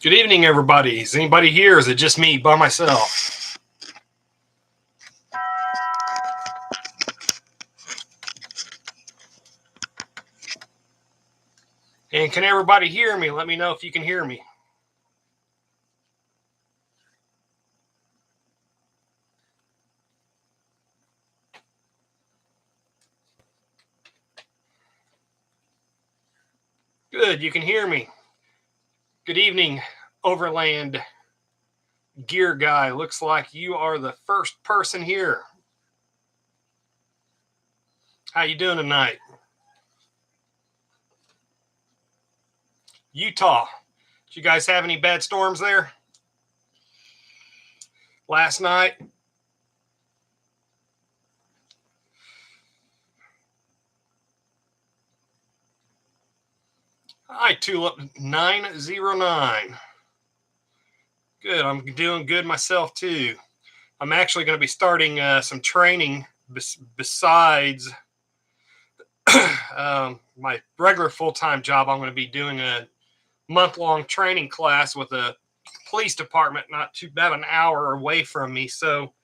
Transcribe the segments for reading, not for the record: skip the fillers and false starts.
Good evening, everybody. Is anybody here? Is it just me by myself? And can everybody hear me? Let me know if you can hear me. Good, you can hear me. Good evening, Overland Gear Guy. Looks like you are the first person here. How you doing tonight? Utah. Did you guys have any bad storms there? Last night? Hi, Tulip 909. Good, I'm doing good myself too. I'm actually going to be starting some training besides my regular full-time job. I'm going to be doing a month-long training class with a police department not too bad an hour away from me. So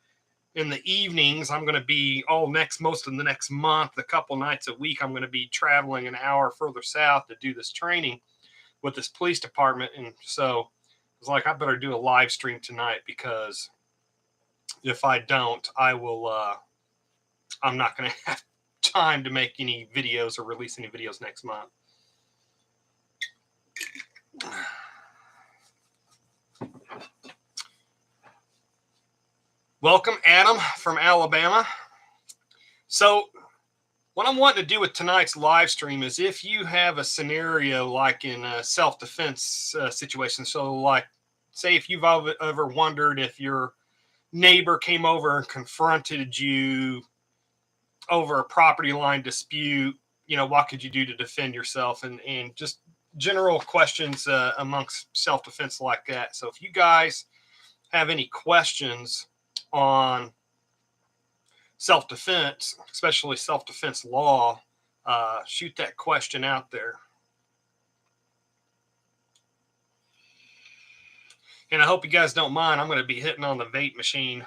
in the evenings, I'm going to be most of the next month, a couple nights a week, I'm going to be traveling an hour further south to do this training with this police department. And so I was like, I better do a live stream tonight, because if I don't, I'm not going to have time to make any videos or release any videos next month. Welcome, Adam from Alabama. So what I'm wanting to do with tonight's live stream is, if you have a scenario like in a self-defense situation, so like, say if you've ever wondered if your neighbor came over and confronted you over a property line dispute, what could you do to defend yourself, and just general questions amongst self-defense like that. So if you guys have any questions on self-defense, especially self-defense law, shoot that question out there. And I hope you guys don't mind. I'm going to be hitting on the vape machine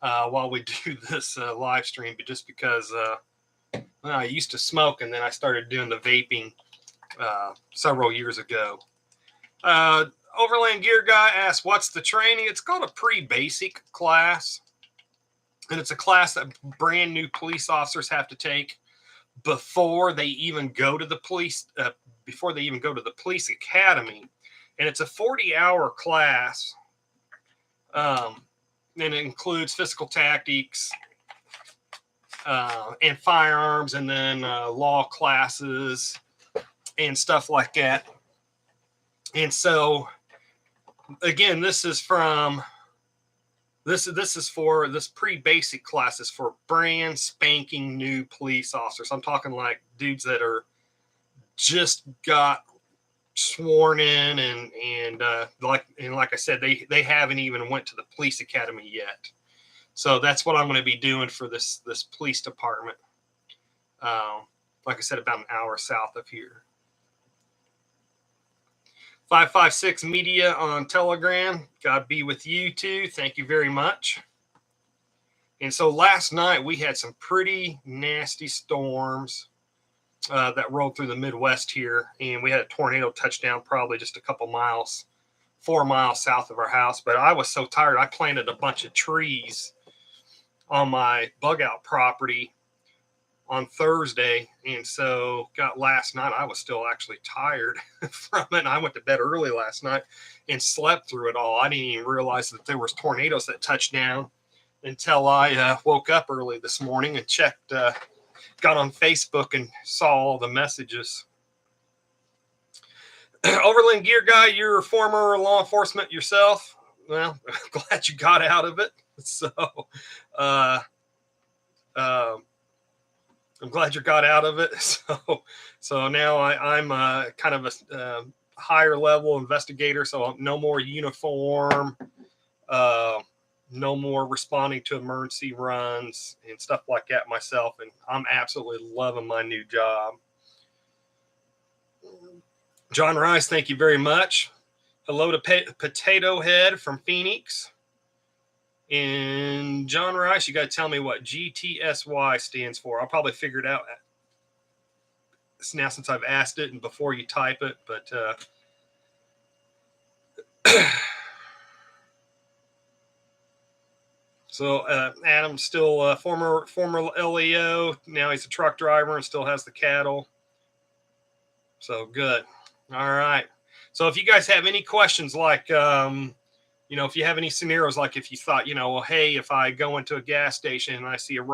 while we do this live stream, but just because I used to smoke, and then I started doing the vaping several years ago. Overland Gear Guy asks, what's the training? It's called a pre-basic class. And it's a class that brand new police officers have to take before they even go to the police academy. And it's a 40-hour class. And it includes physical tactics and firearms, and then law classes and stuff like that. And so, again, this pre-basic class is for brand spanking new police officers. I'm talking like dudes that are just got sworn in, and like I said, they haven't even went to the police academy yet. So that's what I'm going to be doing for this police department. Like I said, about an hour south of here. 556 Media on Telegram. God be with you too. Thank you very much. And so last night we had some pretty nasty storms that rolled through the Midwest here. And we had a tornado touchdown probably just a couple miles, 4 miles south of our house. But I was so tired, I planted a bunch of trees on my bug out property on Thursday, and so last night I was still actually tired from it. And I went to bed early last night and slept through it all. I didn't even realize that there was tornadoes that touched down until I woke up early this morning and checked, got on Facebook and saw all the messages. Overland Gear Guy, you're a former law enforcement yourself. Well, I'm glad you got out of it. So, I'm glad you got out of it. So now I'm kind of a higher level investigator. So no more uniform, no more responding to emergency runs and stuff like that myself. And I'm absolutely loving my new job. John Rice, thank you very much. Hello to Potato Head from Phoenix. And John Rice, you got to tell me what GTSY stands for. I'll probably figure it out now since I've asked it and before you type it. But so Adam's still former LEO. Now he's a truck driver and still has the cattle. So good. All right. So if you guys have any questions, like, if you have any scenarios, like if you thought, well, hey, if I go into a gas station and I see an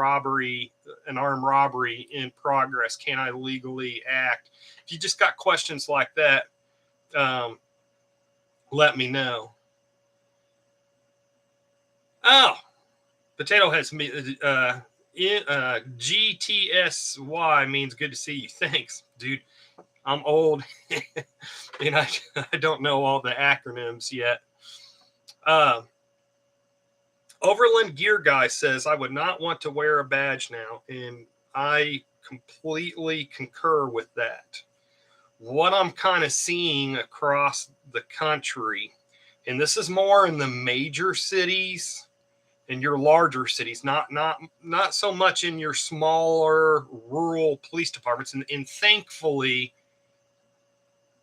armed robbery in progress, can I legally act? If you just got questions like that, let me know. Oh, Potato Heads, GTSY means good to see you. Thanks, dude. I'm old and I don't know all the acronyms yet. Overland Gear Guy says, I would not want to wear a badge now. And I completely concur with that. What I'm kind of seeing across the country, and this is more in the major cities and your larger cities, not so much in your smaller rural police departments. And thankfully,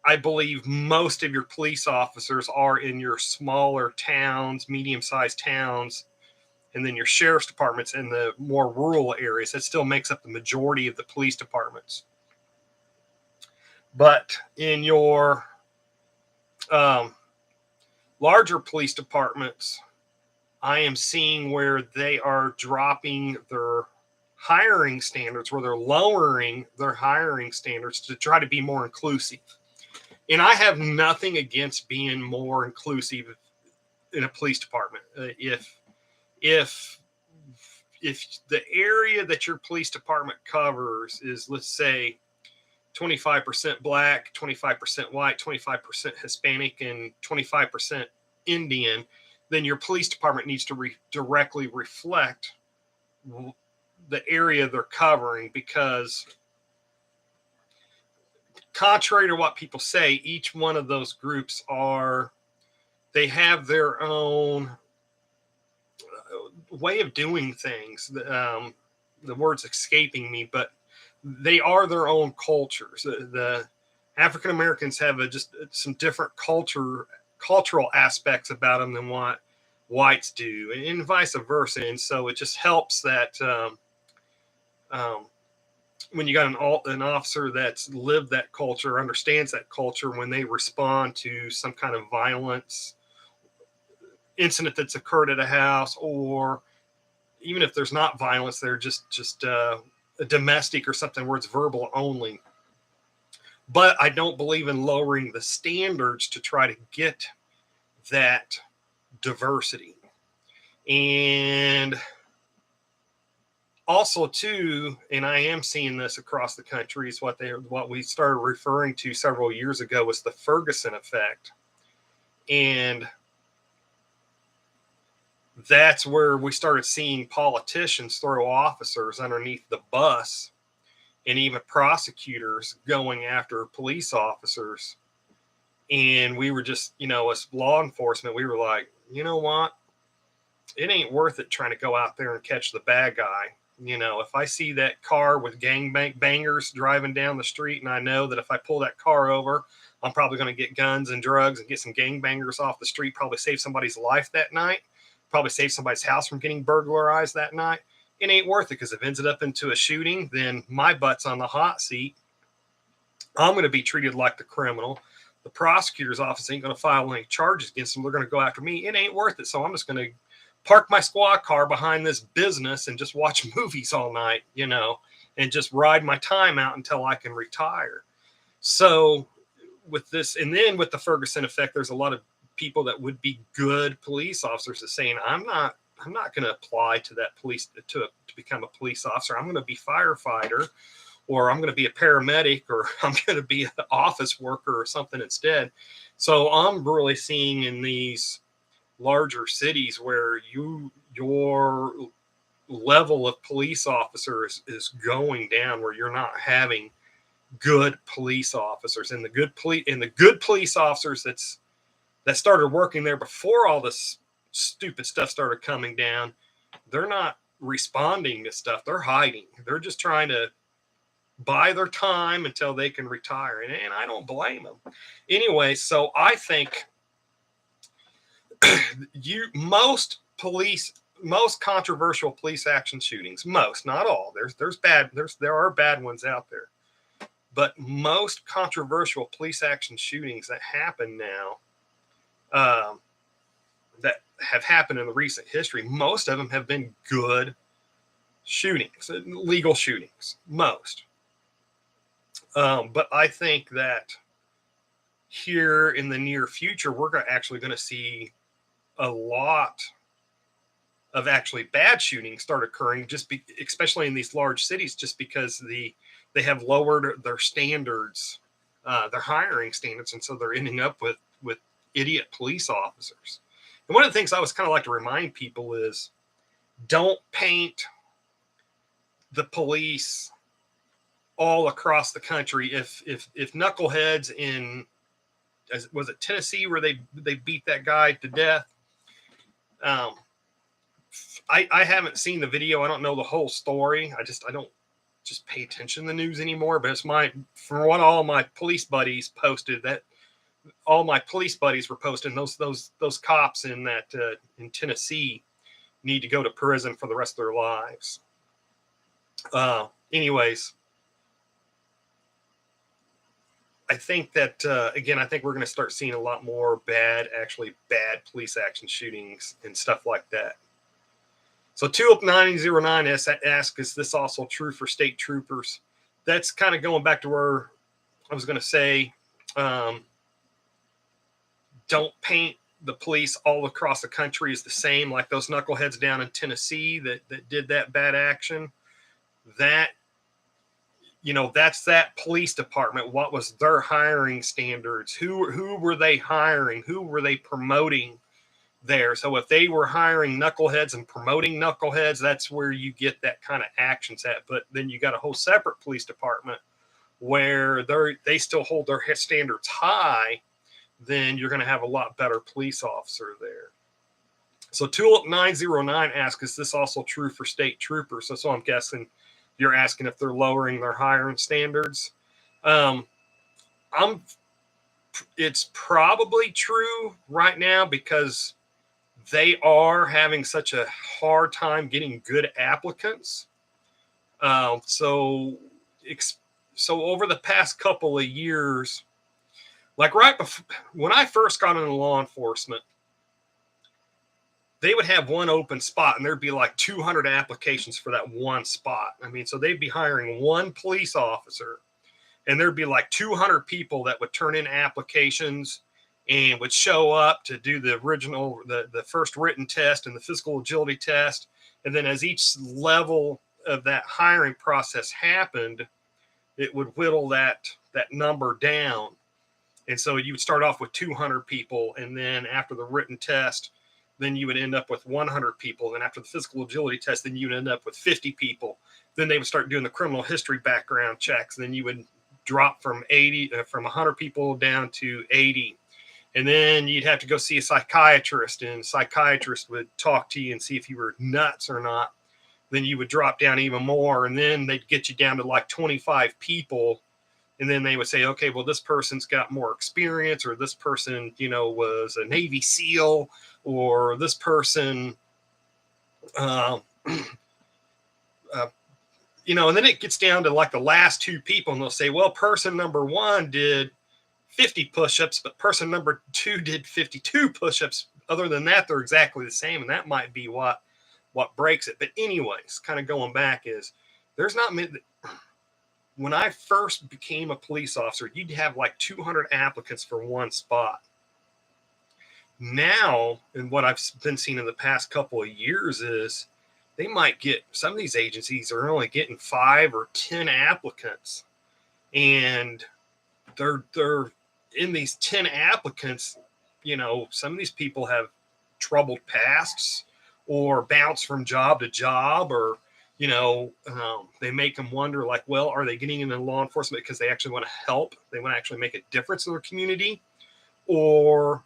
I believe most of your police officers are in your smaller towns, medium-sized towns, and then your sheriff's departments in the more rural areas. That still makes up the majority of the police departments. But in your larger police departments, I am seeing where they are dropping their hiring standards, where they're lowering their hiring standards to try to be more inclusive. And I have nothing against being more inclusive in a police department. If the area that your police department covers is, let's say, 25% black, 25% white, 25% Hispanic, and 25% Indian, then your police department needs to directly reflect the area they're covering, because contrary to what people say, each one of those groups they have their own way of doing things. The word's escaping me, but they are their own cultures. The African Americans have just some different cultural aspects about them than what whites do, and vice versa. And so it just helps that when you got an officer that's lived that culture, understands that culture, when they respond to some kind of violence incident that's occurred at a house, or even if there's not violence, they're just a domestic or something where it's verbal only. But I don't believe in lowering the standards to try to get that diversity. And also too, and I am seeing this across the country, is what we started referring to several years ago was the Ferguson effect. And that's where we started seeing politicians throw officers underneath the bus, and even prosecutors going after police officers. And we were just, as law enforcement, we were like, you know what? It ain't worth it trying to go out there and catch the bad guy. If I see that car with bangers driving down the street, and I know that if I pull that car over, I'm probably going to get guns and drugs and get some gangbangers off the street, probably save somebody's life that night, probably save somebody's house from getting burglarized that night. It ain't worth it, because if it ends up into a shooting, then my butt's on the hot seat. I'm going to be treated like the criminal. The prosecutor's office ain't going to file any charges against them. They're going to go after me. It ain't worth it. So I'm just going to park my squad car behind this business and just watch movies all night, and just ride my time out until I can retire. So with this, and then with the Ferguson effect, there's a lot of people that would be good police officers that's saying, I'm not going to apply to that police to become a police officer. I'm going to be firefighter, or I'm going to be a paramedic, or I'm going to be an office worker or something instead. So I'm really seeing in these larger cities where your level of police officers is going down, where you're not having good police officers, and the good police officers that's that started working there before all this stupid stuff started coming down, they're not responding to stuff. They're hiding. They're just trying to buy their time until they can retire. And I don't blame them. Anyway, so I think most controversial police action shootings, most, not all, there are bad ones out there, but most controversial police action shootings that happen now, that have happened in the recent history, most of them have been good shootings, legal shootings, most. But I think that here in the near future, we're actually going to see a lot of actually bad shootings start occurring, especially in these large cities, just because they have lowered their standards, their hiring standards, and so they're ending up with idiot police officers. And one of the things I always kind of like to remind people is, don't paint the police all across the country. If knuckleheads in, was it Tennessee where they beat that guy to death? I haven't seen the video. I don't know the whole story. I don't just pay attention to the news anymore. But it's from what all my police buddies posted, that all my police buddies were posting, those cops in Tennessee need to go to prison for the rest of their lives. Anyways, I think that, again, I think we're going to start seeing a lot more bad police action shootings and stuff like that. So 20909 asks, is this also true for state troopers? That's kind of going back to where I was going to say, don't paint the police all across the country as the same, like those knuckleheads down in Tennessee that did that bad action. That's that police department. What was their hiring standards? Who were they hiring? Who were they promoting there? So if they were hiring knuckleheads and promoting knuckleheads, that's where you get that kind of actions at. But then you got a whole separate police department where they still hold their standards high, then you're going to have a lot better police officer there. So 20909 asks, is this also true for state troopers? So I'm guessing you're asking if they're lowering their hiring standards. It's probably true right now because they are having such a hard time getting good applicants. So over the past couple of years, like right before, when I first got into law enforcement, they would have one open spot and there'd be like 200 applications for that one spot. I mean, so they'd be hiring one police officer and there'd be like 200 people that would turn in applications and would show up to do the first written test and the physical agility test. And then as each level of that hiring process happened, it would whittle that number down. And so you would start off with 200 people. And then after the written test, then you would end up with 100 people. And after the physical agility test, then you would end up with 50 people. Then they would start doing the criminal history background checks. Then you would drop from 100 people down to 80. And then you'd have to go see a psychiatrist, and the psychiatrist would talk to you and see if you were nuts or not. Then you would drop down even more, and then they'd get you down to like 25 people. And then they would say, okay, well, this person's got more experience, or this person, was a Navy SEAL, or this person, and then it gets down to like the last two people, and they'll say, well, person number one did 50 push-ups, but person number two did 52 push-ups. Other than that, they're exactly the same, and that might be what breaks it. But anyways, kind of going back is, there's not many. When I first became a police officer, you'd have like 200 applicants for one spot. Now, and what I've been seeing in the past couple of years is they might get, some of these agencies are only getting 5 or 10 applicants. And they're in these 10 applicants, some of these people have troubled pasts or bounce from job to job, or they make them wonder, like, well, are they getting into law enforcement because they actually want to help? They want to actually make a difference in their community, or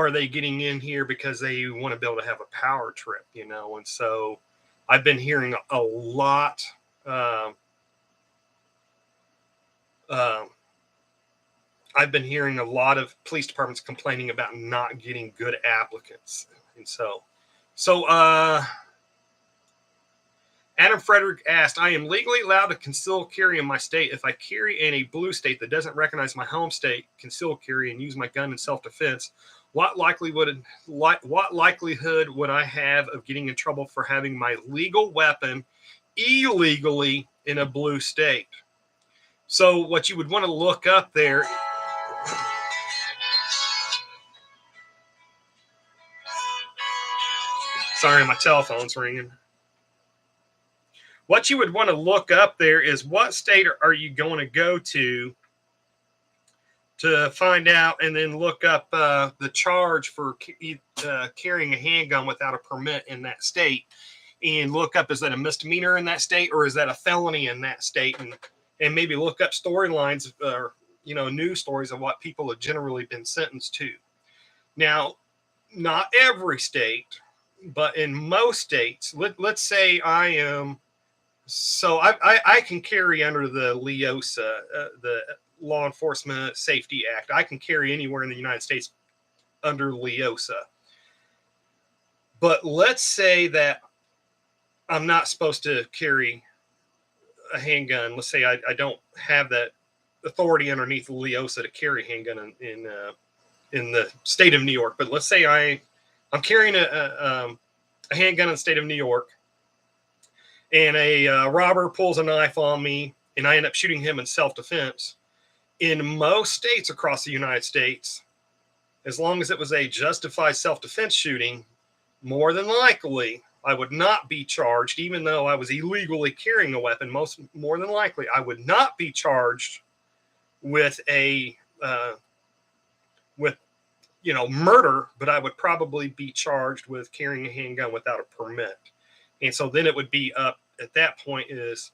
are they getting in here because they want to be able to have a power trip, you know? And so I've been hearing a lot. I've been hearing a lot of police departments complaining about not getting good applicants. And so Adam Frederick asked, I am legally allowed to conceal carry in my state. If I carry in a blue state that doesn't recognize my home state, conceal carry, and use my gun in self-defense, what likelihood would I have of getting in trouble for having my legal weapon illegally in a blue state? So what you would want to look up there. Sorry, my telephone's ringing. What you would want to look up there is what state are you going to go to find out, and then look up the charge for carrying a handgun without a permit in that state, and look up, is that a misdemeanor in that state or is that a felony in that state, and maybe look up storylines or news stories of what people have generally been sentenced to. Now, not every state, but in most states, let's say I am. So I can carry under the LEOSA, the Law Enforcement Safety Act. I can carry anywhere in the United States under LEOSA. But let's say that I'm not supposed to carry a handgun. Let's say I don't have that authority underneath the LEOSA to carry a handgun in the state of New York. But let's say I'm carrying a handgun in the state of New York, and a robber pulls a knife on me, and I end up shooting him in self-defense. In most states across the United States, as long as it was a justified self-defense shooting, more than likely I would not be charged, even though I was illegally carrying a weapon. More than likely, I would not be charged with murder, but I would probably be charged with carrying a handgun without a permit. And so then it would be up at that point is,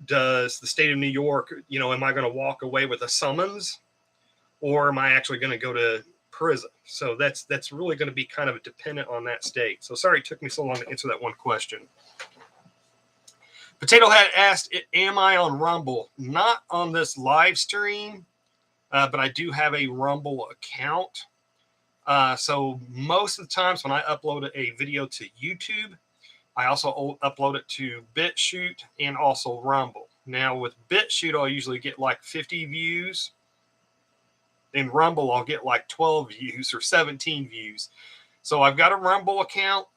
does the state of New York, am I going to walk away with a summons, or am I actually going to go to prison? So that's really going to be kind of dependent on that state. So sorry it took me so long to answer that one question. Potato Head asked, am I on Rumble? Not on this live stream, but I do have a Rumble account. So most of the times when I upload a video to YouTube, I also upload it to BitChute and also Rumble. Now with BitChute, I'll usually get like 50 views. In Rumble, I'll get like 12 views or 17 views. So I've got a Rumble account,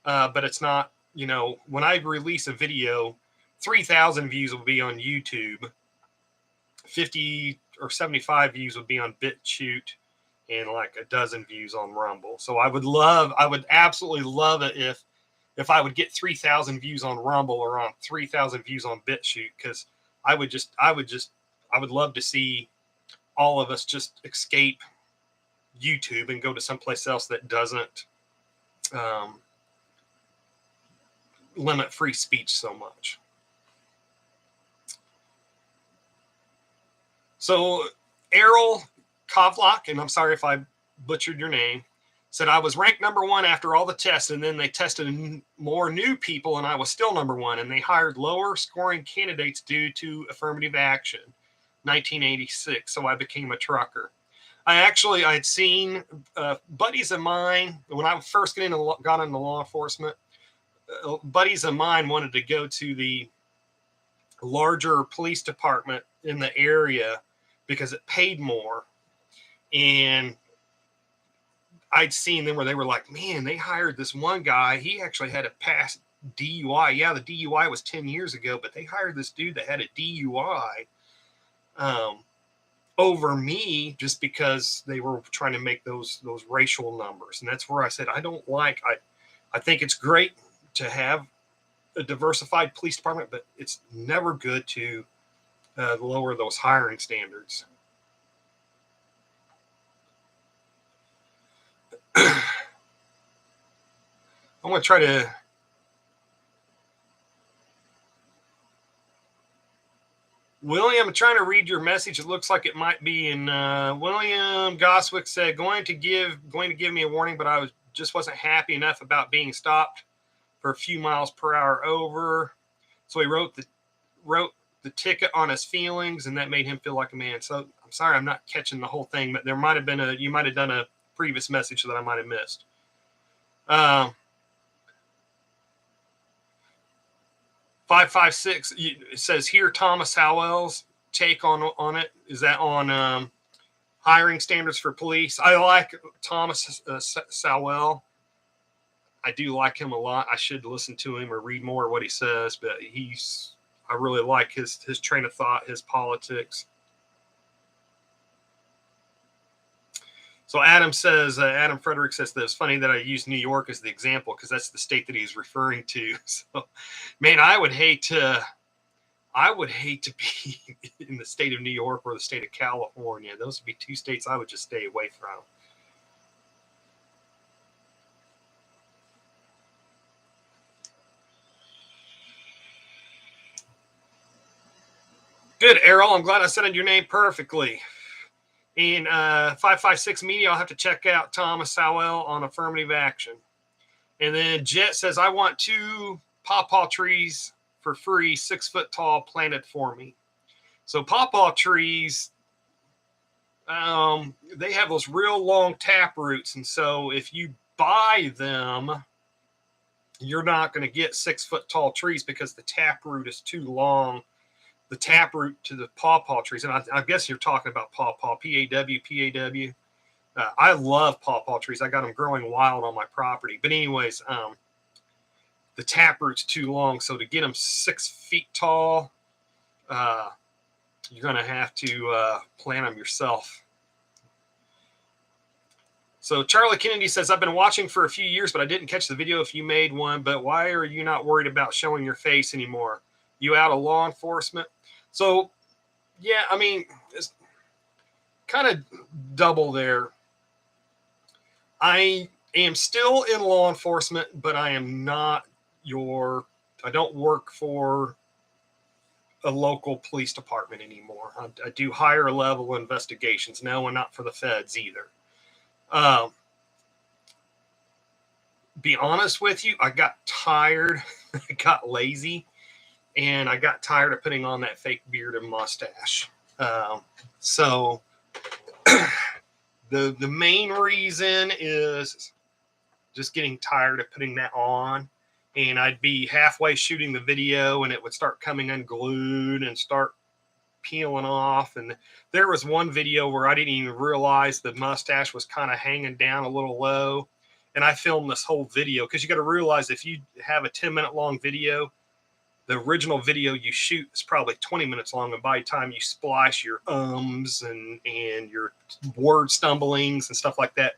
but it's not, when I release a video, 3,000 views will be on YouTube, 50 or 75 views will be on BitChute, and like a dozen views on Rumble. So I would absolutely love it if I would get 3,000 views on Rumble or on 3,000 views on BitChute, because I would love to see all of us just escape YouTube and go to someplace else that doesn't limit free speech so much. So Errol Kovlak, and I'm sorry if I butchered your name, said I was ranked number one after all the tests, and then they tested more new people, and I was still number one, and they hired lower scoring candidates due to affirmative action. 1986, so I became a trucker. I had seen buddies of mine when I first got into law enforcement. Buddies of mine wanted to go to the larger police department in the area because it paid more. And I'd seen them where they were like, man, they hired this one guy. He actually had a past DUI. Yeah, the DUI was 10 years ago, but they hired this dude that had a DUI over me just because they were trying to make those racial numbers. And that's where I said, I think it's great to have a diversified police department, but it's never good to lower those hiring standards. I'm going to try to William, I'm trying to read your message. It looks like it might be in William Goswick said, going to give me a warning, but I just wasn't happy enough about being stopped for a few miles per hour over. So he wrote the ticket on his feelings, and that made him feel like a man. So I'm sorry, I'm not catching the whole thing, but there might have been you might have done a previous message that I might have missed. 556, it says here, Thomas Howell's take on it. Is that on hiring standards for police? I like Thomas Sowell. I do like him a lot. I should listen to him or read more of what he says, but I really like his train of thought, his politics. So Adam Frederick says that it's funny that I use New York as the example because that's the state that he's referring to. So, man, I would hate to be in the state of New York or the state of California. Those would be two states I would just stay away from. Good, Errol. I'm glad I said your name perfectly. In 556 Media, I'll have to check out Thomas Sowell on affirmative action. And then Jet says, I want 2 pawpaw trees for free, 6 foot tall, planted for me. So pawpaw trees, they have those real long tap roots. And so if you buy them, you're not going to get 6 foot tall trees because the tap root is too long. The tap root to the pawpaw trees. And I guess you're talking about pawpaw, P-A-W. I love pawpaw trees. I got them growing wild on my property. But anyways, the tap root's too long. So to get them 6 feet tall, you're going to have to plant them yourself. So Charlie Kennedy says, I've been watching for a few years, but I didn't catch the video if you made one. But why are you not worried about showing your face anymore? You out of law enforcement? So, yeah, I mean, it's kind of double there. I am still in law enforcement, but I am not I don't work for a local police department anymore. I do higher level investigations. No, and not for the feds either. Be honest with you, I got tired. I got lazy. And I got tired of putting on that fake beard and mustache. So the main reason is just getting tired of putting that on. And I'd be halfway shooting the video and it would start coming unglued and start peeling off. And there was one video where I didn't even realize the mustache was kind of hanging down a little low. And I filmed this whole video because you got to realize if you have a 10-minute long video, the original video you shoot is probably 20 minutes long. And by the time you splice your ums and your word stumblings and stuff like that,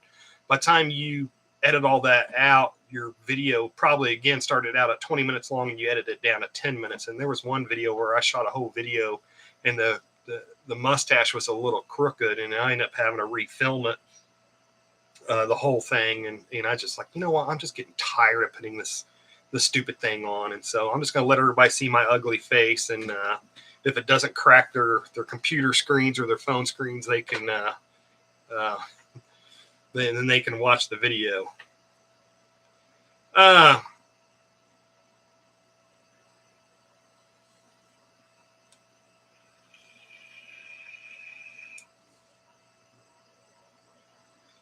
by the time you edit all that out, your video probably again started out at 20 minutes long and you edit it down to 10 minutes. And there was one video where I shot a whole video and the mustache was a little crooked and I ended up having to refilm it, the whole thing. And I just like, you know what? I'm just getting tired of putting the stupid thing on. And so I'm just going to let everybody see my ugly face. And if it doesn't crack their computer screens or their phone screens, they can, then they can watch the video.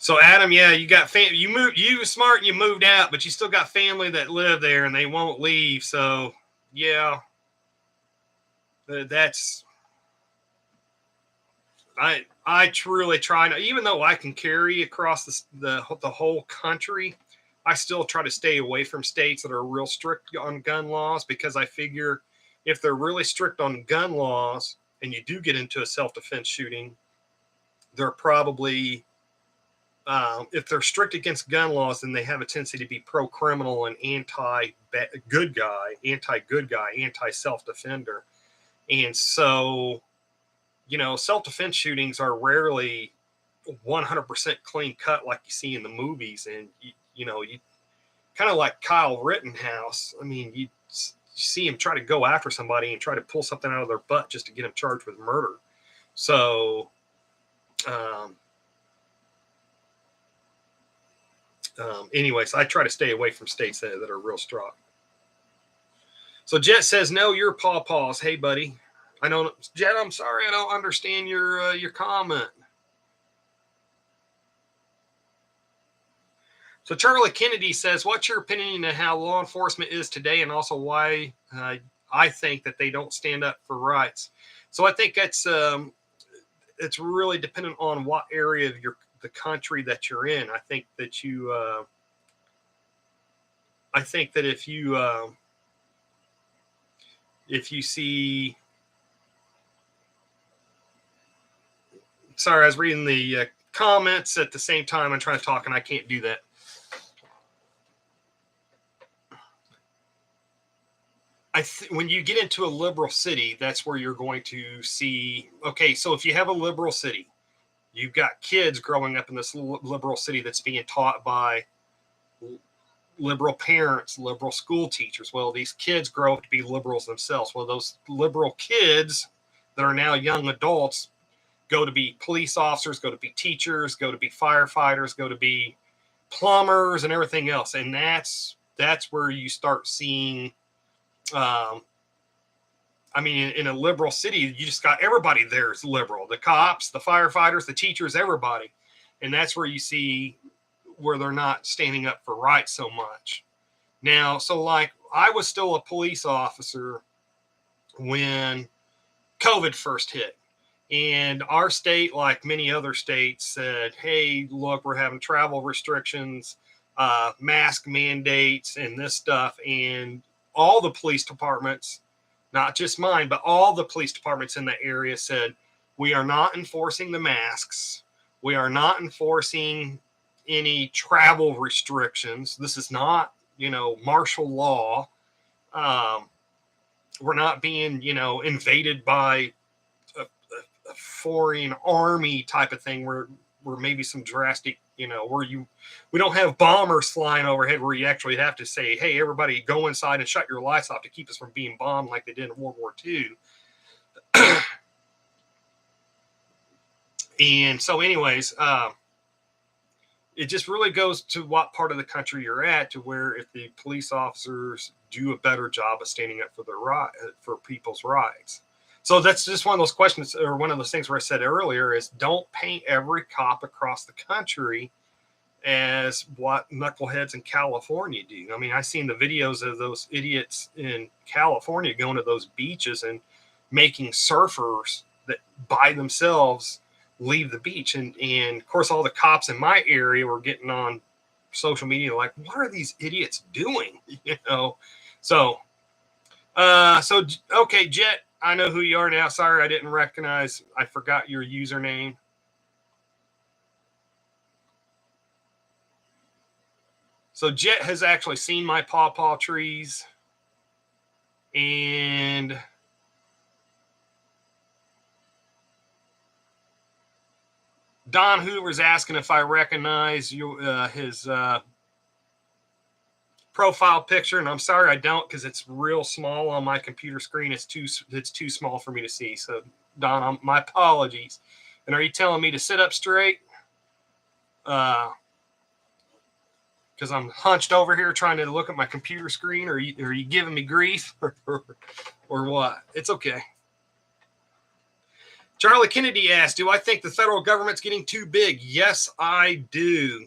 So Adam, yeah, you got family. You smart and you moved out, but you still got family that live there and they won't leave. So yeah, that's. I truly try to, even though I can carry across the whole country, I still try to stay away from states that are real strict on gun laws because I figure if they're really strict on gun laws and you do get into a self-defense shooting, they're probably if they're strict against gun laws, then they have a tendency to be pro-criminal and anti-good guy, anti-self-defender. And so, you know, self-defense shootings are rarely 100% clean cut like you see in the movies. And, you know, you kind of like Kyle Rittenhouse. I mean, see them try to go after somebody and try to pull something out of their butt just to get them charged with murder. So, anyways, I try to stay away from states that are real strong. So Jet says, no, you're pawpaws. Hey, buddy. I know, Jet, I'm sorry. I don't understand your comment. So Charlie Kennedy says, what's your opinion on how law enforcement is today, and also why I think that they don't stand up for rights? So I think it's really dependent on what area of the country that you're in. I think that if you see, sorry, I was reading the comments at the same time. I'm trying to talk and I can't do that. When you get into a liberal city, that's where you're going to see, okay, so if you have a liberal city, you've got kids growing up in this liberal city that's being taught by liberal parents, liberal school teachers. Well, these kids grow up to be liberals themselves. Well, those liberal kids that are now young adults go to be police officers, go to be teachers, go to be firefighters, go to be plumbers and everything else. And that's where you start seeing, I mean, in a liberal city, you just got everybody there is liberal. The cops, the firefighters, the teachers, everybody. And that's where you see where they're not standing up for rights so much. Now, so like I was still a police officer when COVID first hit. And our state, like many other states, said, hey, look, we're having travel restrictions, mask mandates, and this stuff. And all the police departments, not just mine, but all the police departments in the area said, we are not enforcing the masks. We are not enforcing any travel restrictions. This is not, martial law. We're not being, invaded by a foreign army type of thing where maybe some drastic, we don't have bombers flying overhead where you actually have to say, hey, everybody go inside and shut your lights off to keep us from being bombed like they did in World War II. And so anyways, it just really goes to what part of the country you're at, to where if the police officers do a better job of standing up for people's rights. So that's just one of those questions, or one of those things where I said earlier, is don't paint every cop across the country as what knuckleheads in California do. I mean, I've seen the videos of those idiots in California going to those beaches and making surfers that by themselves leave the beach. And of course, all the cops in my area were getting on social media like, what are these idiots doing? So okay, Jet, I know who you are now. Sorry, I forgot your username. So Jet has actually seen my pawpaw trees, and Don Hoover's asking if I recognize his profile picture, and I'm sorry I don't, because it's real small on my computer screen. It's too small for me to see. So Don, my apologies. And are you telling me to sit up straight? Because I'm hunched over here trying to look at my computer screen, or are you giving me grief, or what? It's okay. Charlie Kennedy asked, do I think the federal government's getting too big? Yes, I do.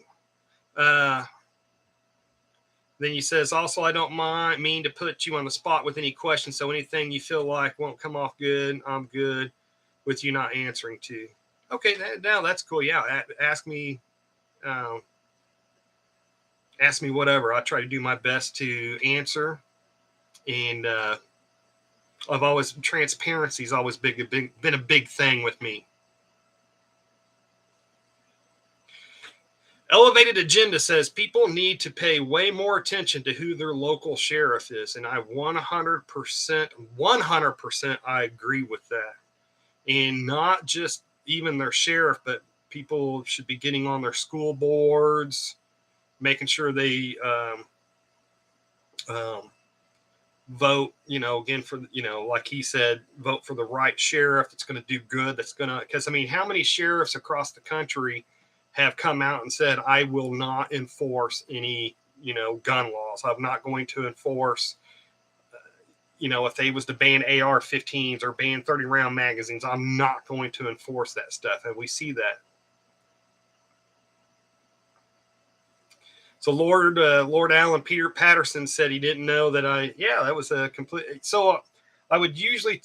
Then he says, also, I don't mean to put you on the spot with any questions, so anything you feel like won't come off good, I'm good with you not answering to. Okay, now that's cool. Yeah, ask me whatever. I try to do my best to answer. And transparency's always been a big thing with me. Elevated Agenda says people need to pay way more attention to who their local sheriff is. And I 100% I agree with that. And not just even their sheriff, but people should be getting on their school boards, making sure they vote, again for, like he said, vote for the right sheriff that's going to do good. That's going to, because I mean, how many sheriffs across the country have come out and said, I will not enforce any, gun laws. I'm not going to enforce, if they was to ban AR-15s or ban 30-round magazines, I'm not going to enforce that stuff. And we see that. So Lord Alan Peter Patterson said he didn't know that that was a complete. So I would usually,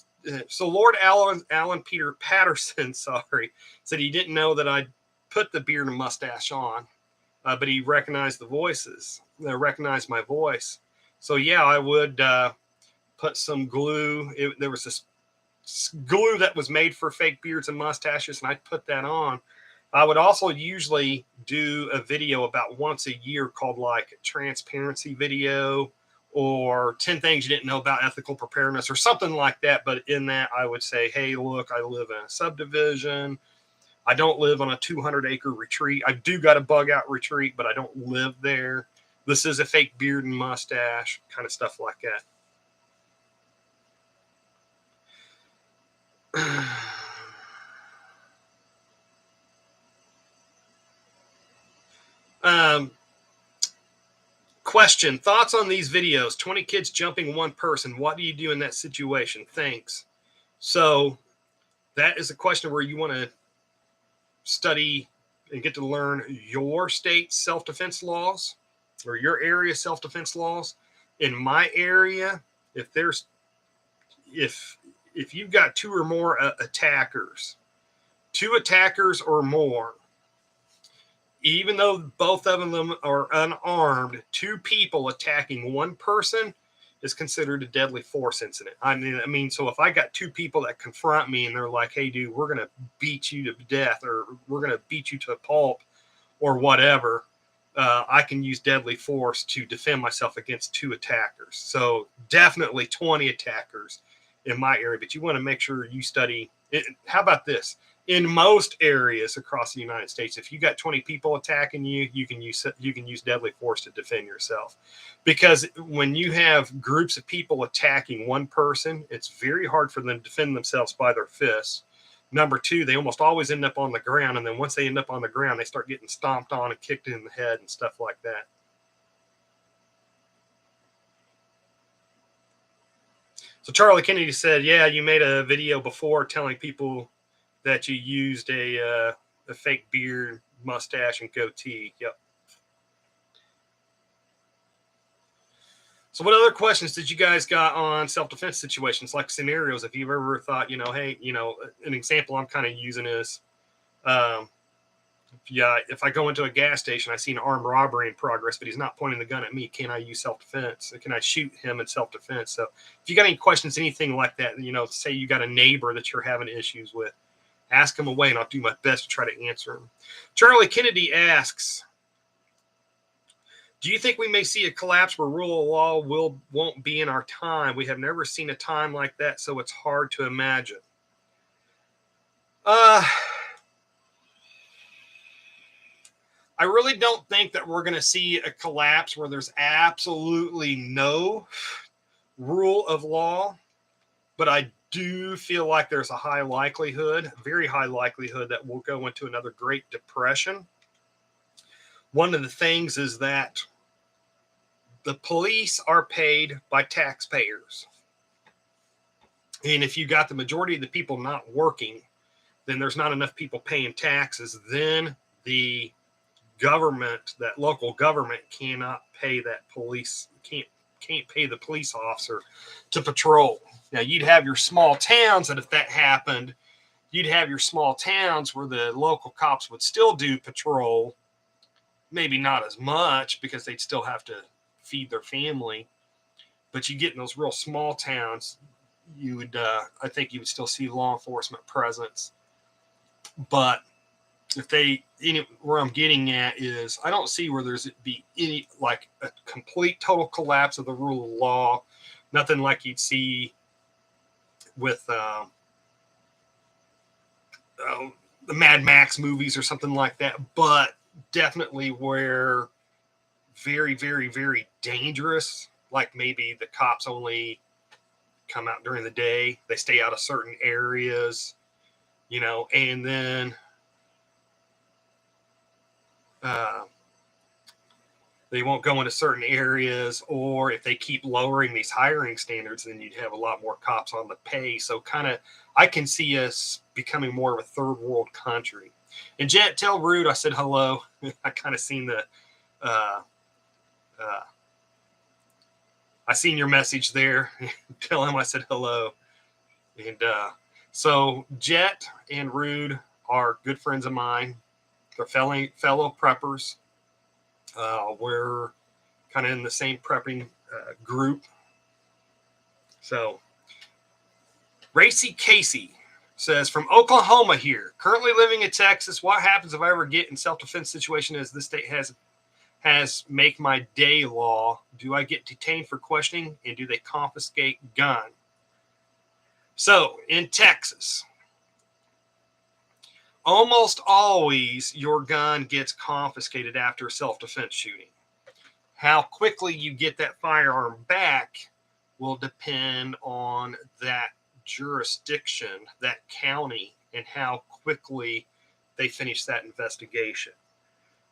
so Lord Alan Peter Patterson, sorry, said he didn't know that I put the beard and mustache on, but he recognized the voices, recognized my voice. So yeah, I would put some glue. There was this glue that was made for fake beards and mustaches, and I'd put that on. I would also usually do a video about once a year called like transparency video or 10 things you didn't know about ethical preparedness or something like that. But in that, I would say, hey, look, I live in a subdivision. I don't live on a 200-acre retreat. I do got a bug out retreat, but I don't live there. This is a fake beard and mustache, kind of stuff like that. Question, thoughts on these videos? 20 kids jumping one person. What do you do in that situation? Thanks. So that is a question where you want to study and get to learn your state's self-defense laws or your area self-defense laws. In my area, if you've got two or more attackers, two attackers or more, even though both of them are unarmed, two people attacking one person is considered a deadly force incident. I mean, so if I got two people that confront me and they're like, hey, dude, we're going to beat you to death or we're going to beat you to a pulp or whatever, I can use deadly force to defend myself against two attackers. So definitely 20 attackers in my area, but you want to make sure you study it. How about this? In most areas across the United States, if you got 20 people attacking you, you can use deadly force to defend yourself. Because when you have groups of people attacking one person, it's very hard for them to defend themselves by their fists. Number two, they almost always end up on the ground. And then once they end up on the ground, they start getting stomped on and kicked in the head and stuff like that. So Charlie Kennedy said, yeah, you made a video before telling people that you used a fake beard, mustache, and goatee. Yep. So what other questions did you guys got on self-defense situations, like scenarios? If you've ever thought, hey, an example I'm kind of using is, if I go into a gas station, I see an armed robbery in progress, but he's not pointing the gun at me. Can I use self-defense? Can I shoot him in self-defense? So if you got any questions, anything like that, say you got a neighbor that you're having issues with, ask them away, and I'll do my best to try to answer them. Charlie Kennedy asks, do you think we may see a collapse where rule of law won't be in our time? We have never seen a time like that, so it's hard to imagine. I really don't think that we're going to see a collapse where there's absolutely no rule of law, but I do feel like there's a high likelihood, very high likelihood, that we'll go into another Great Depression. One of the things is that the police are paid by taxpayers. And if you got the majority of the people not working, then there's not enough people paying taxes. Then the government, that local government, cannot pay that police, can't pay the police officer to patrol. Now, you'd have your small towns, and if that happened, you'd have your small towns where the local cops would still do patrol, maybe not as much because they'd still have to feed their family. But you get in those real small towns, you would, I think you would still see law enforcement presence. But where I'm getting at is, I don't see where there's be any, like, a complete total collapse of the rule of law. Nothing like you'd see with the Mad Max movies or something like that, but definitely where very, very, very dangerous like maybe the cops only come out during the day, they stay out of certain areas, you know, and then they won't go into certain areas, or if they keep lowering these hiring standards, then you'd have a lot more cops on the pay. So kind of, I can see us becoming more of a third world country. And Jet, tell Rude I said hello. I kind of seen the, I seen your message there. Tell him I said hello. And so Jet and Rude are good friends of mine. They're fellow preppers. We're kind of in the same prepping group. So Racy Casey says, from Oklahoma here, currently living in Texas. What happens if I ever get in self-defense situation as this state has make my day law? Do I get detained for questioning, and do they confiscate gun? So in Texas, almost always your gun gets confiscated after a self-defense shooting. How quickly you get that firearm back will depend on that jurisdiction, that county, and how quickly they finish that investigation.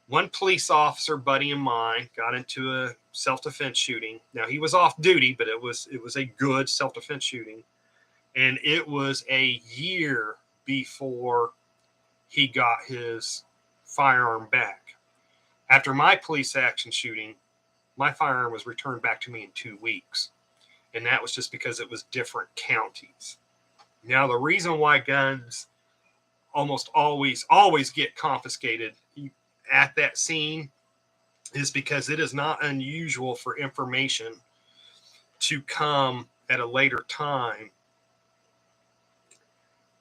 One police officer buddy of mine got into a self-defense shooting. Now, he was off duty, but it was a good self-defense shooting. And it was a year before he got his firearm back. After my police action shooting, my firearm was returned back to me in 2 weeks. And that was just because it was different counties. Now, the reason why guns almost always get confiscated at that scene is because it is not unusual for information to come at a later time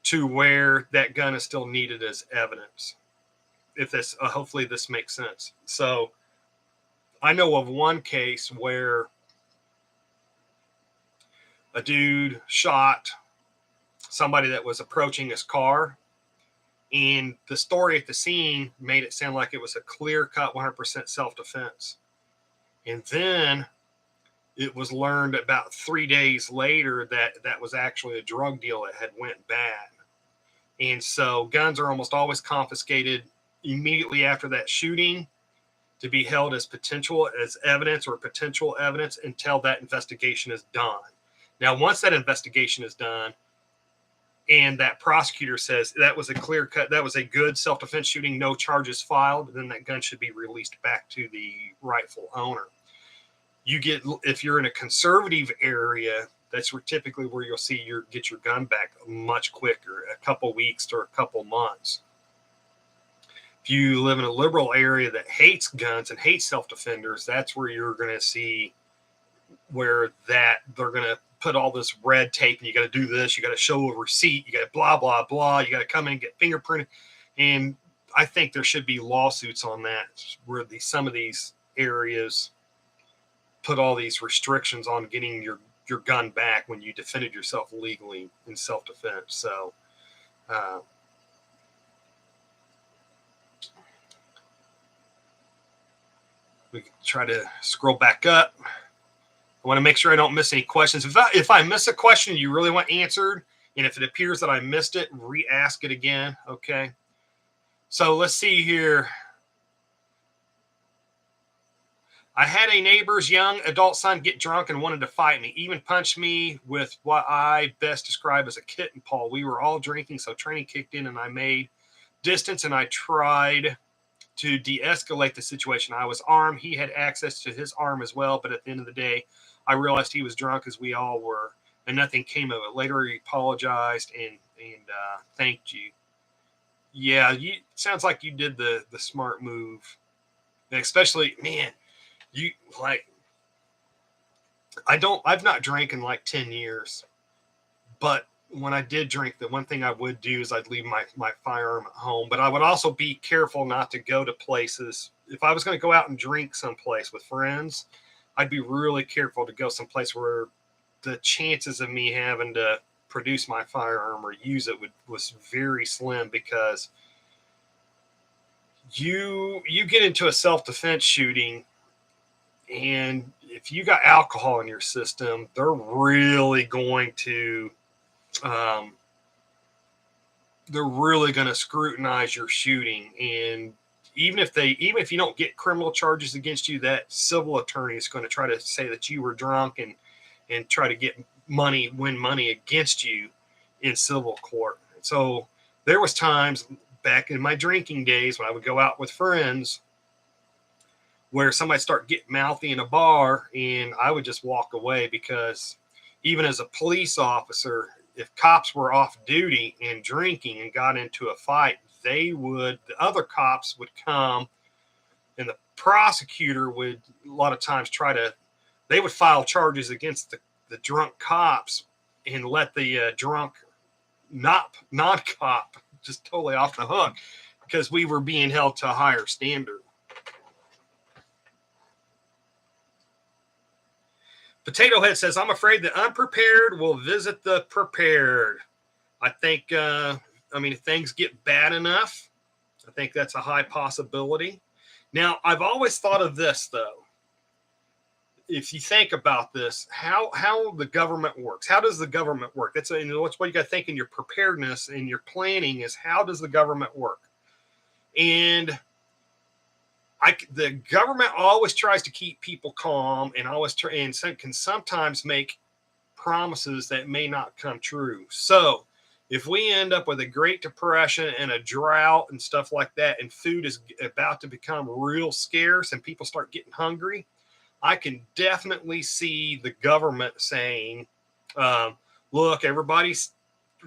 to where that gun is still needed as evidence. If this, hopefully this makes sense. So I know of one case where a dude shot somebody that was approaching his car, and the story at the scene made it sound like it was a clear-cut 100% self-defense. And then it was learned about 3 days later that that was actually a drug deal that had went bad. And so guns are almost always confiscated immediately after that shooting to be held as evidence or potential evidence until that investigation is done. Now, once that investigation is done and that prosecutor says that was a clear cut, that was a good self-defense shooting, no charges filed, then that gun should be released back to the rightful owner. If you're in a conservative area, that's typically where you'll see get your gun back much quicker, a couple weeks to a couple months. If you live in a liberal area that hates guns and hates self-defenders, that's where you're going to see where they're going to put all this red tape, and you got to do this, you got to show a receipt, you got to blah, blah, blah, you got to come in and get fingerprinted. And I think there should be lawsuits on that where some of these areas put all these restrictions on getting your gun back when you defended yourself legally in self-defense. So we can try to scroll back up. I want to make sure I don't miss any questions. If I miss a question you really want answered, and if it appears that I missed it, re-ask it again. Okay. So let's see here. I had a neighbor's young adult son get drunk and wanted to fight me, even punched me with what I best describe as a kitten paw. We were all drinking, so training kicked in, and I made distance, and I tried to de-escalate the situation. I was armed. He had access to his arm as well, but at the end of the day, I realized he was drunk, as we all were, and nothing came of it. Later, he apologized and thanked you. Yeah, sounds like you did the smart move, and especially, man. I've not drank in like 10 years, but when I did drink, the one thing I would do is I'd leave my firearm at home, but I would also be careful not to go to places. If I was going to go out and drink someplace with friends, I'd be really careful to go someplace where the chances of me having to produce my firearm or use it was very slim, because you get into a self-defense shooting And if you got alcohol in your system, they're really going to scrutinize your shooting. And even if you don't get criminal charges against you, that civil attorney is going to try to say that you were drunk and try to win money against you in civil court. So there was times back in my drinking days when I would go out with friends where somebody start getting mouthy in a bar, and I would just walk away, because even as a police officer, if cops were off duty and drinking and got into a fight, the other cops would come, and the prosecutor would a lot of times they would file charges against the drunk cops and let the drunk non-cop just totally off the hook, because we were being held to a higher standard. Potato Head says, I'm afraid the unprepared will visit the prepared. I think, if things get bad enough, I think that's a high possibility. Now, I've always thought of this, though. If you think about this, how the government works. How does the government work? That's what you got to think in your preparedness and your planning is, how does the government work? And the government always tries to keep people calm, and can sometimes make promises that may not come true. So if we end up with a Great Depression and a drought and stuff like that, and food is about to become real scarce and people start getting hungry, I can definitely see the government saying, look, everybody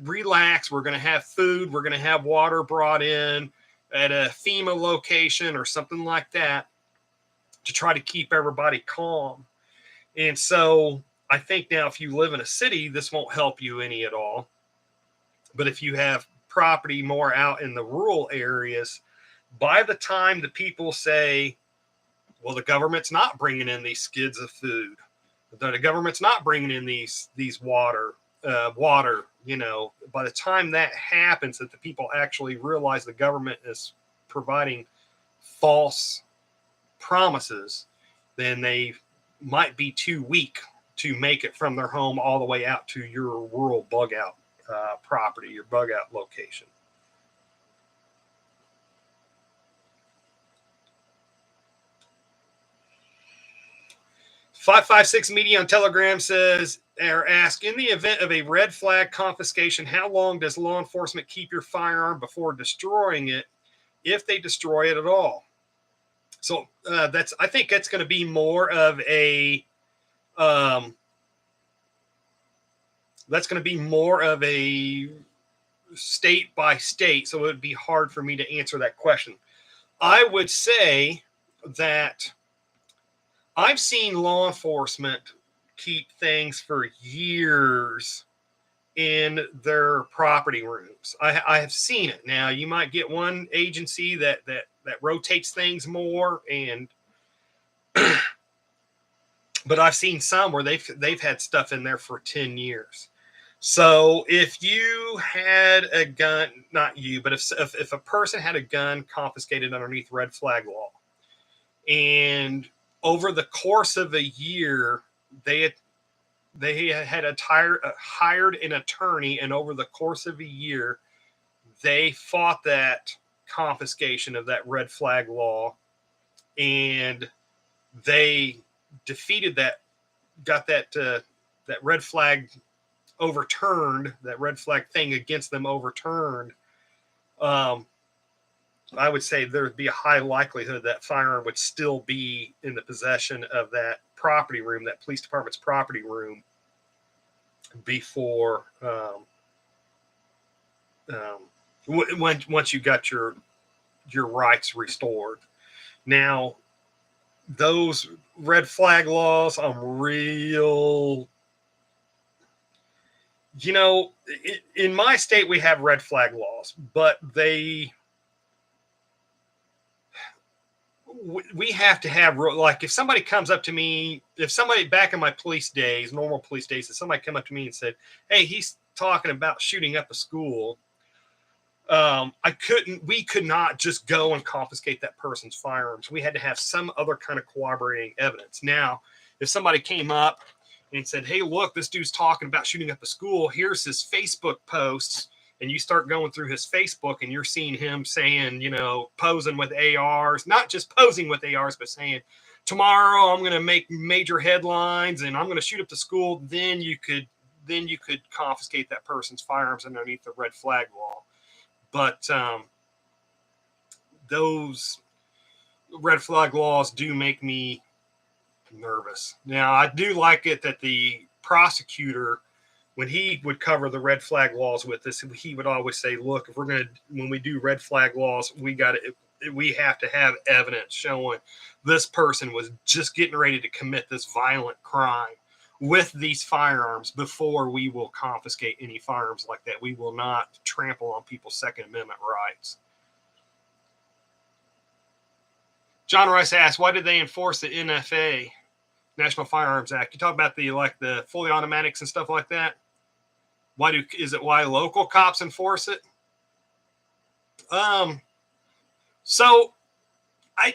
relax. We're going to have food. We're going to have water brought in at a FEMA location or something like that to try to keep everybody calm. And so I think now, if you live in a city, this won't help you any at all. But if you have property more out in the rural areas, by the time the people say, well, the government's not bringing in these skids of food, the government's not bringing in these water, by the time that happens, that the people actually realize the government is providing false promises, then they might be too weak to make it from their home all the way out to your rural bug out property, your bug out location. "556 Media on Telegram says, or ask, in the event of a red flag confiscation, how long does law enforcement keep your firearm before destroying it, if they destroy it at all?" So I think that's going to be more of a state by state. So it would be hard for me to answer that question. I would say that I've seen law enforcement keep things for years in their property rooms. I have seen it. Now, you might get one agency that rotates things more, but I've seen some where they've had stuff in there for 10 years. So if you had a gun, not you, but if a person had a gun confiscated underneath red flag law, and over the course of a year, they had hired an attorney, and over the course of a year, they fought that confiscation of that red flag law, and they defeated that, got that red flag overturned, that red flag thing against them overturned. I would say there would be a high likelihood that firearm would still be in the possession of that property room, that police department's property room, before once you got your rights restored. Now, those red flag laws, I'm real, in my state we have red flag laws, but we have to have, like, if somebody comes up to me, if somebody back in my police days, normal police days, if somebody come up to me and said, hey, he's talking about shooting up a school, we could not just go and confiscate that person's firearms. We had to have some other kind of corroborating evidence. Now, if somebody came up and said, hey, look, this dude's talking about shooting up a school, here's his Facebook posts, and you start going through his Facebook and you're seeing him saying, you know, posing with ARs, not just posing with ARs, but saying, tomorrow I'm going to make major headlines and I'm going to shoot up the school, then you could confiscate that person's firearms underneath the red flag law. But those red flag laws do make me nervous. Now, I do like it that the prosecutor, when he would cover the red flag laws with us, he would always say, look, if we're going to, when we do red flag laws, we have to have evidence showing this person was just getting ready to commit this violent crime with these firearms before we will confiscate any firearms like that. We will not trample on people's Second Amendment rights. John Rice asks, why did they enforce the NFA, National Firearms Act? You talk about the fully automatics and stuff like that. Why local cops enforce it? So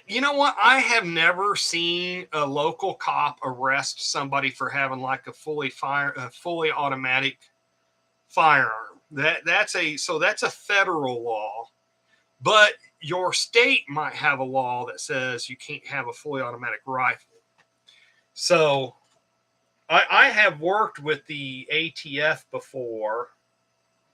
you know what? I have never seen a local cop arrest somebody for having like a fully automatic firearm. That's a federal law, but your state might have a law that says you can't have a fully automatic rifle. So I have worked with the ATF before,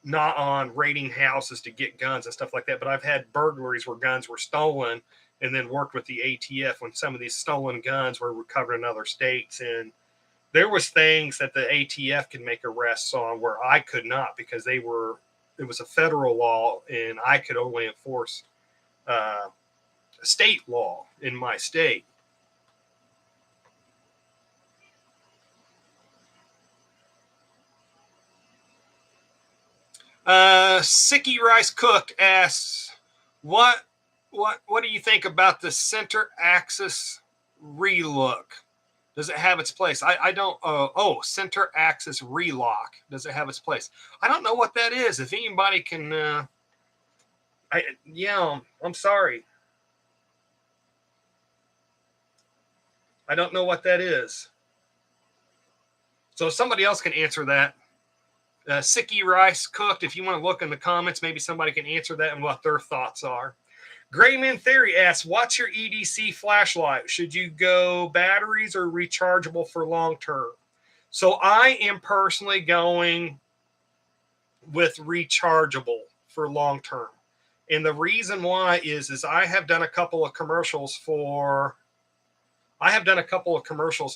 not on raiding houses to get guns and stuff like that, but I've had burglaries where guns were stolen, and then worked with the ATF when some of these stolen guns were recovered in other states. And there was things that the ATF could make arrests on where I could not, because it was a federal law and I could only enforce state law in my state. Sicky Rice Cook asks, what do you think about the center axis relook? Does it have its place? I don't. Center axis relock. Does it have its place? I don't know what that is. If anybody can, I'm sorry. I don't know what that is. So if somebody else can answer that. Sicky Rice Cooked, if you want to look in the comments, maybe somebody can answer that and what their thoughts are. Grayman Theory asks, what's your EDC flashlight? Should you go batteries or rechargeable for long term? So I am personally going with rechargeable for long term. And the reason why is I have done a couple of commercials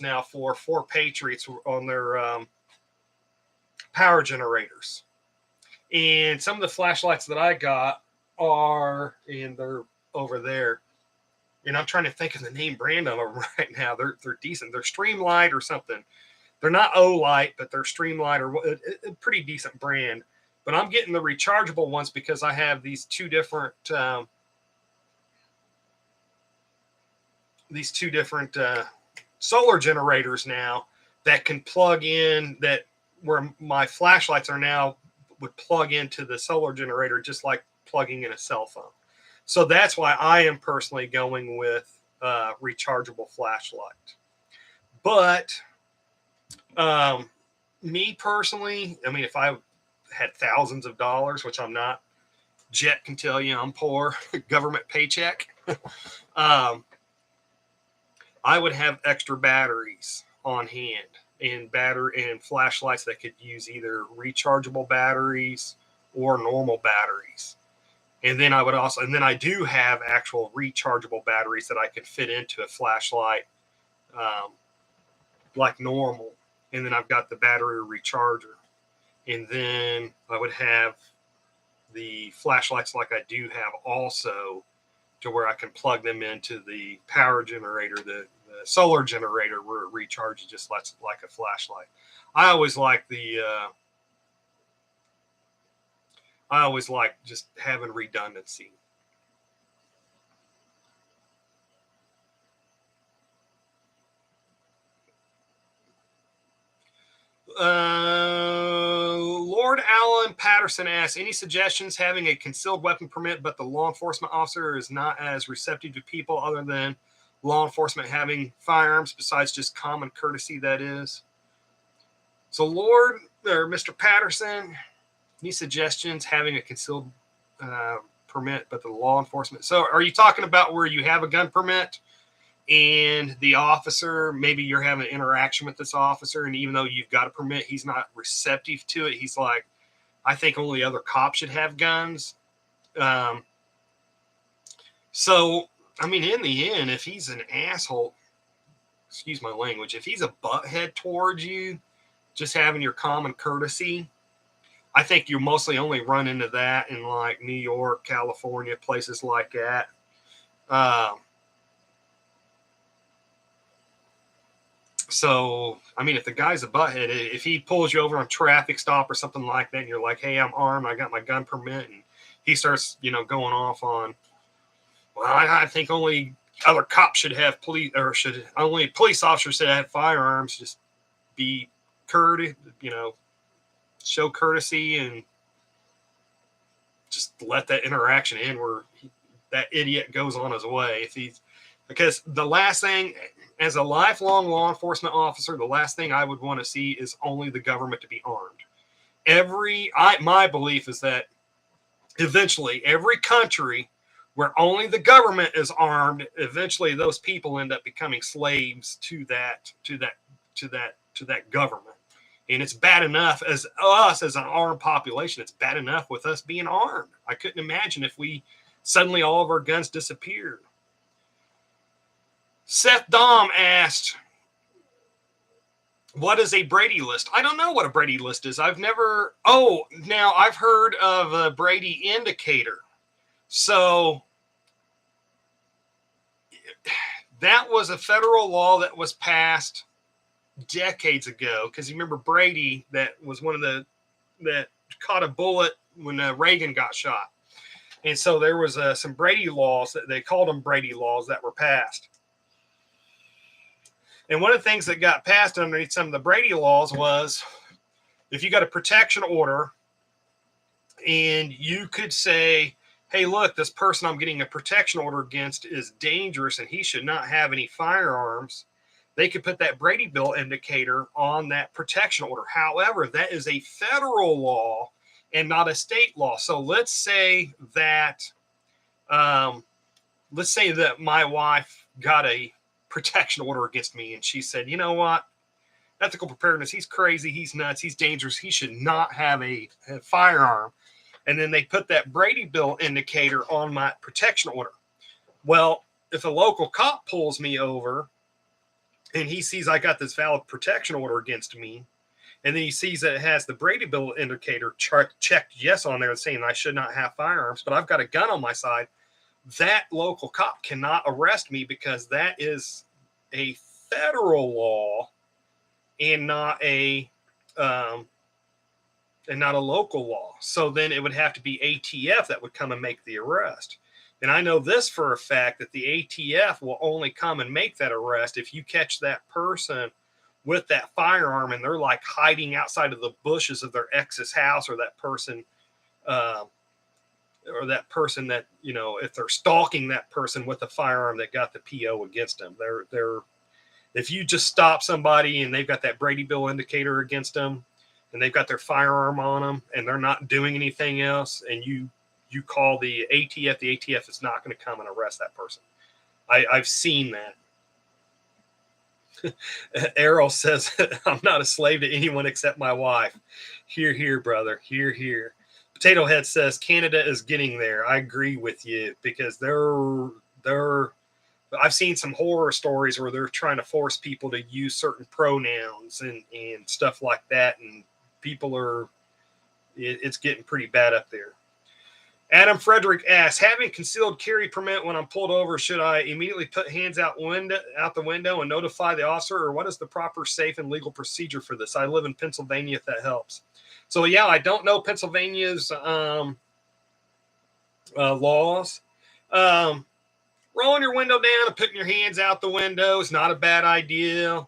now for 4 Patriots on their power generators. And some of the flashlights that I got and they're over there. And I'm trying to think of the name brand of them right now. They're decent. They're Streamlight or something. They're not O-Light, but they're Streamlight, or a pretty decent brand. But I'm getting the rechargeable ones because I have these two different solar generators now that can plug in, where my flashlights are now would plug into the solar generator just like plugging in a cell phone. So that's why I am personally going with rechargeable flashlight. But me personally, I mean, if I had thousands of dollars, which I'm not, Jet can tell you I'm poor, government paycheck, I would have extra batteries on hand, and flashlights that could use either rechargeable batteries or normal batteries. And then I do have actual rechargeable batteries that I could fit into a flashlight like normal. And then I've got the battery recharger. And then I would have the flashlights like I do have also, to where I can plug them into the power generator, the solar generator, where it recharges just like a flashlight. I always like just having redundancy. Lord Alan Patterson asks, any suggestions having a concealed weapon permit, but the law enforcement officer is not as receptive to people other than law enforcement having firearms, besides just common courtesy, that is? So Lord, or Mr. Patterson, any suggestions having a concealed permit, but the law enforcement? So are you talking about where you have a gun permit and the officer, maybe you're having an interaction with this officer, and even though you've got a permit, he's not receptive to it? He's like, I think only other cops should have guns. So, I mean, in the end, if he's an asshole, excuse my language, if he's a butthead towards you, just having your common courtesy, I think you mostly only run into that in like New York, California, places like that. So, I mean, if the guy's a butthead, if he pulls you over on traffic stop or something like that, and you're like, hey, I'm armed, I got my gun permit, and he starts, going off on, well, I think only other cops should have only police officers should have firearms, just be courteous, show courtesy and just let that interaction end where that idiot goes on his way. Because the last thing, as a lifelong law enforcement officer, the last thing I would want to see is only the government to be armed. My belief is that eventually every country where only the government is armed, eventually those people end up becoming slaves to that government. And it's bad enough as us as an armed population. It's bad enough with us being armed. I couldn't imagine if we suddenly all of our guns disappeared. Seth Dom asked, what is a Brady list? I don't know what a Brady list is. I've heard of a Brady indicator. So that was a federal law that was passed decades ago. Because you remember Brady, that was one of that caught a bullet when Reagan got shot. And so there was some Brady laws that they called them Brady laws that were passed. And one of the things that got passed underneath some of the Brady laws was if you got a protection order and you could say, hey, look, this person I'm getting a protection order against is dangerous and he should not have any firearms, they could put that Brady bill indicator on that protection order. However, that is a federal law and not a state law. So let's say that my wife got a protection order against me, and she said, you know what, ethical preparedness, he's crazy, he's nuts, he's dangerous, he should not have a firearm. And then they put that Brady bill indicator on my protection order. Well, if a local cop pulls me over and he sees I got this valid protection order against me, and then he sees that it has the Brady bill indicator checked yes on there saying I should not have firearms, but I've got a gun on my side, that local cop cannot arrest me because that is a federal law and not a local law. So then it would have to be ATF that would come and make the arrest. And I know this for a fact, that the ATF will only come and make that arrest if you catch that person with that firearm and they're like hiding outside of the bushes of their ex's house, or that person that, if they're stalking that person with a firearm that got the PO against them. If you just stop somebody and they've got that Brady bill indicator against them and they've got their firearm on them and they're not doing anything else, and you call the ATF is not going to come and arrest that person. I've seen that. Errol says, I'm not a slave to anyone except my wife. Hear, hear, brother. Hear, hear. Potato Head says Canada is getting there. I agree with you, because I've seen some horror stories where they're trying to force people to use certain pronouns and stuff like that, and it's getting pretty bad up there. Adam Frederick asks, having concealed carry permit when I'm pulled over, should I immediately put hands out the window and notify the officer, or what is the proper safe and legal procedure for this? I live in Pennsylvania, if that helps. So yeah, I don't know Pennsylvania's laws. Rolling your window down and putting your hands out the window is not a bad idea.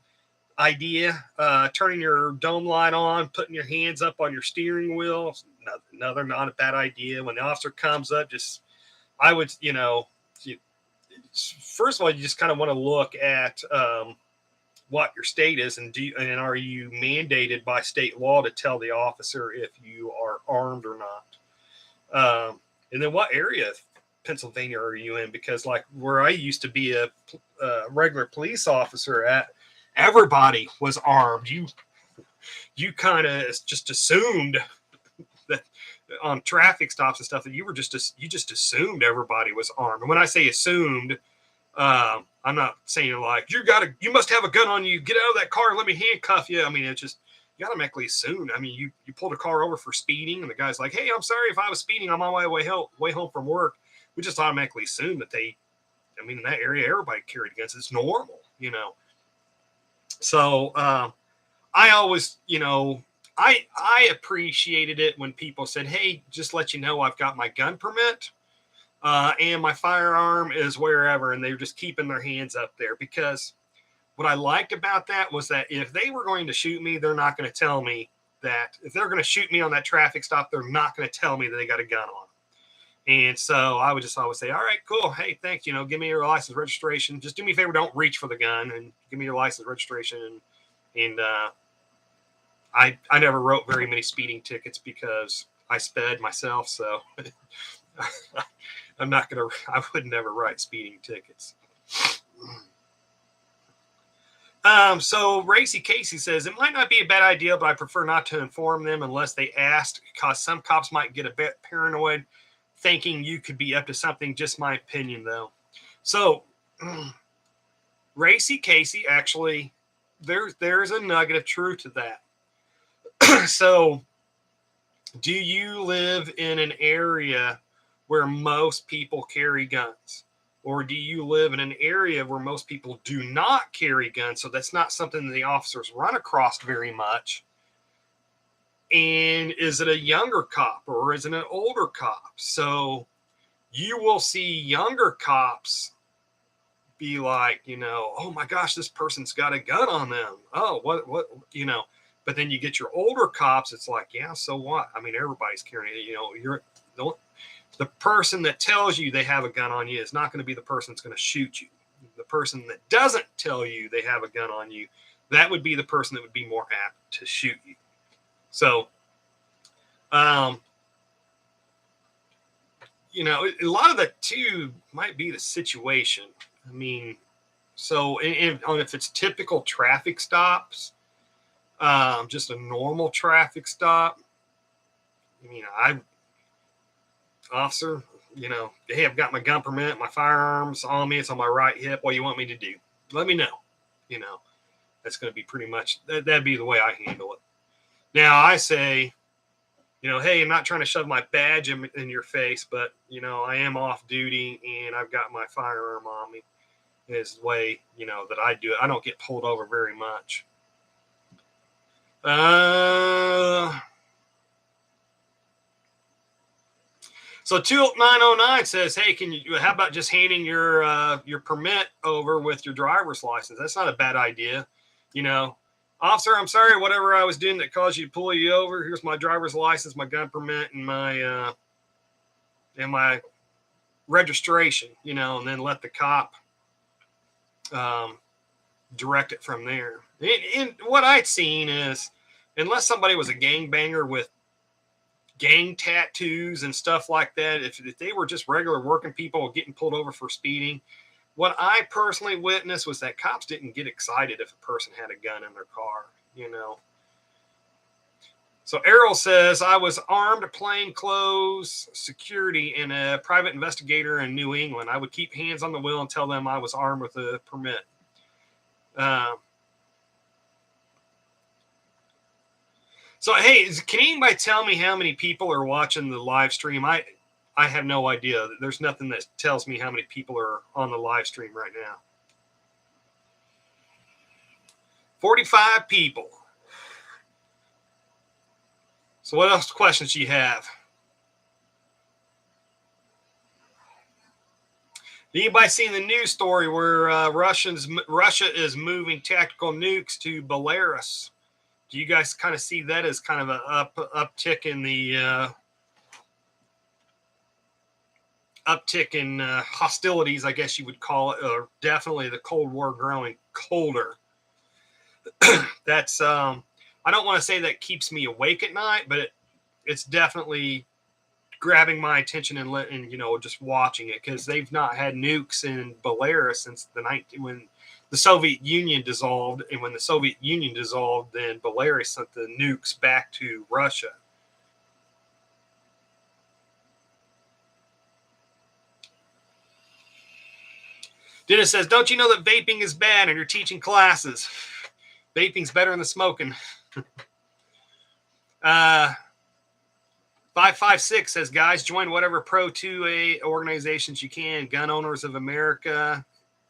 idea. Turning your dome light on, putting your hands up on your steering wheel, another not a bad idea. When the officer comes up, I would, first of all, you just kind of want to look at what your state is, and are you mandated by state law to tell the officer if you are armed or not? And then what area of Pennsylvania are you in? Because like where I used to be a regular police officer at, everybody was armed. You kind of just assumed that on traffic stops and stuff that you just assumed everybody was armed. And when I say assumed, I'm not saying like you must have a gun on you. Get out of that car and let me handcuff you. I mean, it's just you automatically assume. I mean, you pulled a car over for speeding, and the guy's like, "Hey, I'm sorry if I was speeding. I'm on my way home from work." We just automatically assume that in that area, everybody carried guns. It's normal, So I always, I appreciated it when people said, "Hey, just let you know, I've got my gun permit." And my firearm is wherever, and they're just keeping their hands up there, because what I liked about that was that if they were going to shoot me, they're not going to tell me that. If they're going to shoot me on that traffic stop, they're not going to tell me that they got a gun on. And so I would just always say, all right, cool. Hey, thanks. Give me your license, registration. Just do me a favor. Don't reach for the gun, and give me your license, registration. And I never wrote very many speeding tickets because I sped myself. So I would never write speeding tickets. So Racy Casey says, it might not be a bad idea, but I prefer not to inform them unless they asked, because some cops might get a bit paranoid thinking you could be up to something. Just my opinion, though. So Racy Casey, actually, there's a nugget of truth to that. So do you live in an area where most people carry guns? Or do you live in an area where most people do not carry guns? So that's not something that the officers run across very much. And is it a younger cop or is it an older cop? So you will see younger cops be like, oh my gosh, this person's got a gun on them. Oh, what, but then you get your older cops. It's like, yeah, so what? I mean, everybody's carrying it. The person that tells you they have a gun on you is not going to be the person that's going to shoot you. The person that doesn't tell you they have a gun on you, that would be the person that would be more apt to shoot you. So, a lot of that too might be the situation. I mean, so if it's typical traffic stops, just a normal traffic stop, officer, hey, I've got my gun permit, my firearms on me, it's on my right hip. What do you want me to do? Let me know. That's going to be pretty much, that'd be the way I handle it. Now I say, hey, I'm not trying to shove my badge in your face, but, I am off duty and I've got my firearm on me. Is the way, that I do it. I don't get pulled over very much. So 2909 says, hey, how about just handing your permit over with your driver's license? That's not a bad idea. Officer, I'm sorry, whatever I was doing that caused you to pull you over. Here's my driver's license, my gun permit, and my registration, and then let the cop direct it from there. And what I'd seen is, unless somebody was a gangbanger with gang tattoos and stuff like that, if they were just regular working people getting pulled over for speeding, what I personally witnessed was that cops didn't get excited if a person had a gun in their car, So Errol says, I was armed plainclothes security and a private investigator in New England. I would keep hands on the wheel and tell them I was armed with a permit. So, hey, can anybody tell me how many people are watching the live stream? I have no idea. There's nothing that tells me how many people are on the live stream right now. 45 people. So what else questions do you have? Anybody seen the news story where Russia is moving tactical nukes to Belarus? Do you guys kind of see that as kind of an uptick in the hostilities, I guess you would call it, or definitely the Cold War growing colder? That's I don't want to say that keeps me awake at night, but it's definitely grabbing my attention and just watching it, because they've not had nukes in Belarus since when the Soviet Union dissolved, and when the Soviet Union dissolved, then Belarus sent the nukes back to Russia. Dennis says, don't you know that vaping is bad and you're teaching classes? Vaping's better than smoking. 556 says, guys, join whatever Pro 2A organizations you can. Gun Owners of America.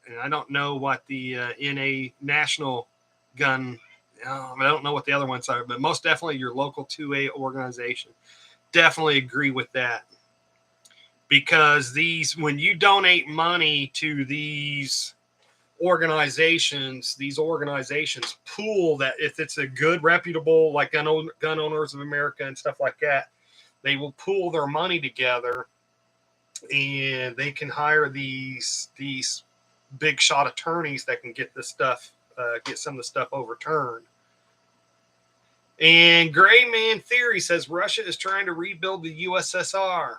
And I don't know what the NA National Gun, I don't know what the other ones are, but most definitely your local 2A organization. Definitely agree with that. Because when you donate money to these organizations pool that, if it's a good, reputable, like Gun Owners of America and stuff like that, they will pool their money together, and they can hire these big shot attorneys that can get this stuff, get some of the stuff overturned. And Gray Man Theory says Russia is trying to rebuild the USSR.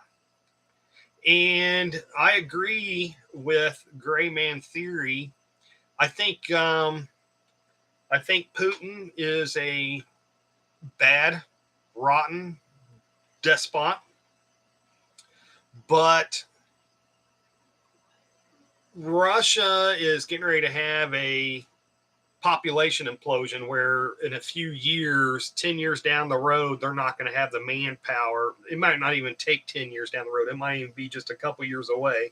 And I agree with Gray Man Theory. I think Putin is a bad, rotten despot, but Russia is getting ready to have a population implosion where in a few years, 10 years down the road, they're not going to have the manpower. It might not even take 10 years down the road. It might even be just a couple years away.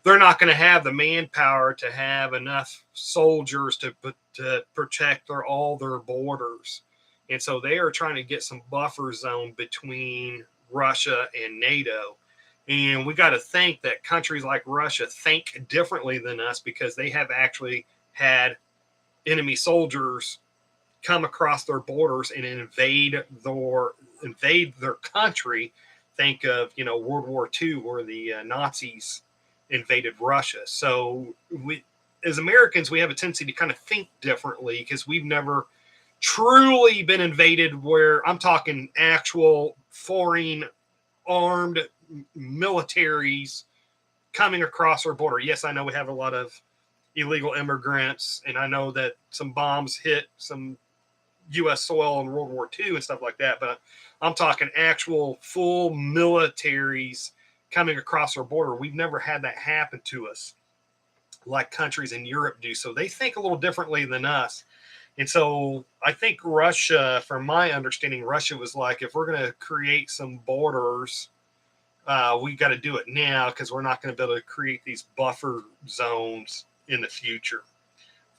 They're not going to have the manpower to have enough soldiers to protect all their borders. And so they are trying to get some buffer zone between Russia and NATO. And we got to think that countries like Russia think differently than us, because they have actually had enemy soldiers come across their borders and invade their country. Think of, World War II, where the Nazis invaded Russia. So we, as Americans, we have a tendency to kind of think differently, because we've never truly been invaded, where I'm talking actual foreign armed militaries coming across our border. Yes, I know we have a lot of illegal immigrants, and I know that some bombs hit some U.S. soil in World War II and stuff like that, but I'm talking actual full militaries coming across our border. We've never had that happen to us like countries in Europe do. So they think a little differently than us. And so I think Russia, from my understanding, Russia was like, if we're going to create some borders, we got to do it now, because we're not going to be able to create these buffer zones in the future.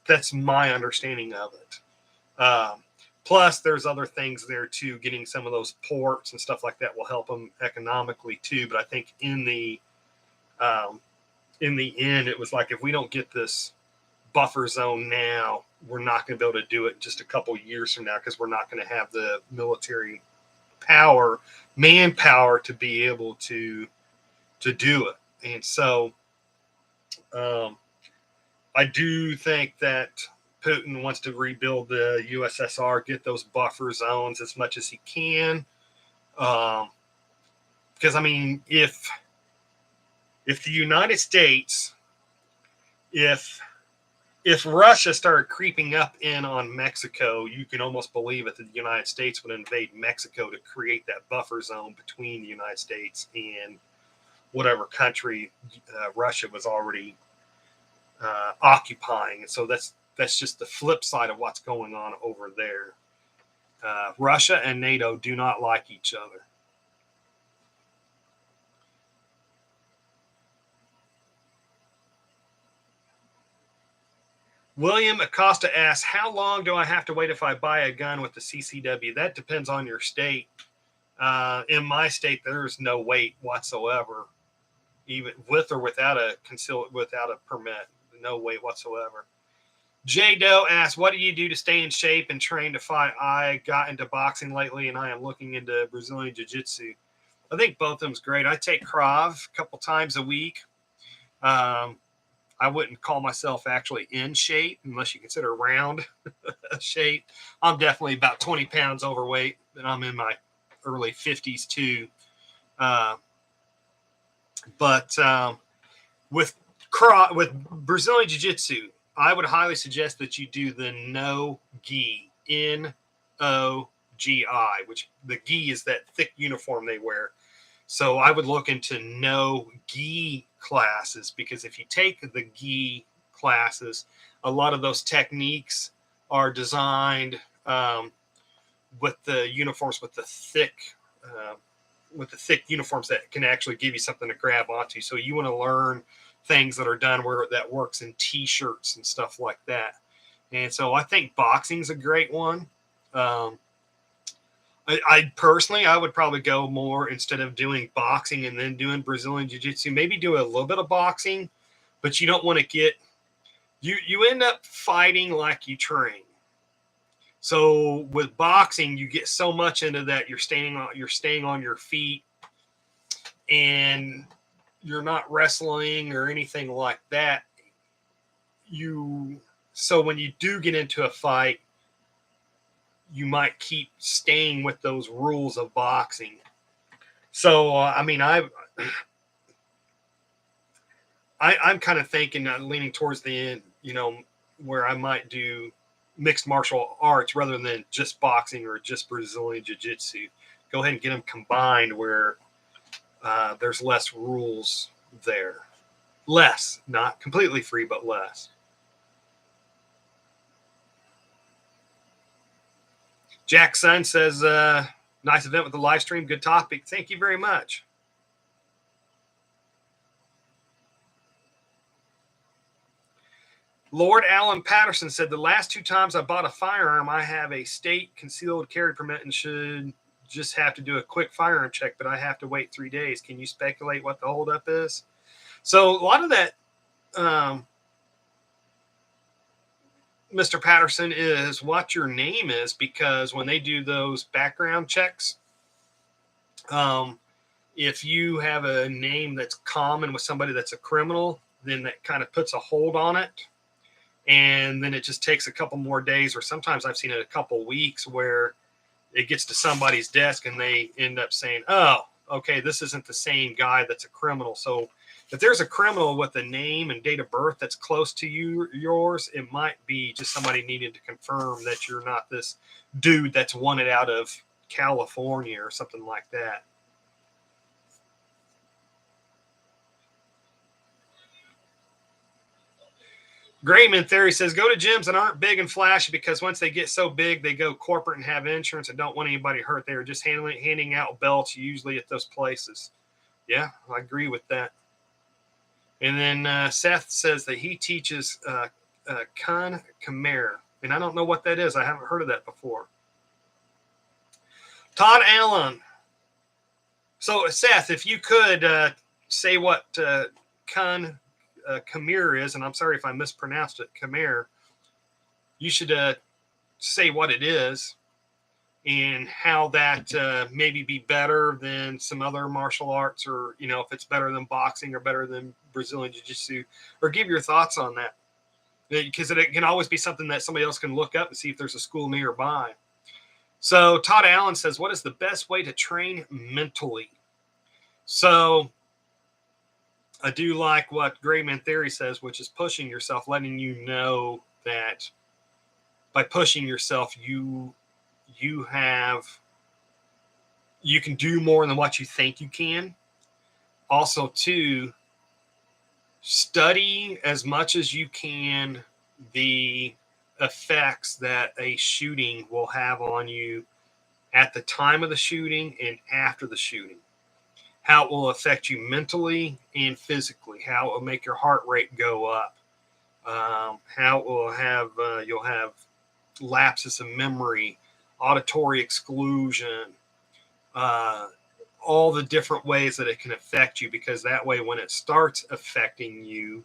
That's my understanding of it. Plus, there's other things there too. Getting some of those ports and stuff like that will help them economically too. But I think in the end, it was like, if we don't get this buffer zone now, we're not going to be able to do it just a couple years from now, because we're not going to have the military manpower to be able to do it. And so I do think that Putin wants to rebuild the USSR, get those buffer zones as much as he can. Because, I mean, if the United States, if Russia started creeping up in on Mexico, you can almost believe that the United States would invade Mexico to create that buffer zone between the United States and whatever country Russia was already occupying. And so that's just the flip side of what's going on over there. Russia and NATO do not like each other. William Acosta asks, how long do I have to wait if I buy a gun with the CCW? That depends on your state. In my state, there's no wait whatsoever. even with or without a permit. No weight whatsoever. J Doe asks, what do you do to stay in shape and train to fight? I got into boxing lately, and I am looking into Brazilian Jiu-Jitsu. I think both of them's great. I take Krav a couple times a week. I wouldn't call myself actually in shape unless you consider round shape. I'm definitely about 20 pounds overweight, and I'm in my early 50s too. But with Brazilian Jiu-Jitsu, I would highly suggest that you do the no gi, N-O-G-I, which the gi is that thick uniform they wear. So I would look into no gi classes, because if you take the gi classes, a lot of those techniques are designed with the uniforms with the thick uniforms that can actually give you something to grab onto. So you want to learn things that are done where that works in t-shirts and stuff like that. And so I think boxing's a great one. I personally, I would probably go more, instead of doing boxing and then doing Brazilian Jiu-Jitsu, maybe do a little bit of boxing, but you don't want to get, you end up fighting like you train. So with boxing, you get so much into that, you're staying on your feet, and you're not wrestling or anything like that. So when you do get into a fight, you might keep staying with those rules of boxing. So, I mean, I'm kind of thinking, leaning towards the end, where I might do mixed martial arts rather than just boxing or just Brazilian Jiu-Jitsu. Go ahead and get them combined where there's less rules there. Less, not completely free, but less. Jackson says, nice event with the live stream. Good topic. Thank you very much. Lord Alan Patterson said, the last 2 times I bought a firearm, I have a state concealed carry permit and should just have to do a quick firearm check, but I have to wait 3 days. Can you speculate what the holdup is? So a lot of that, Mr. Patterson, is what your name is, because when they do those background checks, if you have a name that's common with somebody that's a criminal, then that kind of puts a hold on it. And then it just takes a couple more days, or sometimes I've seen it a couple weeks, where it gets to somebody's desk and they end up saying, oh, okay, this isn't the same guy that's a criminal. So if there's a criminal with a name and date of birth that's close to yours, it might be just somebody needing to confirm that you're not this dude that's wanted out of California or something like that. Grayman Theory says, go to gyms that aren't big and flashy, because once they get so big, they go corporate and have insurance and don't want anybody hurt. They are just handing out belts usually at those places. Yeah, I agree with that. And then Seth says that he teaches Khan Khmer, and I don't know what that is. I haven't heard of that before. Todd Allen. So, Seth, if you could say what Khan Khmer is, and I'm sorry if I mispronounced it, Khmer, you should say what it is and how that maybe be better than some other martial arts, or, if it's better than boxing or better than Brazilian Jiu-Jitsu, or give your thoughts on that, because it can always be something that somebody else can look up and see if there's a school nearby. So Todd Allen says, what is the best way to train mentally? So I do like what Grayman Theory says, which is pushing yourself, letting you know that by pushing yourself, you can do more than what you think you can. Also, too, study as much as you can the effects that a shooting will have on you at the time of the shooting and after the shooting. How it will affect you mentally and physically, how it will make your heart rate go up, how it will have, you'll have lapses of memory, auditory exclusion, all the different ways that it can affect you, because that way when it starts affecting you,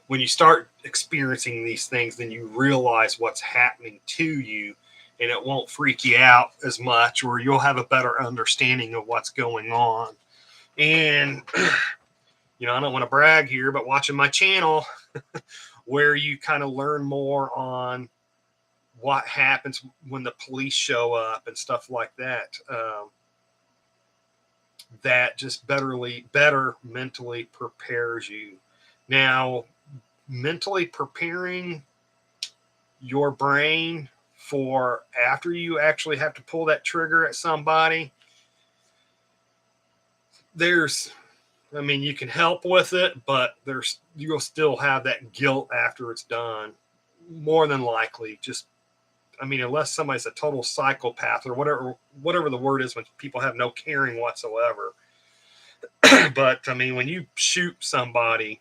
when you start experiencing these things, then you realize what's happening to you, and it won't freak you out as much, or you'll have a better understanding of what's going on. And, you know, I don't want to brag here, but watching my channel where you kind of learn more on what happens when the police show up and stuff like that, that just better mentally prepares you. Now, mentally preparing your brain for after you actually have to pull that trigger at somebody, I mean, you can help with it, but you'll still have that guilt after it's done, more than likely. Just, I mean, unless somebody's a total psychopath or whatever the word is when people have no caring whatsoever. But I mean, when you shoot somebody,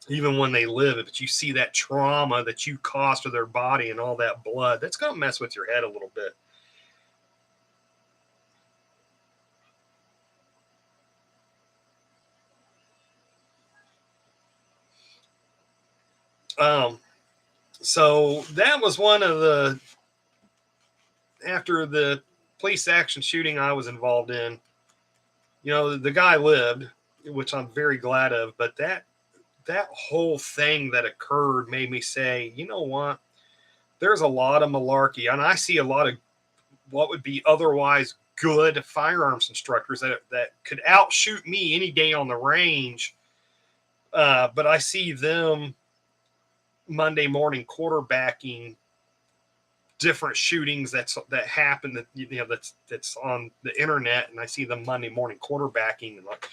even when they live, but you see that trauma that you caused to their body and all that blood, that's going to mess with your head a little bit. So that was one of after the police action shooting I was involved in, you know, the guy lived, which I'm very glad of, but that whole thing that occurred made me say, you know what, there's a lot of malarkey, and I see a lot of what would be otherwise good firearms instructors that could outshoot me any day on the range, but I see them Monday morning quarterbacking different shootings that happen, that, you know, that's on the internet, and I see them Monday morning quarterbacking, and like,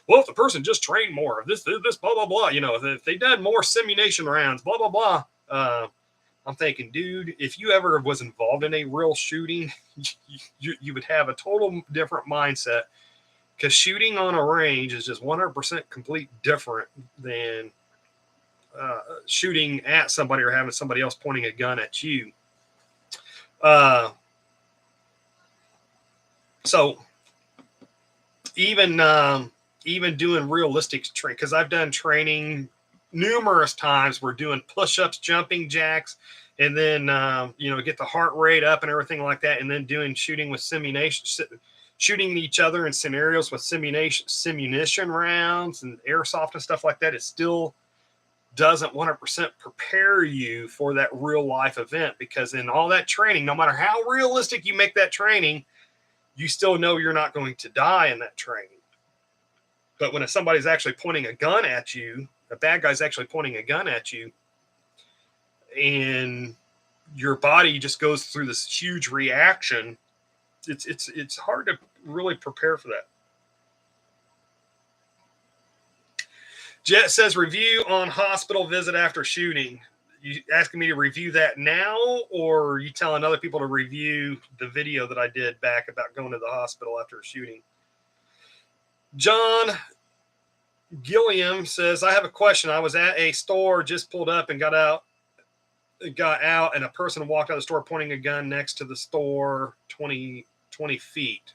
well, if the person just trained more of this blah blah blah, you know, if they did more simulation rounds, blah blah blah. I'm thinking, dude, if you ever was involved in a real shooting, you would have a total different mindset, because shooting on a range is just 100% complete different than shooting at somebody or having somebody else pointing a gun at you. So even doing realistic training, because I've done training numerous times. We're doing push-ups, jumping jacks, and then you know, get the heart rate up and everything like that, and then doing shooting with simulation, shooting each other in scenarios with simunition rounds and airsoft and stuff like that. It still doesn't 100% prepare you for that real life event, because in all that training, no matter how realistic you make that training, you still know you're not going to die in that training. But when somebody's actually pointing a gun at you, a bad guy's actually pointing a gun at you, and your body just goes through this huge reaction, it's hard to really prepare for that. Jet says, review on hospital visit after shooting. You asking me to review that now, or are you telling other people to review the video that I did back about going to the hospital after a shooting? John Gilliam says, I have a question. I was at a store, just pulled up and got out, and a person walked out of the store pointing a gun next to the store 20 feet.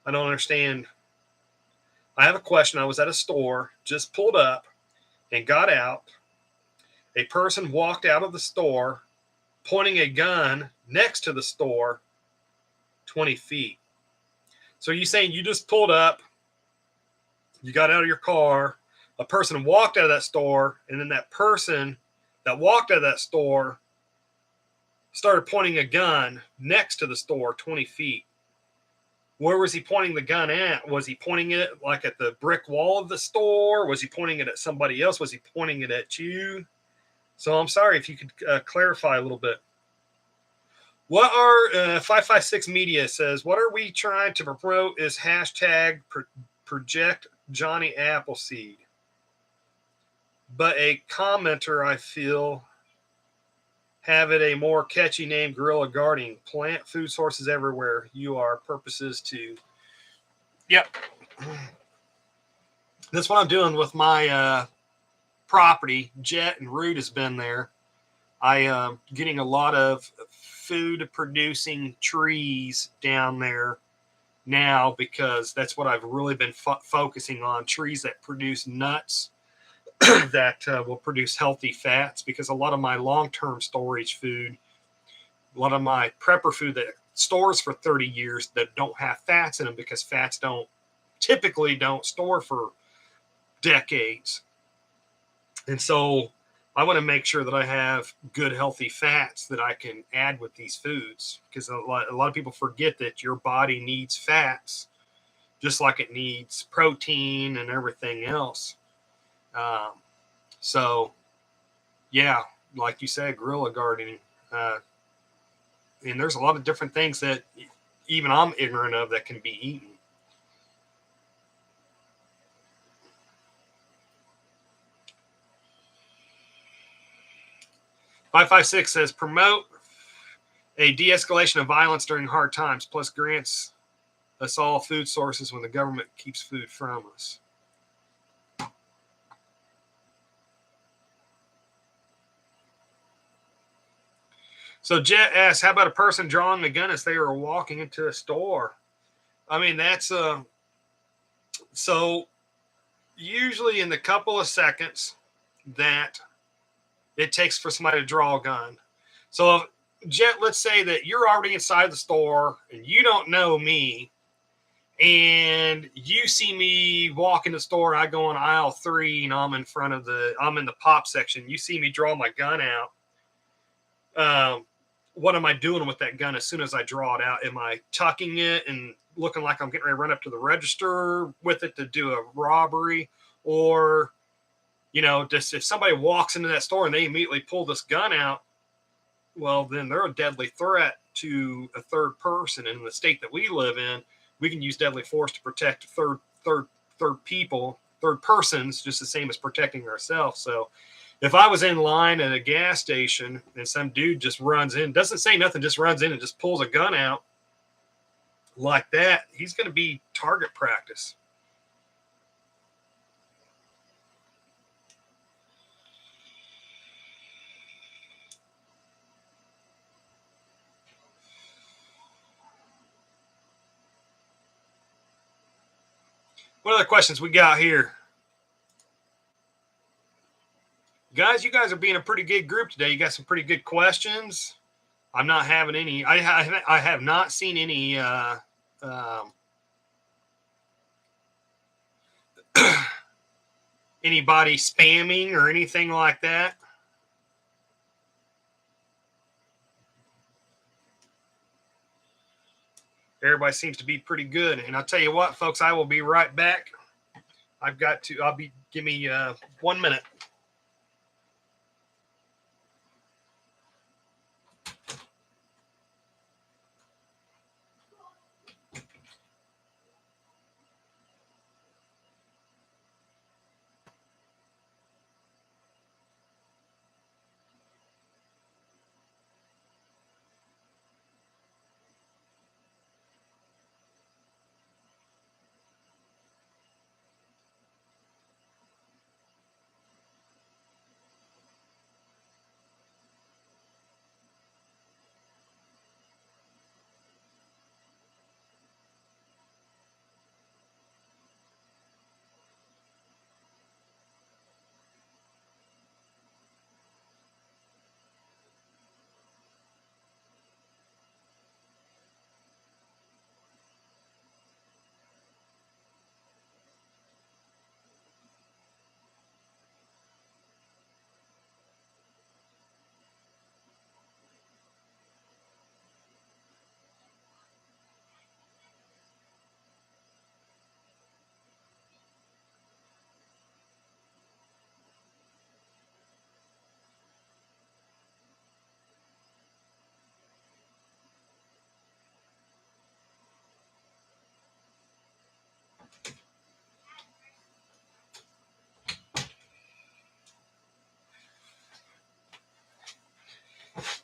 I don't understand. I have a question. I was at a store, just pulled up and got out. A person walked out of the store pointing a gun next to the store 20 feet. So you saying you just pulled up, you got out of your car, a person walked out of that store, and then that person that walked out of that store started pointing a gun next to the store 20 feet. Where was he pointing the gun at? Was he pointing it like at the brick wall of the store? Was he pointing it at somebody else? Was he pointing it at you? So I'm sorry, if you could clarify a little bit. What are 556 Media says, what are we trying to promote is hashtag project Johnny Appleseed. But a commenter, I feel, have it a more catchy name, Guerrilla Guarding. Plant food sources everywhere. You are purposes to. Yep. That's what I'm doing with my property. Jet and Root has been there. I am getting a lot of food producing trees down there now, because that's what I've really been focusing on, trees that produce nuts that will produce healthy fats, because a lot of my long-term storage food, a lot of my prepper food that stores for 30 years that don't have fats in them, because fats typically don't store for decades. And so I want to make sure that I have good, healthy fats that I can add with these foods, because a lot of people forget that your body needs fats just like it needs protein and everything else. So, yeah, like you said, guerrilla gardening. And there's a lot of different things that even I'm ignorant of that can be eaten. 556 says, promote a de-escalation of violence during hard times, plus grants us all food sources when the government keeps food from us. So Jet asks, how about a person drawing a gun as they are walking into a store? I mean, that's so usually in the couple of seconds that it takes for somebody to draw a gun. So, Jet, let's say that you're already inside the store and you don't know me, and you see me walk in the store. I go on aisle 3, and I'm in the pop section. You see me draw my gun out. What am I doing with that gun as soon as I draw it out? Am I tucking it and looking like I'm getting ready to run up to the register with it to do a robbery? Or, just if somebody walks into that store and they immediately pull this gun out, well, then they're a deadly threat to a third person. And in the state that we live in, we can use deadly force to protect third persons, just the same as protecting ourselves. So if I was in line at a gas station and some dude just runs in, doesn't say nothing, just runs in and just pulls a gun out like that, he's going to be target practice. What other questions we got here? Guys, you guys are being a pretty good group today. You got some pretty good questions. I'm not having any. I have not seen any anybody spamming or anything like that. Everybody seems to be pretty good. And I'll tell you what, folks, I will be right back. Give me 1 minute.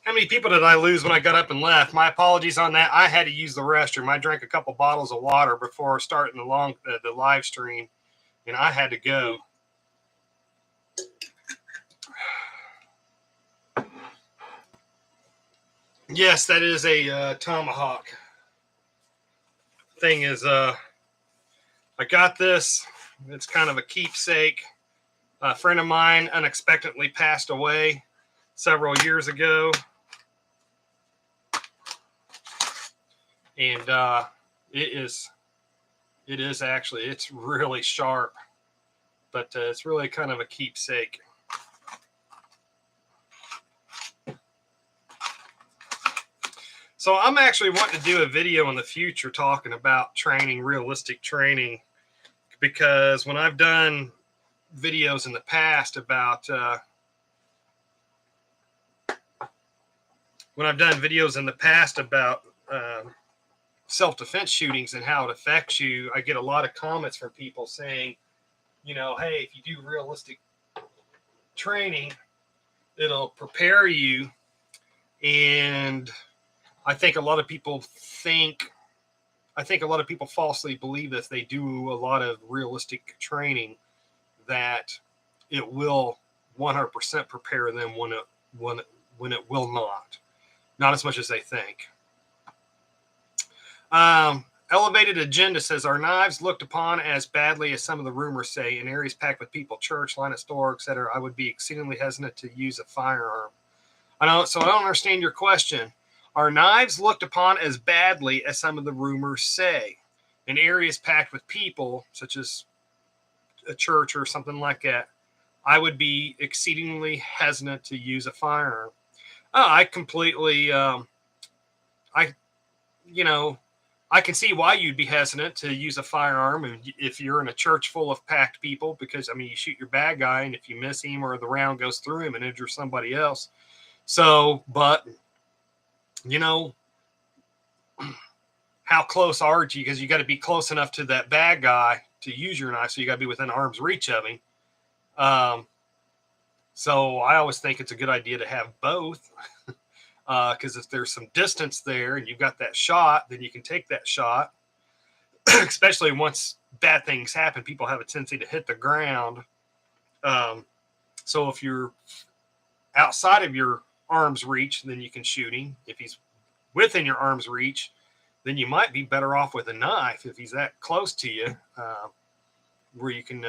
How many people did I lose when I got up and left? My apologies on that. I had to use the restroom. I drank a couple bottles of water before starting the live stream, and I had to go. Yes, that is a tomahawk. Thing is, I got this. It's kind of a keepsake. A friend of mine unexpectedly passed away several years ago, and it is actually, it's really sharp, but it's really kind of a keepsake. So I'm actually wanting to do a video in the future talking about training, realistic training, because when I've done videos in the past about self-defense shootings and how it affects you, I get a lot of comments from people saying, you know, hey, if you do realistic training, it'll prepare you. And I think a lot of people falsely believe that if they do a lot of realistic training, that it will 100% prepare them when it will not as much as they think. Elevated Agenda says, are knives looked upon as badly as some of the rumors say? In areas packed with people, church, line of store, etc., I would be exceedingly hesitant to use a firearm. I don't understand your question. Are knives looked upon as badly as some of the rumors say? In areas packed with people, such as a church or something like that, I would be exceedingly hesitant to use a firearm. I completely, I can see why you'd be hesitant to use a firearm if you're in a church full of packed people, because, I mean, you shoot your bad guy, and if you miss him or the round goes through him and injures somebody else. So, but, you know, how close are you? Because you got to be close enough to that bad guy to use your knife, so you got to be within arm's reach of him. So I always think it's a good idea to have both, because if there's some distance there and you've got that shot, then you can take that shot. Especially once bad things happen, people have a tendency to hit the ground. So if you're outside of your arm's reach, then you can shoot him. If he's within your arm's reach, then you might be better off with a knife if he's that close to you, where you can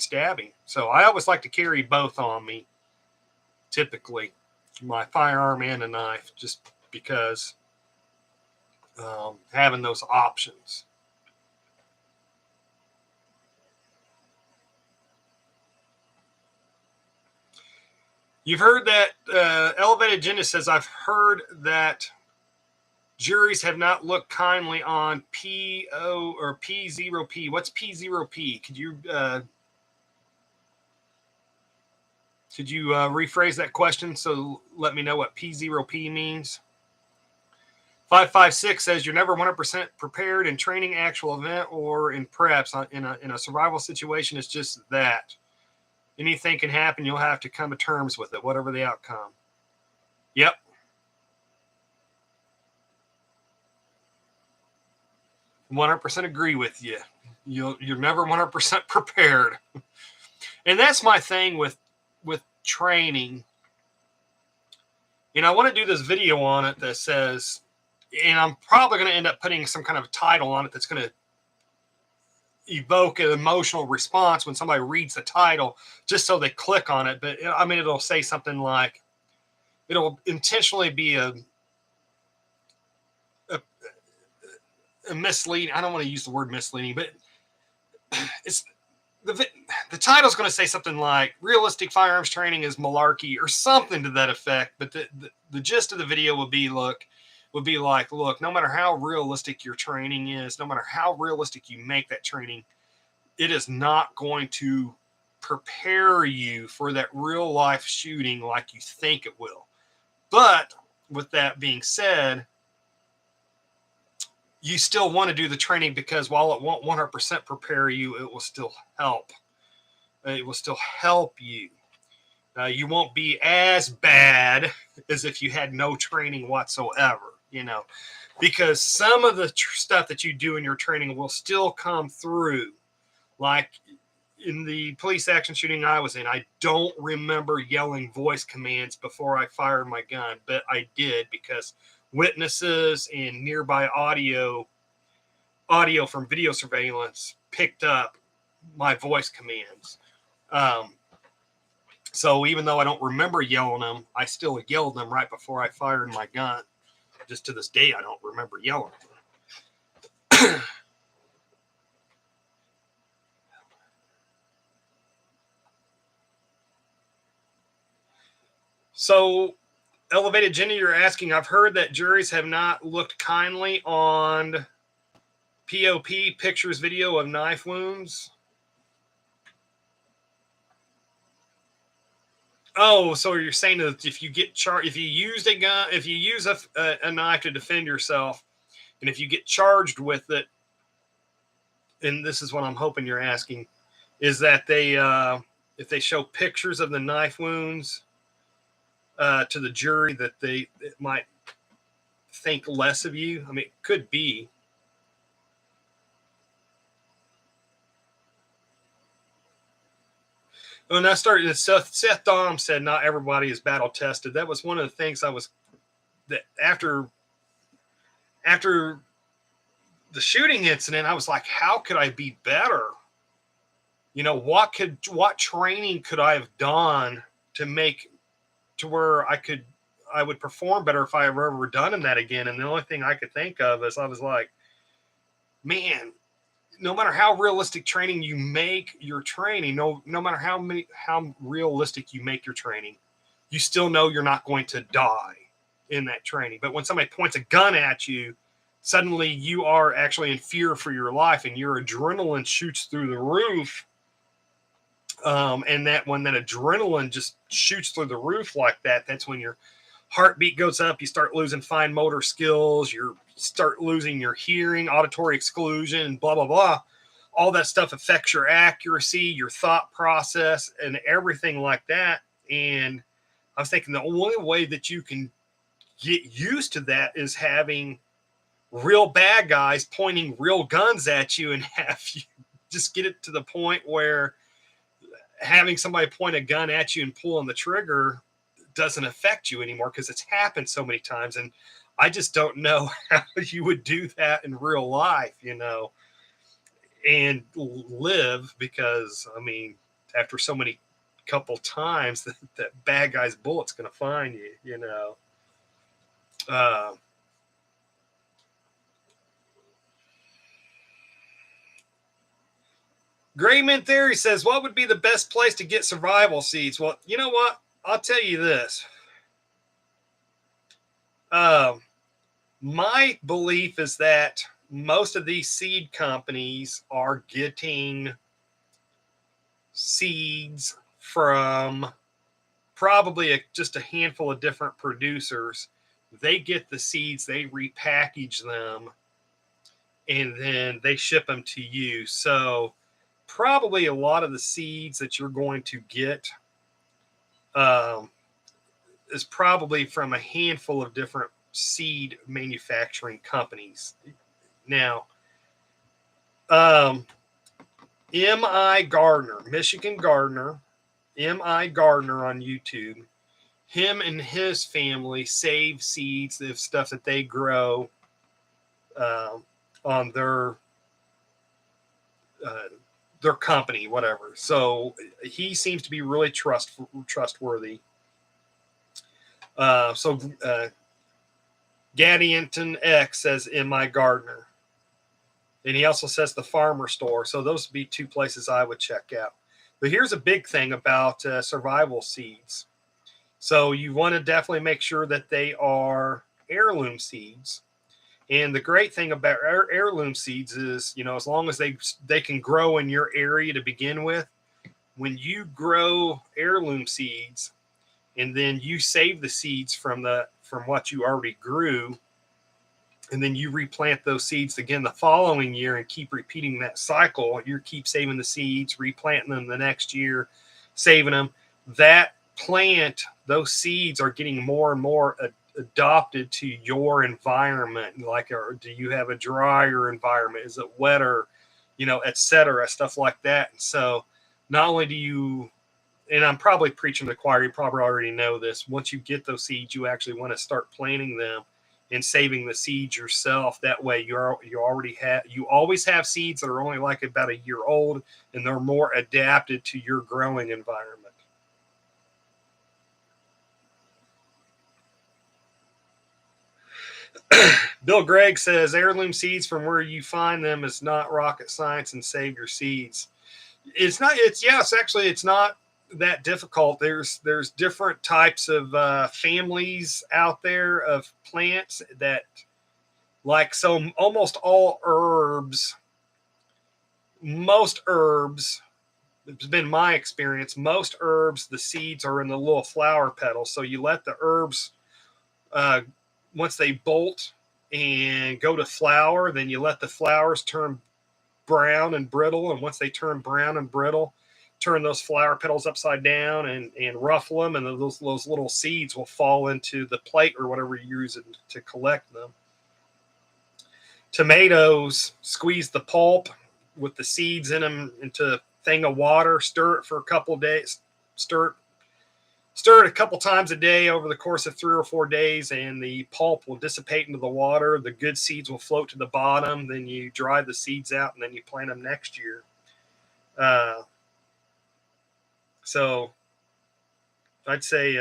stab him. So I always like to carry both on me, typically, my firearm and a knife, just because having those options. You've heard that Elevated Agenda says, I've heard that juries have not looked kindly on PO or P0P. What's P0P? Could you rephrase that question? So let me know what P0P means. 556 says, you're never 100% prepared in training, actual event, or in preps. In a survival situation, it's just that. Anything can happen. You'll have to come to terms with it, whatever the outcome. Yep. I 100% agree with you. You're never 100% prepared. And that's my thing with training. And I want to do this video on it that says, and I'm probably going to end up putting some kind of title on it that's going to evoke an emotional response when somebody reads the title, just so they click on it. But I mean, it'll say something like, it'll intentionally be a misleading. I don't want to use the word misleading, but it's the title's going to say something like realistic firearms training is malarkey or something to that effect. But the gist of the video would be, look, no matter how realistic your training is, no matter how realistic you make that training, it is not going to prepare you for that real life shooting like you think it will. But with that being said, you still want to do the training, because while it won't 100% prepare you, it will still help. It will still help you. You won't be as bad as if you had no training whatsoever, because some of the stuff that you do in your training will still come through. Like in the police action shooting I was in, I don't remember yelling voice commands before I fired my gun, but I did because witnesses and nearby audio from video surveillance picked up my voice commands. So even though I don't remember yelling them, I still yelled them right before I fired my gun. Just to this day, I don't remember yelling them. So, Elevated Jenny, you're asking, I've heard that juries have not looked kindly on POP, pictures, video of knife wounds. Oh, so you're saying that if you get charged, if you used a gun, if you use a knife to defend yourself, and if you get charged with it, and this is what I'm hoping you're asking, is that they, if they show pictures of the knife wounds to the jury, that it might think less of you. I mean, it could be. When I started, Seth Dom said not everybody is battle tested. That was one of the things that after the shooting incident, I was like, how could I be better? You know, what training could I have done to make to where I would perform better if I ever done in that again? And the only thing I could think of is I was like, man, no matter how realistic training you make your training, no matter how realistic you make your training, you still know you're not going to die in that training. But when somebody points a gun at you, suddenly you are actually in fear for your life, and your adrenaline shoots through the roof. And that when that adrenaline just shoots through the roof like that, that's when your heartbeat goes up. You start losing fine motor skills. You start losing your hearing, auditory exclusion, blah, blah, blah. All that stuff affects your accuracy, your thought process, and everything like that. And I was thinking the only way that you can get used to that is having real bad guys pointing real guns at you, and have you just get it to the point where having somebody point a gun at you and pulling the trigger doesn't affect you anymore, because it's happened so many times. And I just don't know how you would do that in real life, you know, and live, because I mean, after so many couple times, that bad guy's bullet's going to find you, you know. Grayman Theory says, what would be the best place to get survival seeds? Well, you know what? I'll tell you this. My belief is that most of these seed companies are getting seeds from probably just a handful of different producers. They get the seeds, they repackage them, and then they ship them to you. So probably a lot of the seeds that you're going to get is probably from a handful of different seed manufacturing companies. Now, M.I. Gardner, Michigan Gardener, M.I. Gardner on YouTube, him and his family save seeds of stuff that they grow on their company, whatever. So he seems to be really trustworthy. So Gadianton X says M.I. Gardner. And he also says the farmer store. So those would be two places I would check out. But here's a big thing about survival seeds. So you want to definitely make sure that they are heirloom seeds. And the great thing about heirloom seeds is, you know, as long as they can grow in your area to begin with, when you grow heirloom seeds and then you save the seeds from what you already grew, and then you replant those seeds again the following year and keep repeating that cycle, you keep saving the seeds, replanting them the next year, saving them. That plant, those seeds are getting more and more adopted to your environment. Like, or do you have a drier environment? Is it wetter? You know, etc. Stuff like that. And so not only do you, and I'm probably preaching to the choir, you probably already know this, once you get those seeds, you actually want to start planting them and saving the seeds yourself. That way you always have seeds that are only like about a year old, and they're more adapted to your growing environment. Bill Gregg says heirloom seeds from where you find them is not rocket science, and save your seeds. It's not. It's not that difficult. There's different types of families out there of plants that, like, so almost all herbs, most herbs, it's been my experience, most herbs, the seeds are in the little flower petals. So you let the herbs, once they bolt and go to flower, then you let the flowers turn brown and brittle. And once they turn brown and brittle, turn those flower petals upside down and ruffle them. And those little seeds will fall into the plate or whatever you use it to collect them. Tomatoes, squeeze the pulp with the seeds in them into a thing of water, stir it for a couple of days, stir it a couple times a day over the course of 3 or 4 days, and the pulp will dissipate into the water. The good seeds will float to the bottom. Then you dry the seeds out, and then you plant them next year. So I'd say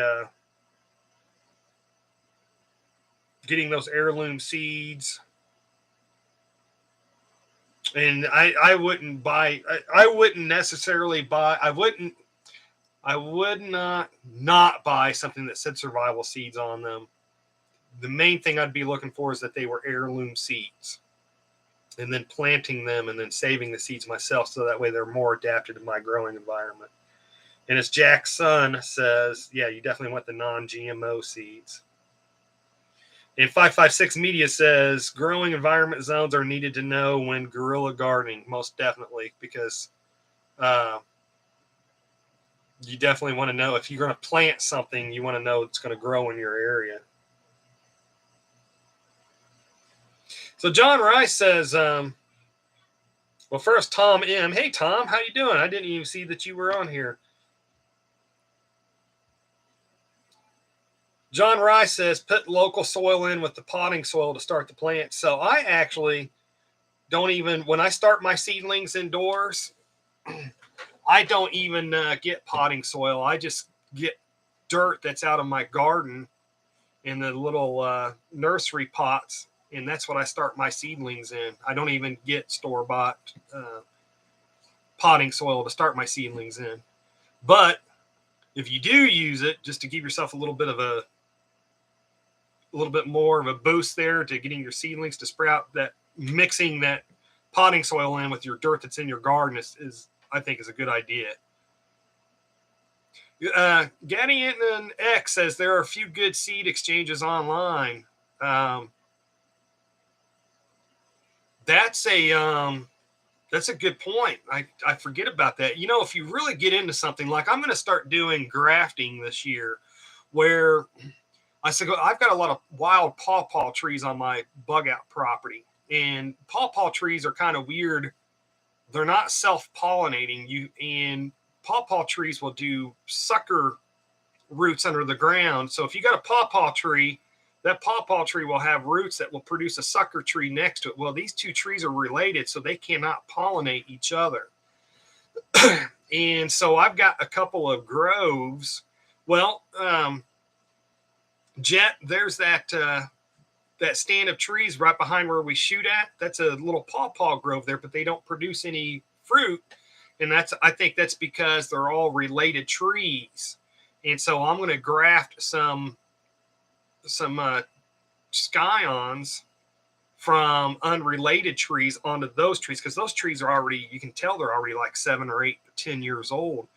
getting those heirloom seeds. And I wouldn't buy, I wouldn't necessarily buy, I would not buy something that said survival seeds on them. The main thing I'd be looking for is that they were heirloom seeds, and then planting them and then saving the seeds myself, so that way they're more adapted to my growing environment. And as Jack's son says, yeah, you definitely want the non-GMO seeds. And 556 Media says growing environment zones are needed to know when guerrilla gardening. Most definitely, because you definitely want to know if you're going to plant something, you want to know it's going to grow in your area. So John Rice says, well, first Tom M. Hey, Tom, how you doing? I didn't even see that you were on here. John Rice says, put local soil in with the potting soil to start the plant. So I actually don't even, when I start my seedlings indoors, I don't even get potting soil. I just get dirt that's out of my garden in the little nursery pots, and that's what I start my seedlings in. I don't even get store-bought potting soil to start my seedlings in. But if you do use it, just to give yourself a little bit more of a boost there to getting your seedlings to sprout, that mixing that potting soil in with your dirt that's in your garden is I think is a good idea. Gaddy Anton X says there are a few good seed exchanges online. That's a good point. I forget about that. You know, if you really get into something, like I'm going to start doing grafting this year, where I've got a lot of wild pawpaw trees on my bug out property, and pawpaw trees are kind of weird. They're not self-pollinating. And pawpaw trees will do sucker roots under the ground. So if you got a pawpaw tree, that pawpaw tree will have roots that will produce a sucker tree next to it. Well, these two trees are related, so they cannot pollinate each other. And so I've got a couple of groves. Well, Jet, there's that stand of trees right behind where we shoot at. That's a little pawpaw grove there, but they don't produce any fruit. And I think that's because they're all related trees. And so I'm going to graft some scions from unrelated trees onto those trees, because those trees are already, you can tell they're already like 7 or 8 or 10 years old,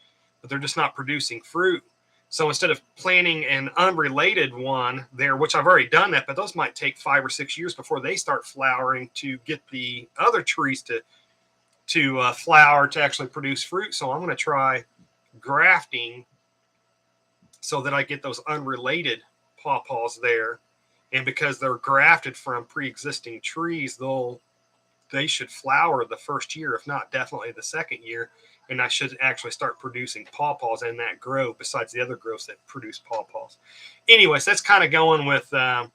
but they're just not producing fruit. So instead of planting an unrelated one there, which I've already done that, but those might take 5 or 6 years before they start flowering to get the other trees to flower, to actually produce fruit. So I'm going to try grafting so that I get those unrelated pawpaws there. And because they're grafted from pre-existing trees, they'll they should flower the first year, if not definitely the second year. And I should actually start producing pawpaws in that grove besides the other groves that produce pawpaws. Anyways, that's kind of going with the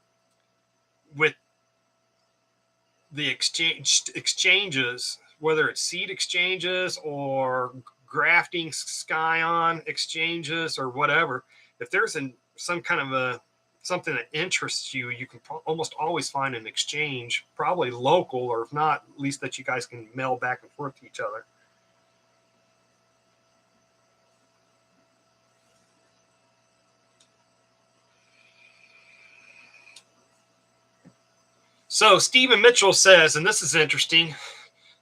exchanges, whether it's seed exchanges or grafting scion exchanges or whatever. If there's some kind of something that interests you, you can almost always find an exchange, probably local, or if not, at least that you guys can mail back and forth to each other. So Stephen Mitchell says, and this is interesting,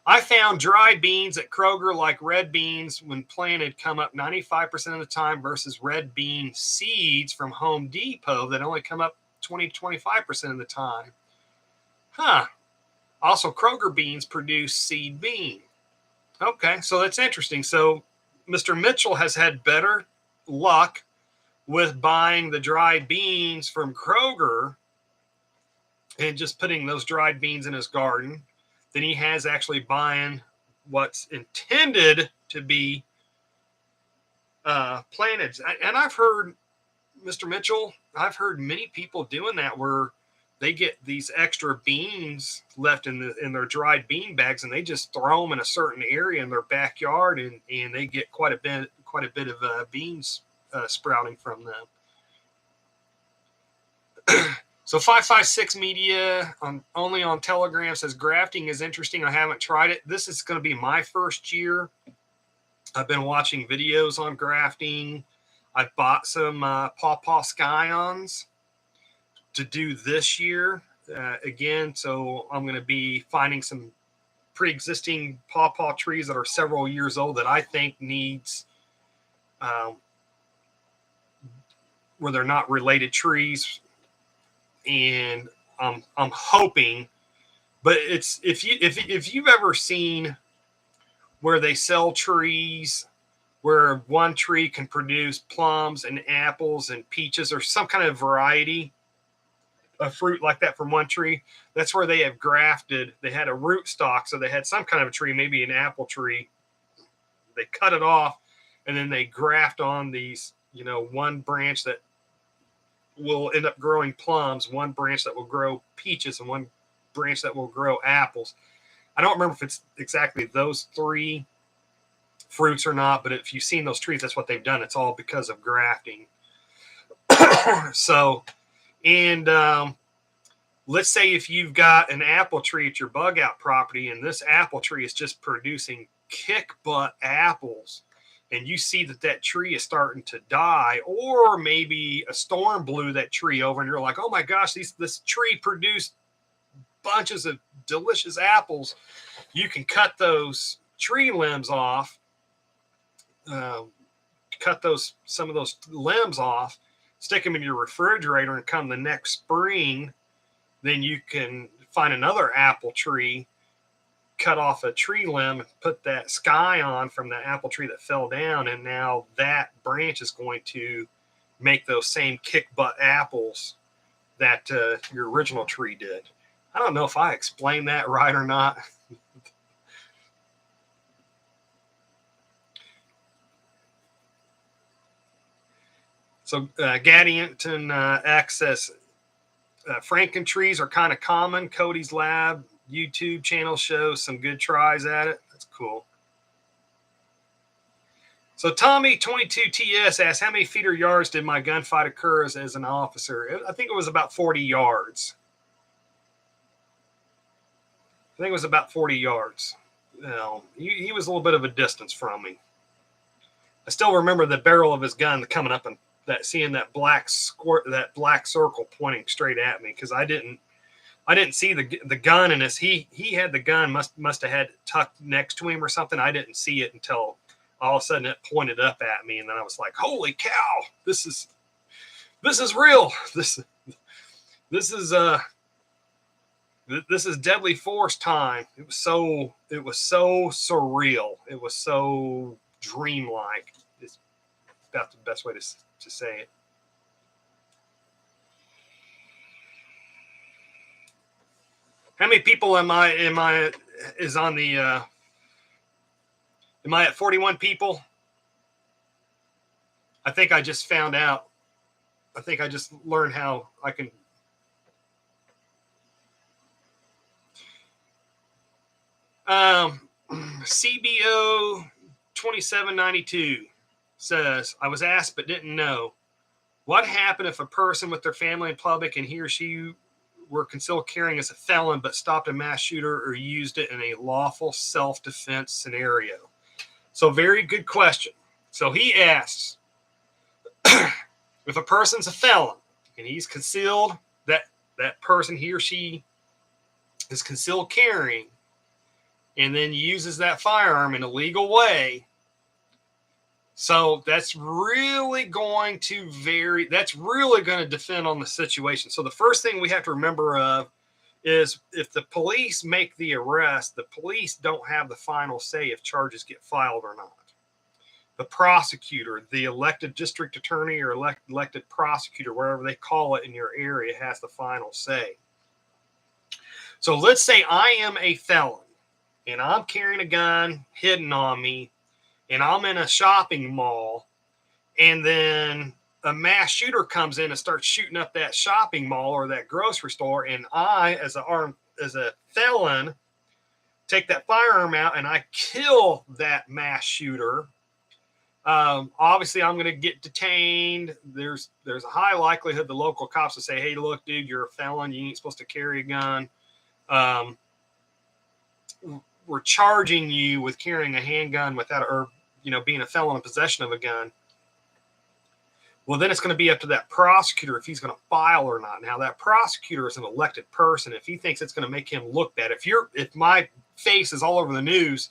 I found dried beans at Kroger, like red beans when planted, come up 95% of the time versus red bean seeds from Home Depot that only come up 20 to 25% of the time. Huh. Also, Kroger beans produce seed bean. Okay, so that's interesting. So Mr. Mitchell has had better luck with buying the dried beans from Kroger and just putting those dried beans in his garden than he has actually buying what's intended to be planted. And I've heard, Mr. Mitchell, I've heard many people doing that where they get these extra beans left in their dried bean bags, and they just throw them in a certain area in their backyard, and they get quite a bit of beans sprouting from them. So 556 Media only on Telegram says grafting is interesting. I haven't tried it. This is going to be my first year. I've been watching videos on grafting. I've bought some pawpaw scions to do this year again. So I'm going to be finding some pre-existing pawpaw trees that are several years old that I think needs where they're not related trees. And I'm hoping, but it's if you've ever seen where they sell trees where one tree can produce plums and apples and peaches or some kind of variety of fruit like that from one tree, that's where they have grafted. They had a root stock, so they had some kind of a tree, maybe an apple tree. They cut it off, and then they graft on these, one branch that will end up growing plums, one branch that will grow peaches, and one branch that will grow apples. I don't remember if it's exactly those three fruits or not, but if you've seen those trees, that's what they've done. It's all because of grafting. So, and let's say if you've got an apple tree at your bug out property, and this apple tree is just producing kick butt apples, and you see that tree is starting to die, or maybe a storm blew that tree over, and you're like, oh my gosh, this tree produced bunches of delicious apples. You can cut those tree limbs off, some of those limbs off, stick them in your refrigerator, and come the next spring, then you can find another apple tree, cut off a tree limb, and put that scion from the apple tree that fell down, and now that branch is going to make those same kick butt apples that your original tree did. I don't know if I explained that right or not. So Gadianton access Franken trees are kind of common. Cody's Lab YouTube channel shows some good tries at it. That's cool. So Tommy 22TS asks, how many feet or yards did my gunfight occur as an officer? I think it was about 40 yards. I think it was about 40 yards. He was a little bit of a distance from me. I still remember the barrel of his gun coming up and seeing that black circle pointing straight at me, because I didn't see the gun in his. He had the gun, must have had it tucked next to him or something. I didn't see it until all of a sudden it pointed up at me, and then I was like, holy cow, this is real. This is deadly force time. It was so surreal. It was so dreamlike. It's about the best way to say it. How many people am I at 41 people? I think I just found out. I think I just learned how I can. CBO 2792 says, I was asked but didn't know. What happened if a person with their family in public and he or she were concealed carrying as a felon but stopped a mass shooter or used it in a lawful self-defense scenario? So very good question. So he asks, if a person's a felon and he's concealed, that person, he or she is concealed carrying, and then uses that firearm in a legal way. So that's really going to vary. That's really going to depend on the situation. So the first thing we have to remember of is if the police make the arrest, the police don't have the final say if charges get filed or not. The prosecutor, the elected district attorney or elected prosecutor, wherever they call it in your area, has the final say. So let's say I am a felon and I'm carrying a gun hidden on me, and I'm in a shopping mall, and then a mass shooter comes in and starts shooting up that shopping mall or that grocery store, and I, as a felon, take that firearm out and I kill that mass shooter. Obviously, I'm going to get detained. There's a high likelihood the local cops will say, "Hey, look, dude, you're a felon. You ain't supposed to carry a gun. We're charging you with carrying a handgun without, or being a felon in possession of a gun." Well, then it's going to be up to that prosecutor if he's going to file or not. Now, that prosecutor is an elected person. If he thinks it's going to make him look bad, if my face is all over the news,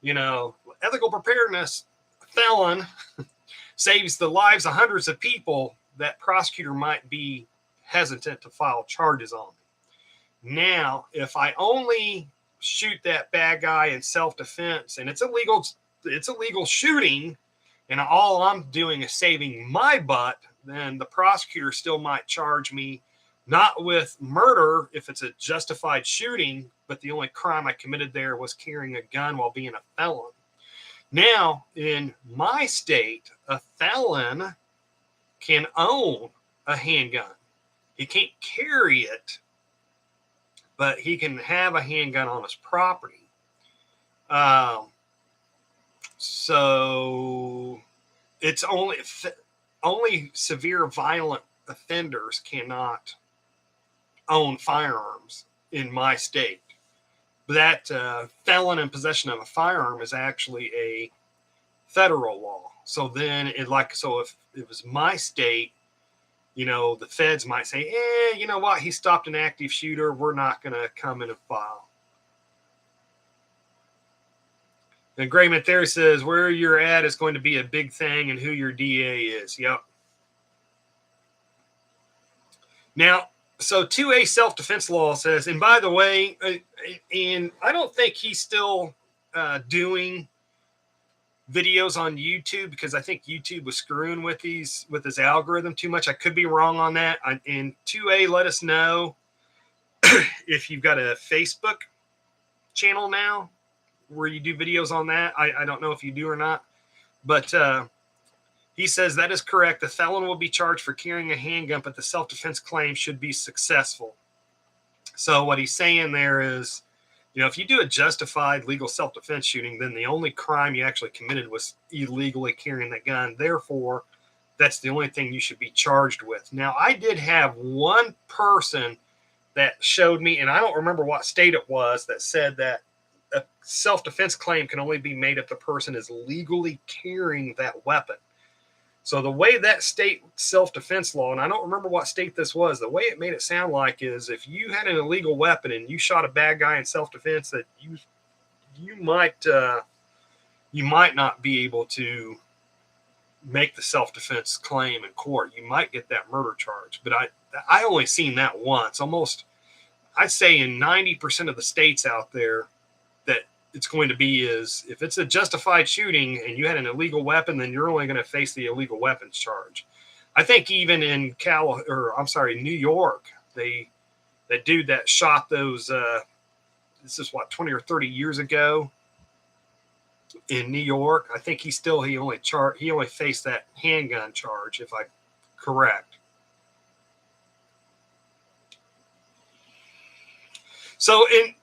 ethical preparedness felon saves the lives of hundreds of people, that prosecutor might be hesitant to file charges on me. Now, if I only shoot that bad guy in self-defense and it's illegal shooting, and all I'm doing is saving my butt, then the prosecutor still might charge me not with murder if it's a justified shooting, but the only crime I committed there was carrying a gun while being a felon. Now, in my state, a felon can own a handgun. He can't carry it, but he can have a handgun on his property. So it's only severe violent offenders cannot own firearms in my state. That felon in possession of a firearm is actually a federal law. So then if it was my state, the feds might say, you know what? He stopped an active shooter. We're not going to come in and file. And Grayman Theory says, where you're at is going to be a big thing and who your DA is. Yep. Now, so 2A self-defense law says, and by the way, and I don't think he's still doing videos on YouTube, because I think YouTube was screwing with his algorithm too much. I could be wrong on that. And 2A, let us know if you've got a Facebook channel now where you do videos on that. I don't know if you do or not, but he says that is correct. The felon will be charged for carrying a handgun, but the self-defense claim should be successful. So what he's saying there is, if you do a justified legal self-defense shooting, then the only crime you actually committed was illegally carrying that gun. Therefore, that's the only thing you should be charged with. Now, I did have one person that showed me, and I don't remember what state it was, that said that a self-defense claim can only be made if the person is legally carrying that weapon. So the way that state self-defense law, and I don't remember what state this was, the way it made it sound like is if you had an illegal weapon and you shot a bad guy in self-defense, that you might not be able to make the self-defense claim in court. You might get that murder charge. But I only seen that once. Almost, I'd say in 90% of the states out there, that it's going to be is if it's a justified shooting and you had an illegal weapon, then you're only going to face the illegal weapons charge. I think even in New York, they that dude that shot those, this is what, 20 or 30 years ago in New York. I think he only faced that handgun charge, if I'm correct. So in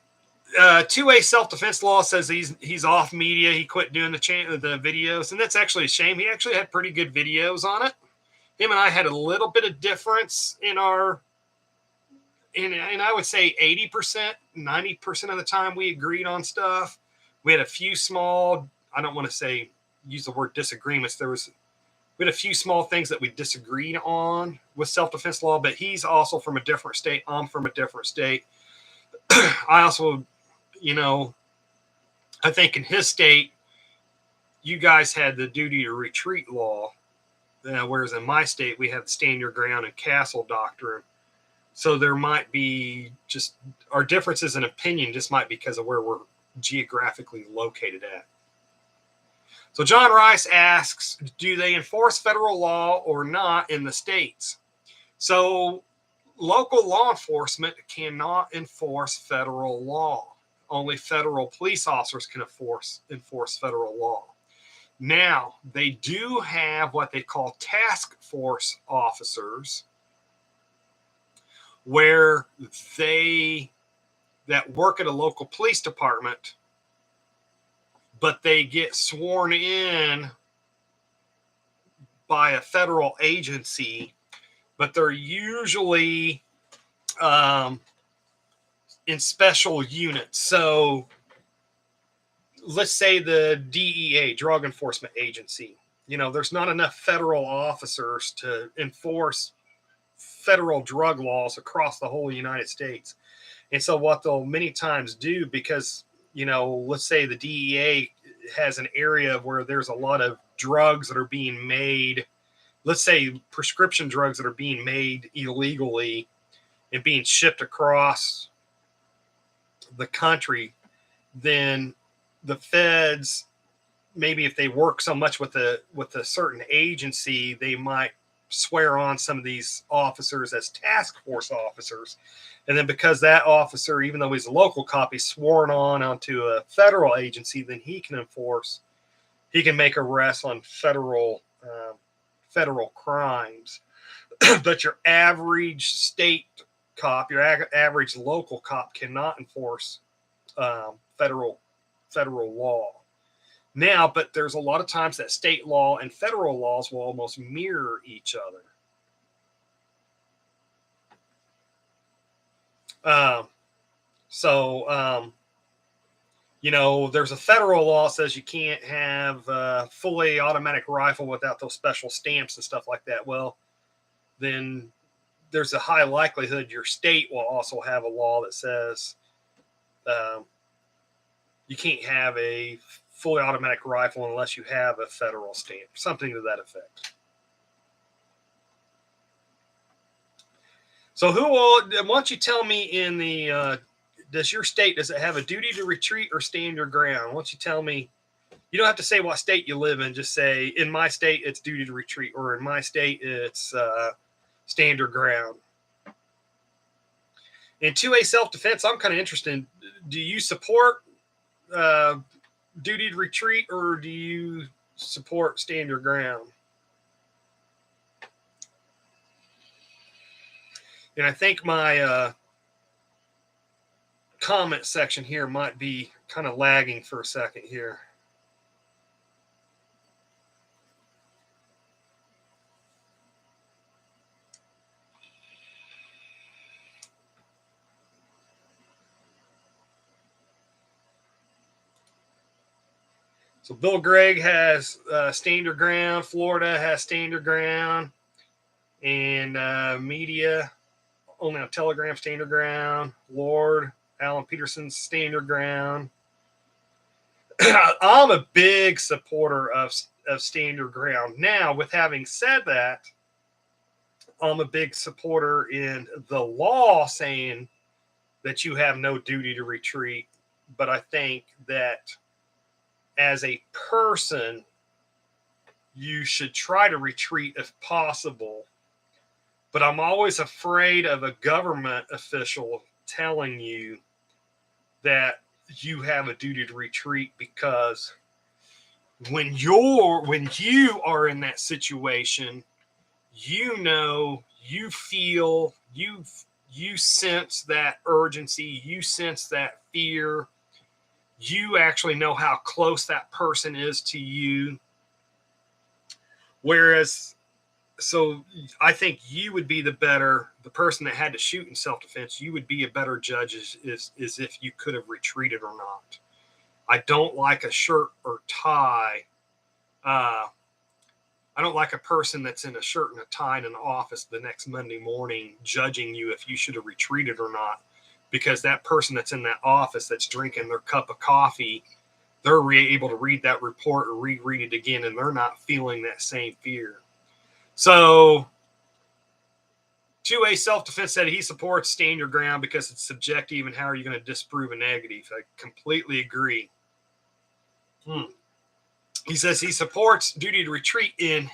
2A self-defense law says he's off media. He quit doing the videos, and that's actually a shame. He actually had pretty good videos on it. Him and I had a little bit of difference in our, and I would say 80%, 90% of the time we agreed on stuff. We had a few small, I don't want to use the word disagreements. We had a few small things that we disagreed on with self-defense law, but he's also from a different state. I'm from a different state. I also, I think in his state, you guys had the duty to retreat law, whereas in my state, we have the stand your ground and castle doctrine. So there might be just our differences in opinion just might be because of where we're geographically located at. So John Rice asks, do they enforce federal law or not in the states? So local law enforcement cannot enforce federal law. Only federal police officers can enforce federal law. Now, they do have what they call task force officers, where that work at a local police department, but they get sworn in by a federal agency, but they're usually in special units. So let's say the DEA, Drug Enforcement Agency, there's not enough federal officers to enforce federal drug laws across the whole United States. And so what they'll many times do, because, let's say the DEA has an area where there's a lot of drugs that are being made, let's say prescription drugs that are being made illegally and being shipped across the country, then the feds, maybe if they work so much with a certain agency, they might swear on some of these officers as task force officers. And then because that officer, even though he's a local cop, he's sworn onto a federal agency, then he can make arrests on federal crimes. But your average state cop, your average local cop cannot enforce federal law. Now, but there's a lot of times that state law and federal laws will almost mirror each other. There's a federal law says you can't have a fully automatic rifle without those special stamps and stuff like that. Well, then there's a high likelihood your state will also have a law that says you can't have a fully automatic rifle unless you have a federal stamp, something to that effect. So why don't you tell me does your state, does it have a duty to retreat or stand your ground? Why don't you tell me, you don't have to say what state you live in, just say, in my state, it's duty to retreat, or in my state, it's stand your ground. In 2A self-defense, I'm kind of interested, do you support duty to retreat, or do you support stand your ground? And I think my comment section here might be kind of lagging for a second here. So Bill Gregg has stand your ground. Florida has stand your ground. And media, only on Telegram, stand your ground. Lord, Alan Peterson's stand your ground. I'm a big supporter of stand your ground. Now, with having said that, I'm a big supporter in the law saying that you have no duty to retreat. But I think that as a person, you should try to retreat if possible. But I'm always afraid of a government official telling you that you have a duty to retreat, because when you are in that situation, you feel, you sense that urgency, you sense that fear, you actually know how close that person is to you. Whereas, so I think you would be the person that had to shoot in self-defense. You would be a better judge is if you could have retreated or not. I don't like a shirt or tie. I don't like a person that's in a shirt and a tie in an office the next Monday morning judging you if you should have retreated or not, because that person that's in that office that's drinking their cup of coffee, they're able to read that report or reread it again, and they're not feeling that same fear. So 2A self-defense said he supports stand your ground because it's subjective, and how are you going to disprove a negative? I completely agree. He says he supports duty to retreat in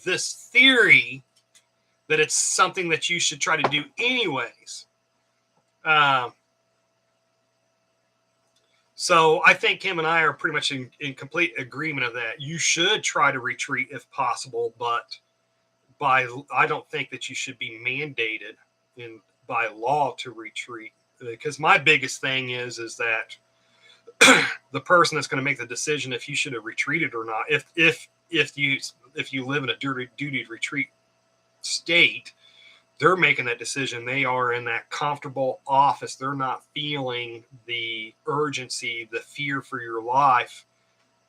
this theory that it's something that you should try to do anyways. So I think him and I are pretty much in complete agreement of that. You should try to retreat if possible, but I don't think that you should be mandated by law to retreat. Because my biggest thing is that the person that's going to make the decision if you should have retreated or not, if you live in a duty to retreat state, they're making that decision. They are in that comfortable office. They're not feeling the urgency, the fear for your life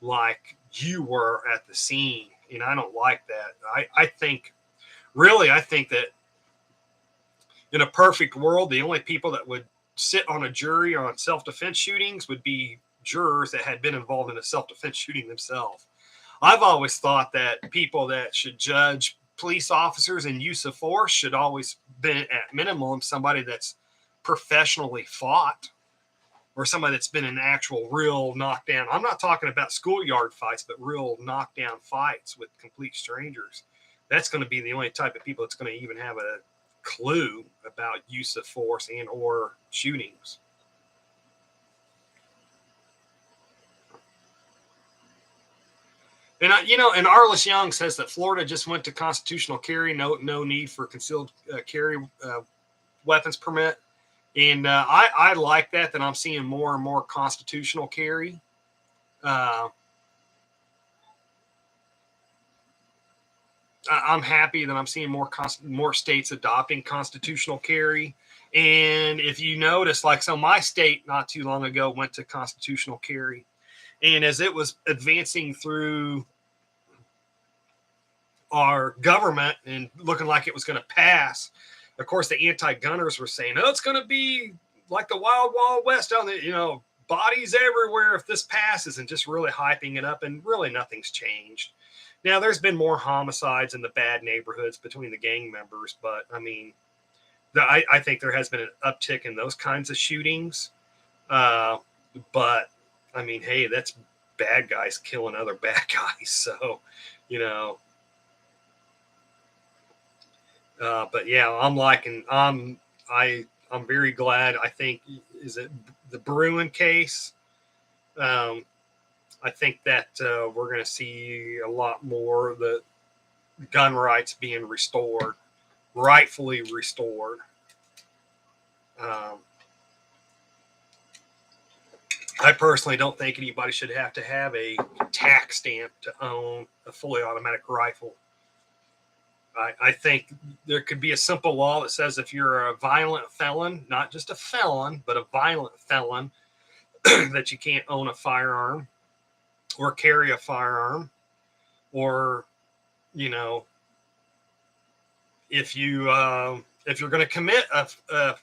like you were at the scene. And I don't like that. I think that in a perfect world, the only people that would sit on a jury on self-defense shootings would be jurors that had been involved in a self-defense shooting themselves. I've always thought that people that should judge police officers and use of force should always be at minimum somebody that's professionally fought, or somebody that's been in actual real knockdown. I'm not talking about schoolyard fights, but real knockdown fights with complete strangers. That's going to be the only type of people that's going to even have a clue about use of force and or shootings. And and Arliss Young says that Florida just went to constitutional carry, no need for concealed carry weapons permit, and I like that I'm seeing more and more constitutional carry. I'm happy that I'm seeing more states adopting constitutional carry. And if you notice, so my state not too long ago went to constitutional carry. And as it was advancing through our government and looking like it was going to pass, of course, the anti-gunners were saying, oh, it's going to be like the Wild Wild West down there, bodies everywhere if this passes, and just really hyping it up. And really nothing's changed. Now, there's been more homicides in the bad neighborhoods between the gang members, but I mean, I think there has been an uptick in those kinds of shootings. But I mean, hey, that's bad guys killing other bad guys. So, but yeah, I'm very glad. I think, is it the Bruin case? I think that we're going to see a lot more of the gun rights being restored, rightfully restored. I personally don't think anybody should have to have a tax stamp to own a fully automatic rifle. I think there could be a simple law that says if you're a violent felon, not just a felon, but a violent felon, that you can't own a firearm or carry a firearm, or, if you're going to commit a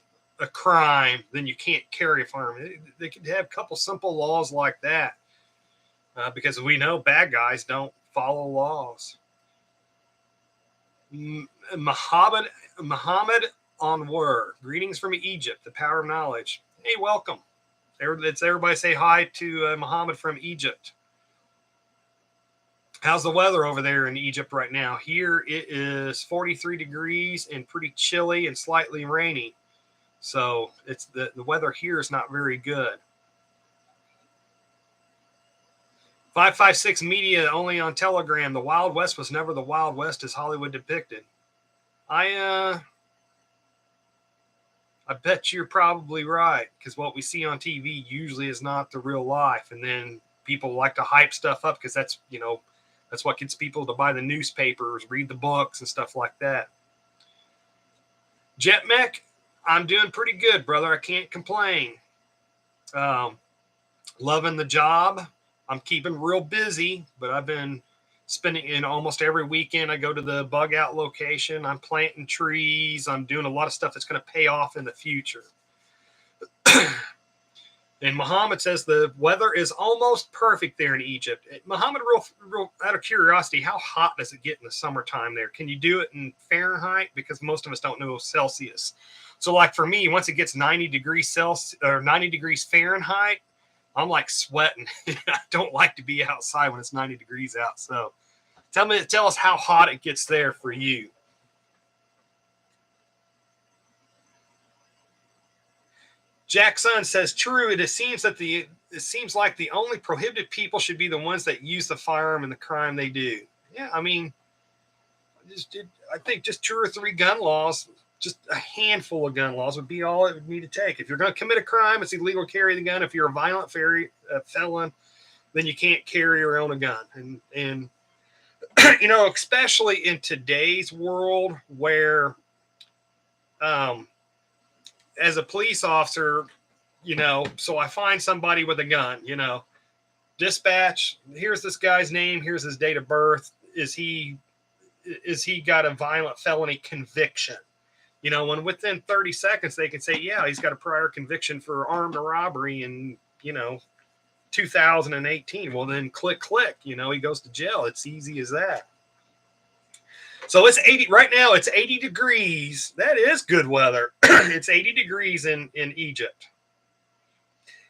crime, then you can't carry a firearm. They could have a couple simple laws like that, because we know bad guys don't follow laws. Muhammad Anwar, greetings from Egypt, the power of knowledge. Hey, welcome. Let's everybody say hi to Muhammad from Egypt. How's the weather over there in Egypt right now? Here it is 43 degrees and pretty chilly and slightly rainy. So it's the weather here is not very good. 556 Media only on Telegram. The Wild West was never the Wild West as Hollywood depicted. I bet you're probably right, because what we see on TV usually is not the real life. And then people like to hype stuff up because that's, that's what gets people to buy the newspapers, read the books and stuff like that. Jetmech, I'm doing pretty good, brother. I can't complain. Loving the job. I'm keeping real busy, but I've been spending in almost every weekend. I go to the bug out location. I'm planting trees. I'm doing a lot of stuff that's going to pay off in the future. And Muhammad says the weather is almost perfect there in Egypt. Muhammad, real out of curiosity, how hot does it get in the summertime there? Can you do it in Fahrenheit? Because most of us don't know Celsius. So like for me, once it gets 90 degrees Celsius or 90 degrees Fahrenheit, I'm like sweating. I don't like to be outside when it's 90 degrees out. So tell us how hot it gets there for you. Jackson says, true. It seems like the only prohibited people should be the ones that use the firearm in the crime they do. Yeah, I mean, I think just 2 or 3 gun laws, just a handful of gun laws would be all it would need to take. If you're going to commit a crime, it's illegal to carry the gun. If you're a violent felon, then you can't carry or own a gun. And especially in today's world where, as a police officer, so I find somebody with a gun, dispatch, here's this guy's name, here's his date of birth. Is he got a violent felony conviction? When within 30 seconds they can say, yeah, he's got a prior conviction for armed robbery in, 2018. Well, then click, he goes to jail. It's easy as that. So it's 80 right now. It's 80 degrees. That is good weather. It's 80 degrees in Egypt.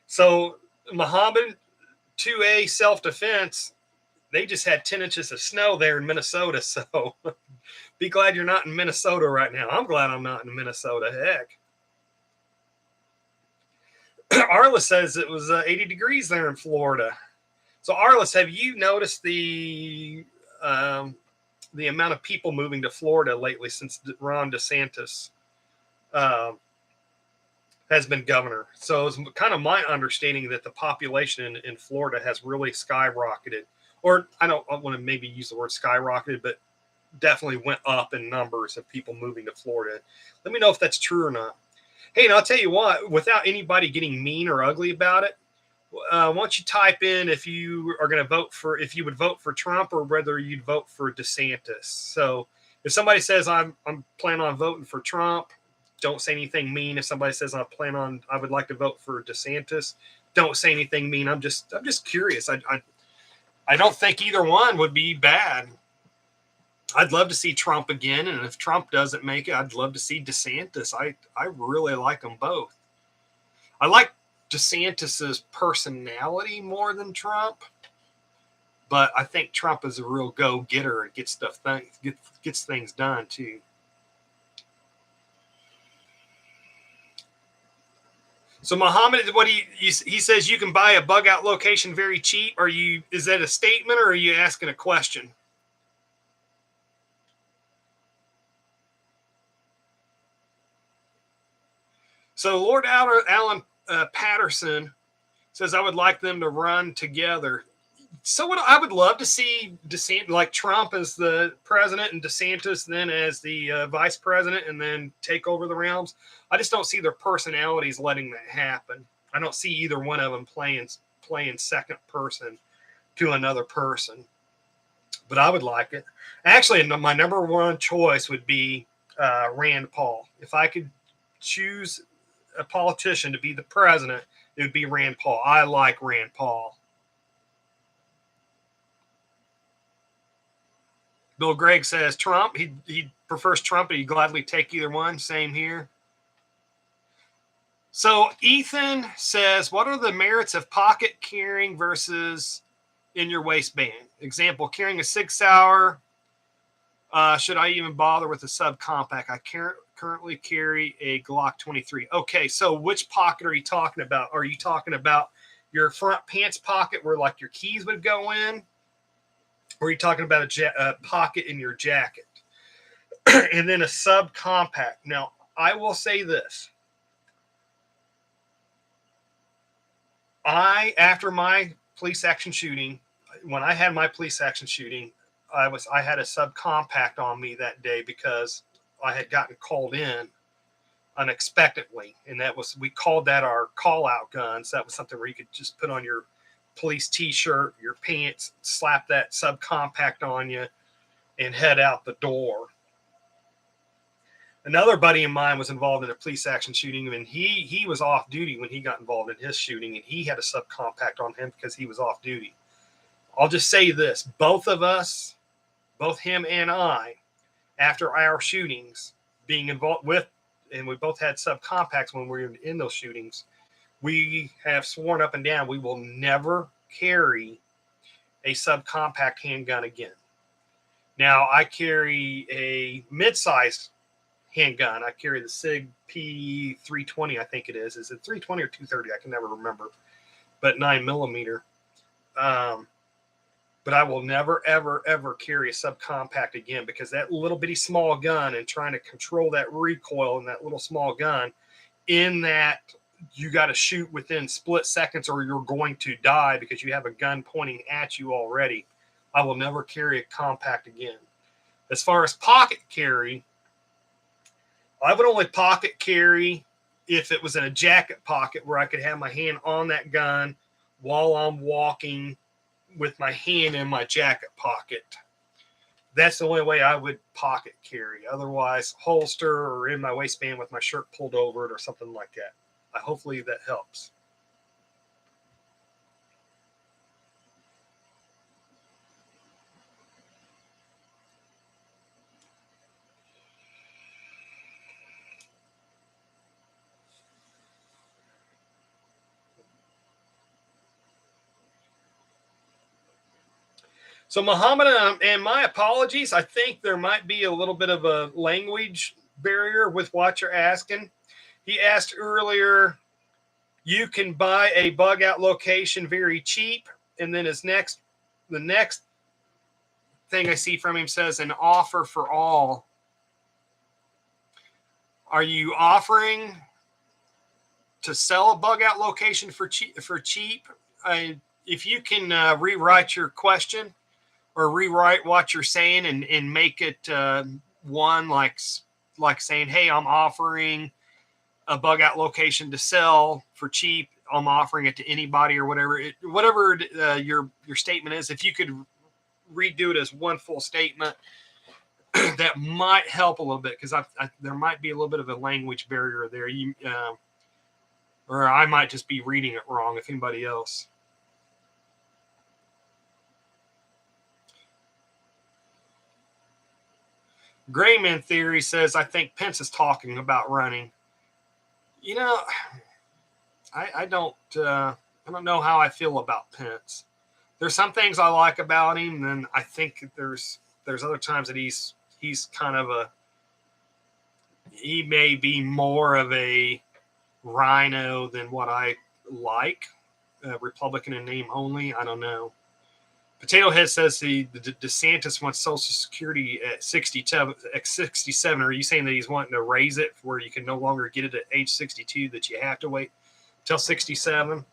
So Muhammad, 2A self-defense, they just had 10 inches of snow there in Minnesota. So be glad you're not in Minnesota right now. I'm glad I'm not in Minnesota. Heck. Arliss says it was 80 degrees there in Florida. So Arliss, have you noticed the amount of people moving to Florida lately since Ron DeSantis has been governor? So it's kind of my understanding that the population in Florida has really skyrocketed. Or I don't want to maybe use the word skyrocketed, but definitely went up in numbers of people moving to Florida. Let me know if that's true or not. Hey, and I'll tell you what, without anybody getting mean or ugly about it, why don't you type in if you are going to vote for, if you would vote for Trump or whether you'd vote for DeSantis. So if somebody says I'm planning on voting for Trump, don't say anything mean. If somebody says I would like to vote for DeSantis, don't say anything mean. I'm just curious. I don't think either one would be bad. I'd love to see Trump again, and if Trump doesn't make it, I'd love to see DeSantis. I really like them both. I like DeSantis's personality more than Trump, but I think Trump is a real go-getter and gets things done too. So Muhammad, he says you can buy a bug out location very cheap. Is that a statement or are you asking a question? So Lord Alan Patterson says, I would like them to run together. So I would love to see DeSantis, like Trump as the president and DeSantis then as the vice president, and then take over the realms. I just don't see their personalities letting that happen. I don't see either one of them playing second person to another person. But I would like it. Actually, my number one choice would be Rand Paul. If I could choose a politician to be the president, it would be Rand Paul. I like Rand Paul. Bill Gregg says Trump. He prefers Trump, but he'd gladly take either one. Same here. So Ethan says, what are the merits of pocket carrying versus in your waistband. Example, carrying a Sig Sauer. Should I even bother with a subcompact? I currently carry a Glock 23. Okay, so which pocket are you talking about? Are you talking about your front pants pocket where like your keys would go in? Or are you talking about a pocket in your jacket? And then a subcompact. Now, I will say this. After my police action shooting, when I had my police action shooting, I had a subcompact on me that day because I had gotten called in unexpectedly, and we called that our call out guns. That was something where you could just put on your police t-shirt, your pants, slap that subcompact on you, and head out the door. Another buddy of mine was involved in a police action shooting, and he was off duty when he got involved in his shooting, and he had a subcompact on him because he was off duty. I'll just say this: both of us, both him and I, after our shootings, being involved with, and we both had subcompacts when we were in those shootings, we have sworn up and down we will never carry a subcompact handgun again. Now, I carry a mid-sized handgun. I carry the SIG P320, I think it is. Is it 320 or 230? I can never remember. But 9mm. But I will never, ever, ever carry a subcompact again because that little bitty small gun and trying to control that recoil in that little small gun, in that you got to shoot within split seconds or you're going to die because you have a gun pointing at you already. I will never carry a compact again. As far as pocket carry, I would only pocket carry if it was in a jacket pocket where I could have my hand on that gun while I'm walking with my hand in my jacket pocket. That's the only way I would pocket carry. Otherwise, holster or in my waistband with my shirt pulled over it or something like that. Hopefully that helps. So Muhammad, and my apologies. I think there might be a little bit of a language barrier with what you're asking. He asked earlier, you can buy a bug out location very cheap. And then the next thing I see from him says an offer for all. Are you offering to sell a bug out location for cheap? If you can rewrite your question or rewrite what you're saying and make it one like saying, hey, I'm offering a bug out location to sell for cheap. I'm offering it to anybody or whatever. Whatever your statement is, if you could redo it as one full statement, that might help a little bit because there might be a little bit of a language barrier there. Or I might just be reading it wrong if anybody else. Grayman Theory says, I think Pence is talking about running. You know, I don't know how I feel about Pence. There's some things I like about him, and I think there's other times that he's kind of he may be more of a rhino than what I like. Republican in name only. I don't know. Potato Head says the DeSantis wants Social Security at 67. Are you saying that he's wanting to raise it where you can no longer get it at age 62, that you have to wait till 67?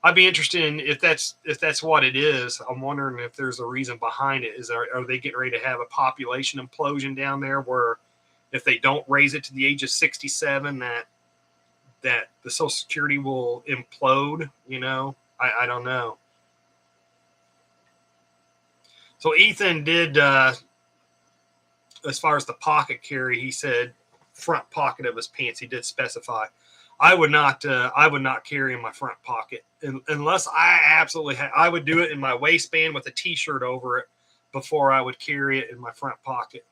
I'd be interested in if that's what it is. I'm wondering if there's a reason behind it. Are they getting ready to have a population implosion down there where if they don't raise it to the age of 67, that the Social Security will implode? You know, I don't know. So Ethan did, as far as the pocket carry, he said front pocket of his pants. He did specify. I would not carry in my front pocket unless I absolutely had. I would do it in my waistband with a T-shirt over it before I would carry it in my front pocket.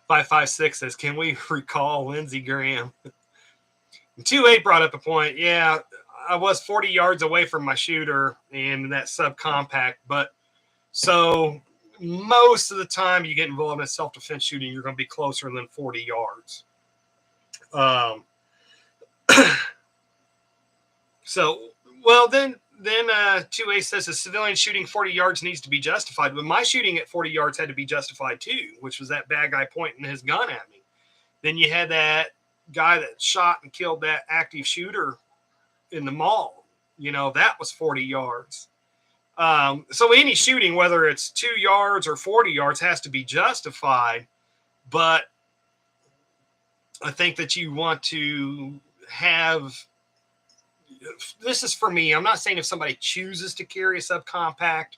556 says, can we recall Lindsey Graham? 28 brought up a point. Yeah, I was 40 yards away from my shooter and that subcompact, but so most of the time you get involved in a self-defense shooting, you're going to be closer than 40 yards. So, well, then 2A says a civilian shooting 40 yards needs to be justified. But my shooting at 40 yards had to be justified too, which was that bad guy pointing his gun at me. Then you had that guy that shot and killed that active shooter in the mall. You know, that was 40 yards. So any shooting, whether it's 2 yards or 40 yards, has to be justified. But I think that you want to have, this is for me, I'm not saying if somebody chooses to carry a subcompact,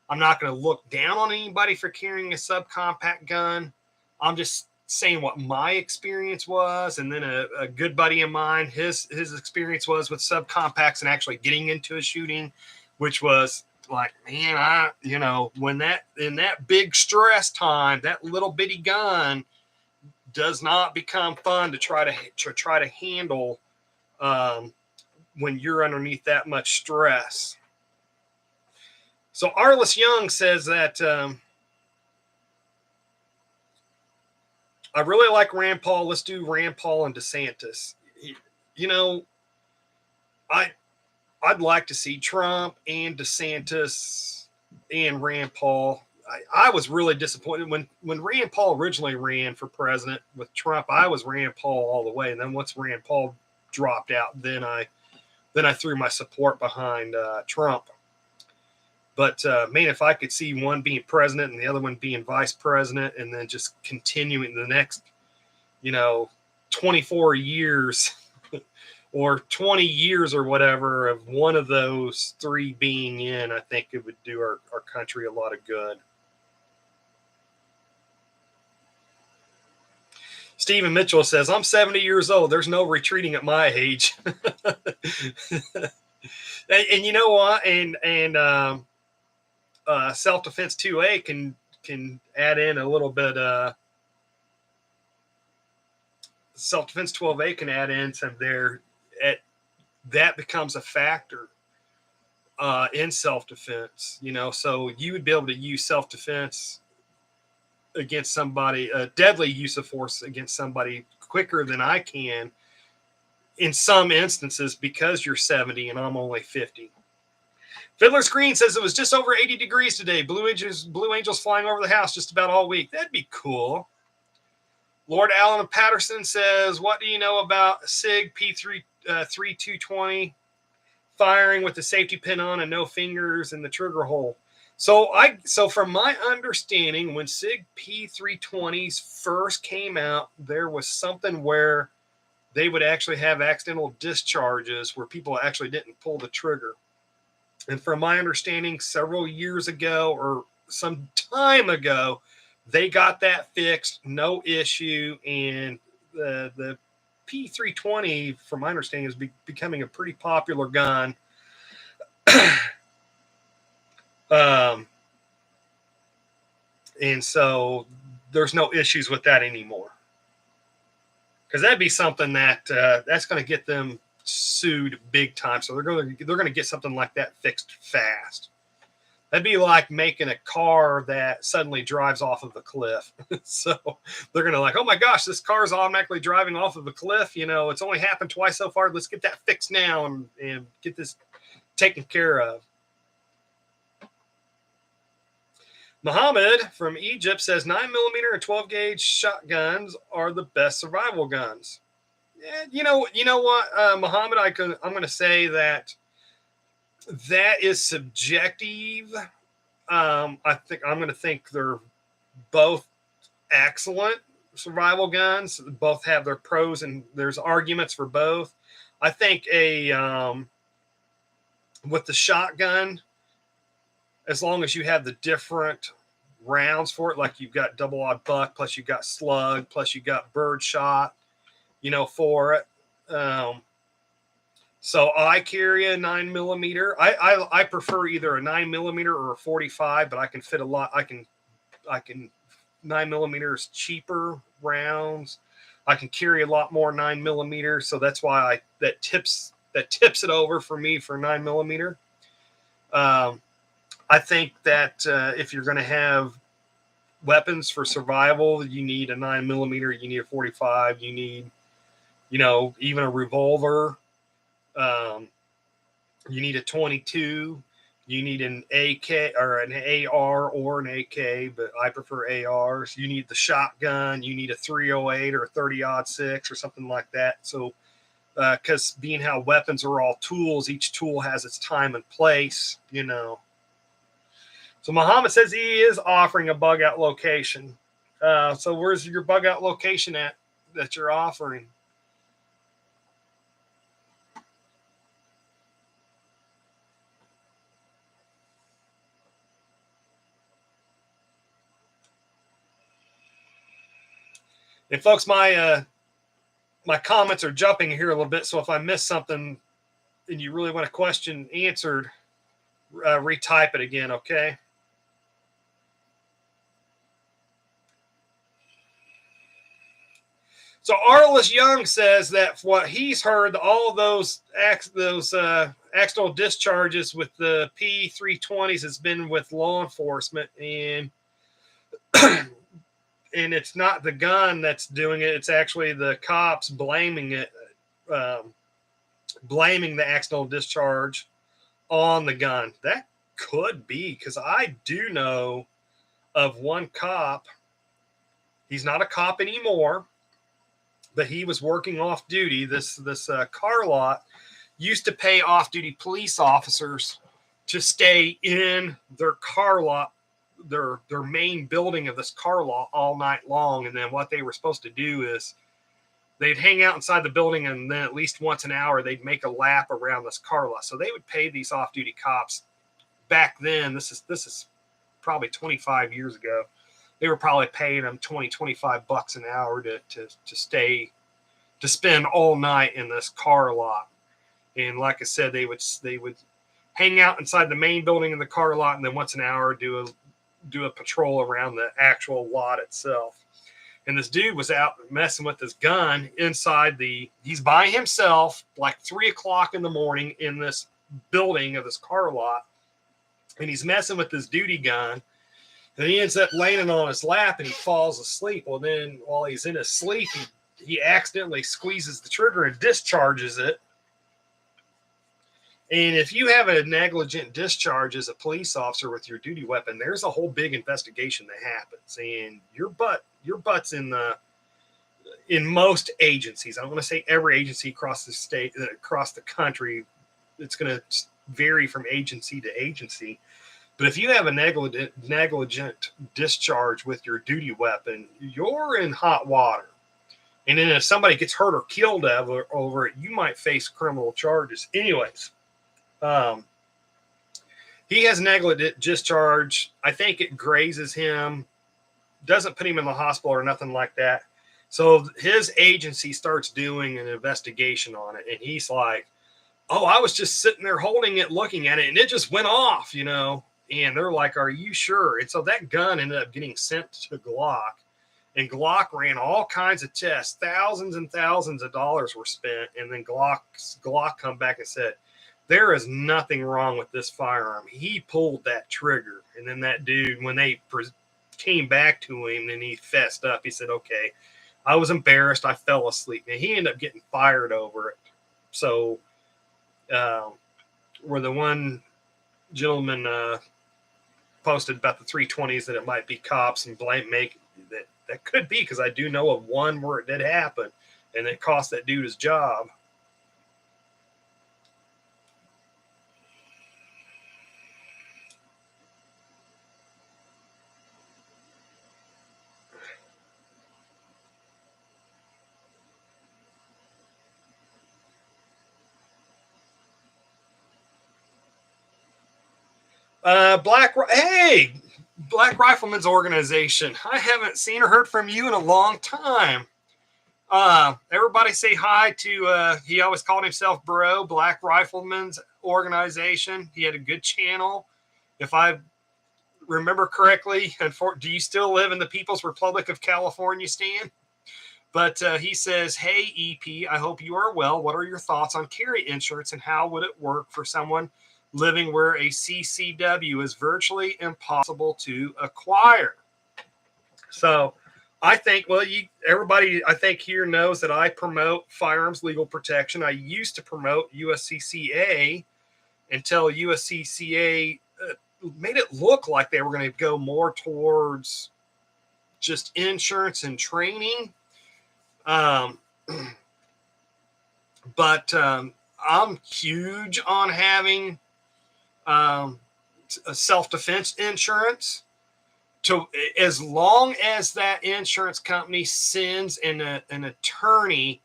I'm not going to look down on anybody for carrying a subcompact gun. I'm just saying what my experience was. And then a good buddy of mine, his experience was with subcompacts and actually getting into a shooting, which was like, man, when that in that big stress time, that little bitty gun does not become fun to try to handle when you're underneath that much stress. So Arliss Young says that I really like Rand Paul. Let's do Rand Paul and DeSantis. I'd like to see Trump and DeSantis and Rand Paul. I was really disappointed when Rand Paul originally ran for president with Trump. I was Rand Paul all the way, and then once Rand Paul dropped out, then I threw my support behind Trump. But man, if I could see one being president and the other one being vice president, and then just continuing the next, 24 years or 20 years or whatever of one of those three being in, I think it would do our country a lot of good. Stephen Mitchell says, I'm 70 years old. There's no retreating at my age. and you know what? And self-defense 2A can add in a little bit. Self-defense 12A can add in some there. That becomes a factor in self-defense. So you would be able to use self-defense against somebody, a deadly use of force against somebody quicker than I can in some instances because you're 70 and I'm only 50. Fiddler's Green says it was just over 80 degrees today. Blue angels flying over the house just about all week. That'd be cool. Lord Allen Patterson says, what do you know about SIG P3220 firing with the safety pin on and no fingers in the trigger hole? So from my understanding, when SIG P320s first came out, there was something where they would actually have accidental discharges where people actually didn't pull the trigger. And from my understanding, several years ago or some time ago, they got that fixed, no issue. And the P320, from my understanding, is becoming a pretty popular gun. And so there's no issues with that anymore. Because that'd be something that's going to get them sued big time. So they're going to get something like that fixed fast. That'd be like making a car that suddenly drives off of a cliff. So they're going to like, oh my gosh, this car is automatically driving off of a cliff. It's only happened twice so far. Let's get that fixed now and get this taken care of. Muhammad from Egypt says 9mm and 12 gauge shotguns are the best survival guns. Yeah, you know what, Muhammad, I'm going to say that is subjective. I think I'm going to think they're both excellent survival guns. Both have their pros and there's arguments for both. I think with the shotgun, as long as you have the different rounds for it, like you've got double aught buck, plus you've got slug, plus you've got bird shot, for it. So I carry a 9mm. I prefer either a 9mm or a 45, but I can fit a lot. I can 9mm is cheaper rounds. I can carry a lot more 9mm, so that's why that tips it over for me for 9mm. I think that if you're going to have weapons for survival, you need a 9mm, you need a 45, you need, even a revolver. You need a 22. You need an AK or an AR or an AK, but I prefer ARs. You need the shotgun. You need a 308 or a 30-06 or something like that. So, because being how weapons are all tools, each tool has its time and place, So Muhammad says he is offering a bug out location. So where's your bug out location at that you're offering? And folks, my comments are jumping here a little bit, so if I miss something and you really want a question answered, retype it again, okay? So Arliss Young says that what he's heard, all of those accidental discharges with the P320s has been with law enforcement, and and it's not the gun that's doing it; it's actually the cops blaming it, blaming the accidental discharge on the gun. That could be, because I do know of one cop. He's not a cop anymore, but he was working off duty. This car lot used to pay off-duty police officers to stay in their car lot, their main building of this car lot all night long. And then what they were supposed to do is they'd hang out inside the building, and then at least once an hour they'd make a lap around this car lot. So they would pay these off-duty cops back then. This is probably 25 years ago. They were probably paying them $20-25 an hour to spend all night in this car lot. And like I said, they would hang out inside the main building in the car lot, and then once an hour do a patrol around the actual lot itself. And this dude was out messing with his gun inside he's by himself, like 3:00 in the morning in this building of this car lot. And he's messing with his duty gun. And he ends up laying on his lap, and he falls asleep. Well, then while he's in his sleep, he accidentally squeezes the trigger and discharges it. And if you have a negligent discharge as a police officer with your duty weapon, there's a whole big investigation that happens. And your butt's in most agencies. I don't want to say every agency across the state, across the country. It's going to vary from agency to agency. But if you have a negligent discharge with your duty weapon, you're in hot water. And then if somebody gets hurt or killed over it, you might face criminal charges. Anyways, he has negligent discharge. I think it grazes him, doesn't put him in the hospital or nothing like that. So his agency starts doing an investigation on it. And he's like, oh, I was just sitting there holding it, looking at it, and it just went off, And they're like, are you sure? And so that gun ended up getting sent to Glock. And Glock ran all kinds of tests. Thousands and thousands of dollars were spent. And then Glock come back and said, there is nothing wrong with this firearm. He pulled that trigger. And then that dude, when they came back to him, and he fessed up. He said, okay, I was embarrassed. I fell asleep. And he ended up getting fired over it. So where the one gentleman posted about the 320s that it might be cops and that could be, because I do know of one where it did happen, and it cost that dude his job. Black Rifleman's Organization. I haven't seen or heard from you in a long time. Everybody say hi to, he always called himself Bro, Black Rifleman's Organization. He had a good channel. If I remember correctly, do you still live in the People's Republic of California, Stan? But he says, hey, EP, I hope you are well. What are your thoughts on carry insurance and how would it work for someone living where a CCW is virtually impossible to acquire? So I think, well, everybody, I think here knows that I promote firearms legal protection. I used to promote USCCA until USCCA made it look like they were going to go more towards just insurance and training. But I'm huge on having a self-defense insurance. As long as that insurance company sends an attorney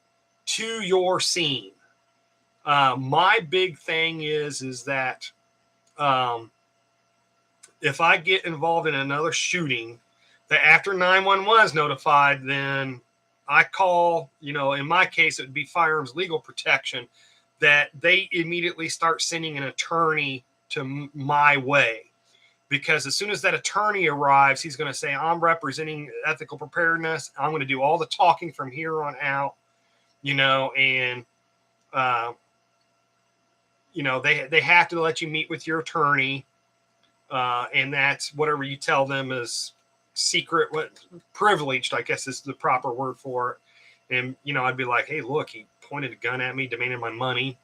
to your scene. My big thing is that if I get involved in another shooting, that after 911 is notified, then I call, in my case, it would be firearms legal protection, that they immediately start sending an attorney to my way. Because as soon as that attorney arrives, he's going to say, I'm representing ethical preparedness. I'm going to do all the talking from here on out, and, they have to let you meet with your attorney. And that's whatever you tell them is secret, privileged, I guess is the proper word for it. And, I'd be like, hey, look, he pointed a gun at me, demanded my money,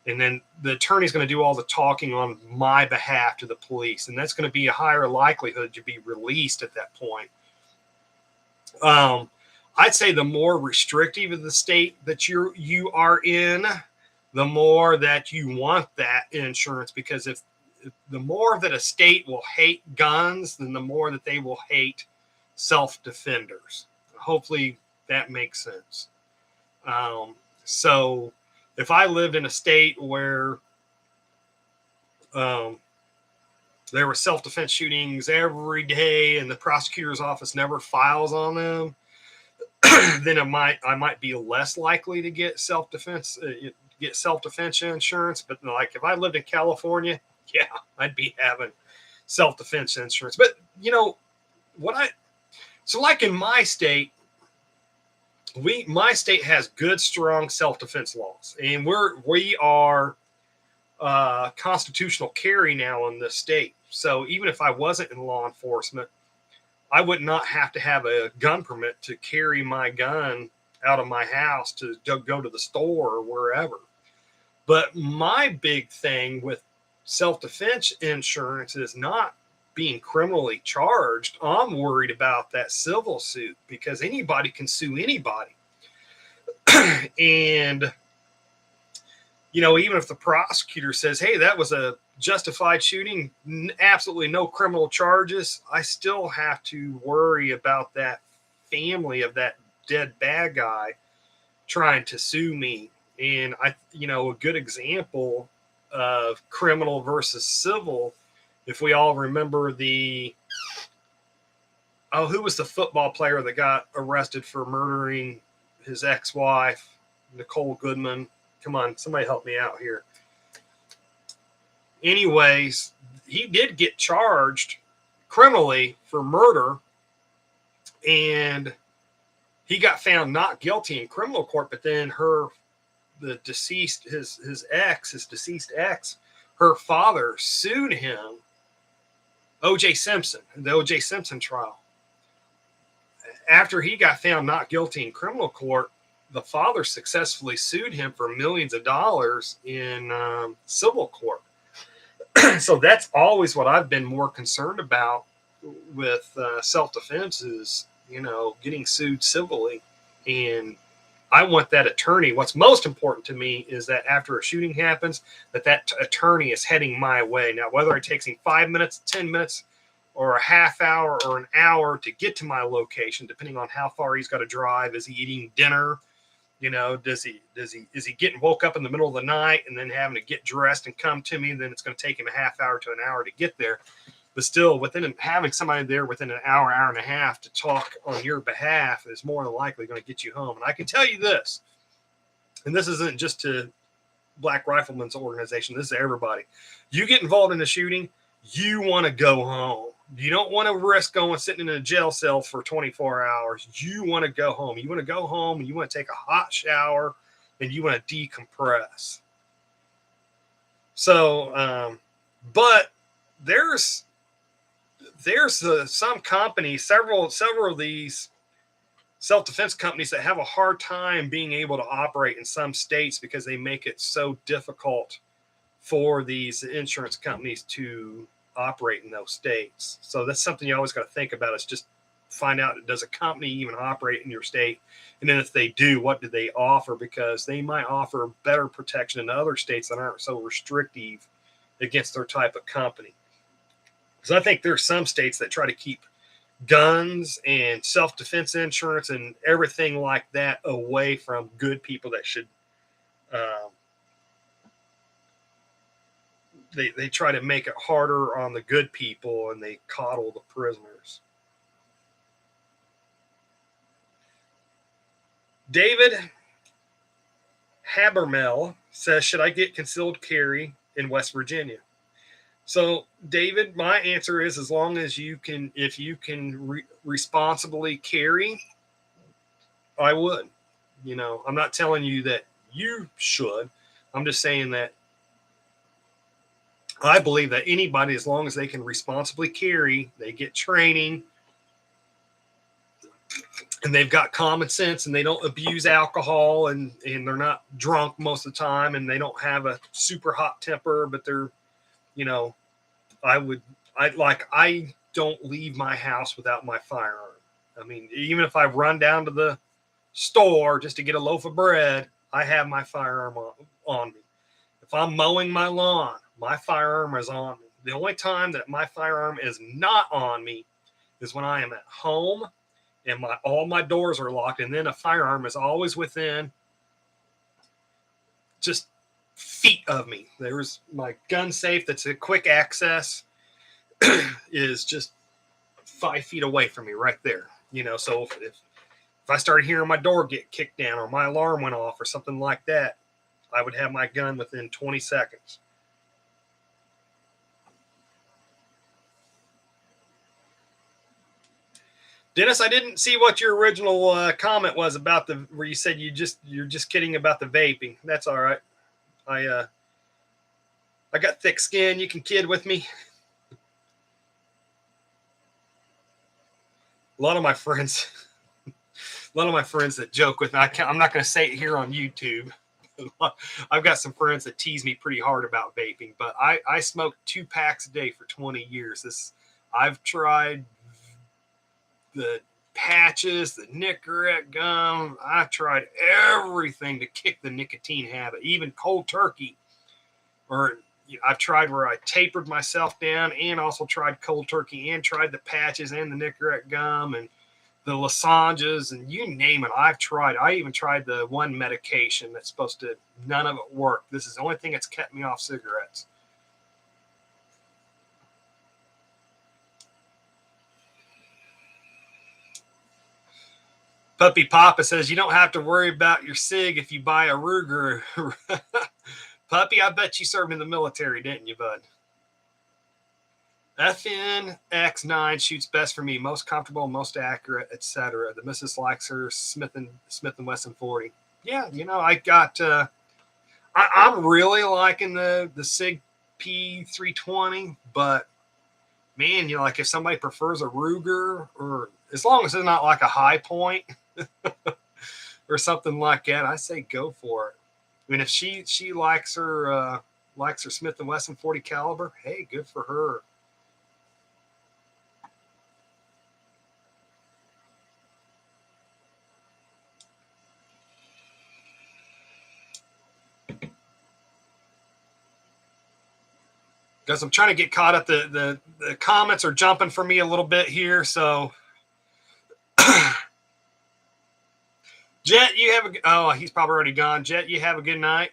and then the attorney's going to do all the talking on my behalf to the police. And that's going to be a higher likelihood to be released at that point. I'd say the more restrictive of the state that you are in, the more that you want that insurance, because if the more that a state will hate guns, then the more that they will hate self-defenders. Hopefully that makes sense. So if I lived in a state where there were self-defense shootings every day and the prosecutor's office never files on them, then I might be less likely to get self-defense insurance. But like if I lived in California, yeah, I'd be having self-defense insurance. But so like in my state, my state has good, strong self-defense laws, and we are constitutional carry now in this state. So even if I wasn't in law enforcement, I would not have to have a gun permit to carry my gun out of my house to go to the store or wherever. But my big thing with self-defense insurance is not being criminally charged. I'm worried about that civil suit, because anybody can sue anybody. And, even if the prosecutor says, hey, that was a justified shooting, absolutely no criminal charges, I still have to worry about that family of that dead bad guy trying to sue me. And a good example of criminal versus civil, if we all remember who was the football player that got arrested for murdering his ex-wife, Nicole Goodman? Come on, somebody help me out here. Anyways, he did get charged criminally for murder, and he got found not guilty in criminal court. But then his deceased ex, her father sued him. O.J. Simpson, the O.J. Simpson trial. After he got found not guilty in criminal court, the father successfully sued him for millions of dollars in civil court. So that's always what I've been more concerned about with self-defense is, getting sued civilly. And I want that attorney. What's most important to me is that after a shooting happens, that attorney is heading my way. Now, whether it takes him 5 minutes, 10 minutes, or a half hour or an hour to get to my location, depending on how far he's got to drive. Is he eating dinner? Is he getting woke up in the middle of the night and then having to get dressed and come to me? And then it's going to take him a half hour to an hour to get there. But still, having somebody there within an hour, hour and a half to talk on your behalf is more than likely going to get you home. And I can tell you this, and this isn't just to Black Riflemen's organization, this is everybody. You get involved in a shooting, you want to go home. You don't want to risk sitting in a jail cell for 24 hours. You want to go home. You want to go home and you want to take a hot shower and you want to decompress. So, but there's some companies, several of these self-defense companies that have a hard time being able to operate in some states because they make it so difficult for these insurance companies to operate in those states. So that's something you always got to think about, is just find out, does a company even operate in your state? And then if they do, what do they offer? Because they might offer better protection in other states that aren't so restrictive against their type of company. Because I think there's some states that try to keep guns and self-defense insurance and everything like that away from good people that should they try to make it harder on the good people, and they coddle the prisoners. David Habermel says, should I get concealed carry in West Virginia? So, David, my answer is, as long as you can, if you can responsibly carry, I would. You know, I'm not telling you that you should. I'm just saying that I believe that anybody, as long as they can responsibly carry, they get training, and they've got common sense, and they don't abuse alcohol, and they're not drunk most of the time, and they don't have a super hot temper, but they're, you know, I don't leave my house without my firearm. I mean, even if I run down to the store just to get a loaf of bread, I have my firearm on me. If I'm mowing my lawn, my firearm is on me. The only time that my firearm is not on me is when I am at home and all my doors are locked, and then a firearm is always within just feet of me. There's my gun safe that's a quick access is just 5 feet away from me right there. You know, so if I started hearing my door get kicked down or my alarm went off or something like that, I would have my gun within 20 seconds. Dennis, I didn't see what your original comment was about where you said you're just kidding about the vaping. That's all right. I got thick skin. You can kid with me. A lot of my friends that joke with me, I'm not going to say it here on YouTube. I've got some friends that tease me pretty hard about vaping, but I smoked 2 packs a day for 20 years. I've tried the patches, the Nicorette gum. I tried everything to kick the nicotine habit, even cold turkey. Or I've tried where I tapered myself down, and also tried cold turkey, and tried the patches and the Nicorette gum and the lozenges, and you name it, I've tried. I even tried the one medication that's supposed to, none of it worked. This is the only thing that's kept me off cigarettes. Puppy Papa says, you don't have to worry about your SIG if you buy a Ruger. Puppy, I bet you served in the military, didn't you, bud? FNX9 shoots best for me, most comfortable, most accurate, etc. The missus likes her Smith and Wesson 40. Yeah, you know, I got. I'm really liking the SIG P320, but man, you know, like if somebody prefers a Ruger, or as long as it's not like a high point or something like that, I say go for it. I mean, if she likes her Smith and Wesson 40 caliber, hey, good for her. Because I'm trying to get caught up. The comments are jumping for me a little bit here. So, Jet, you have he's probably already gone. Jet, you have a good night.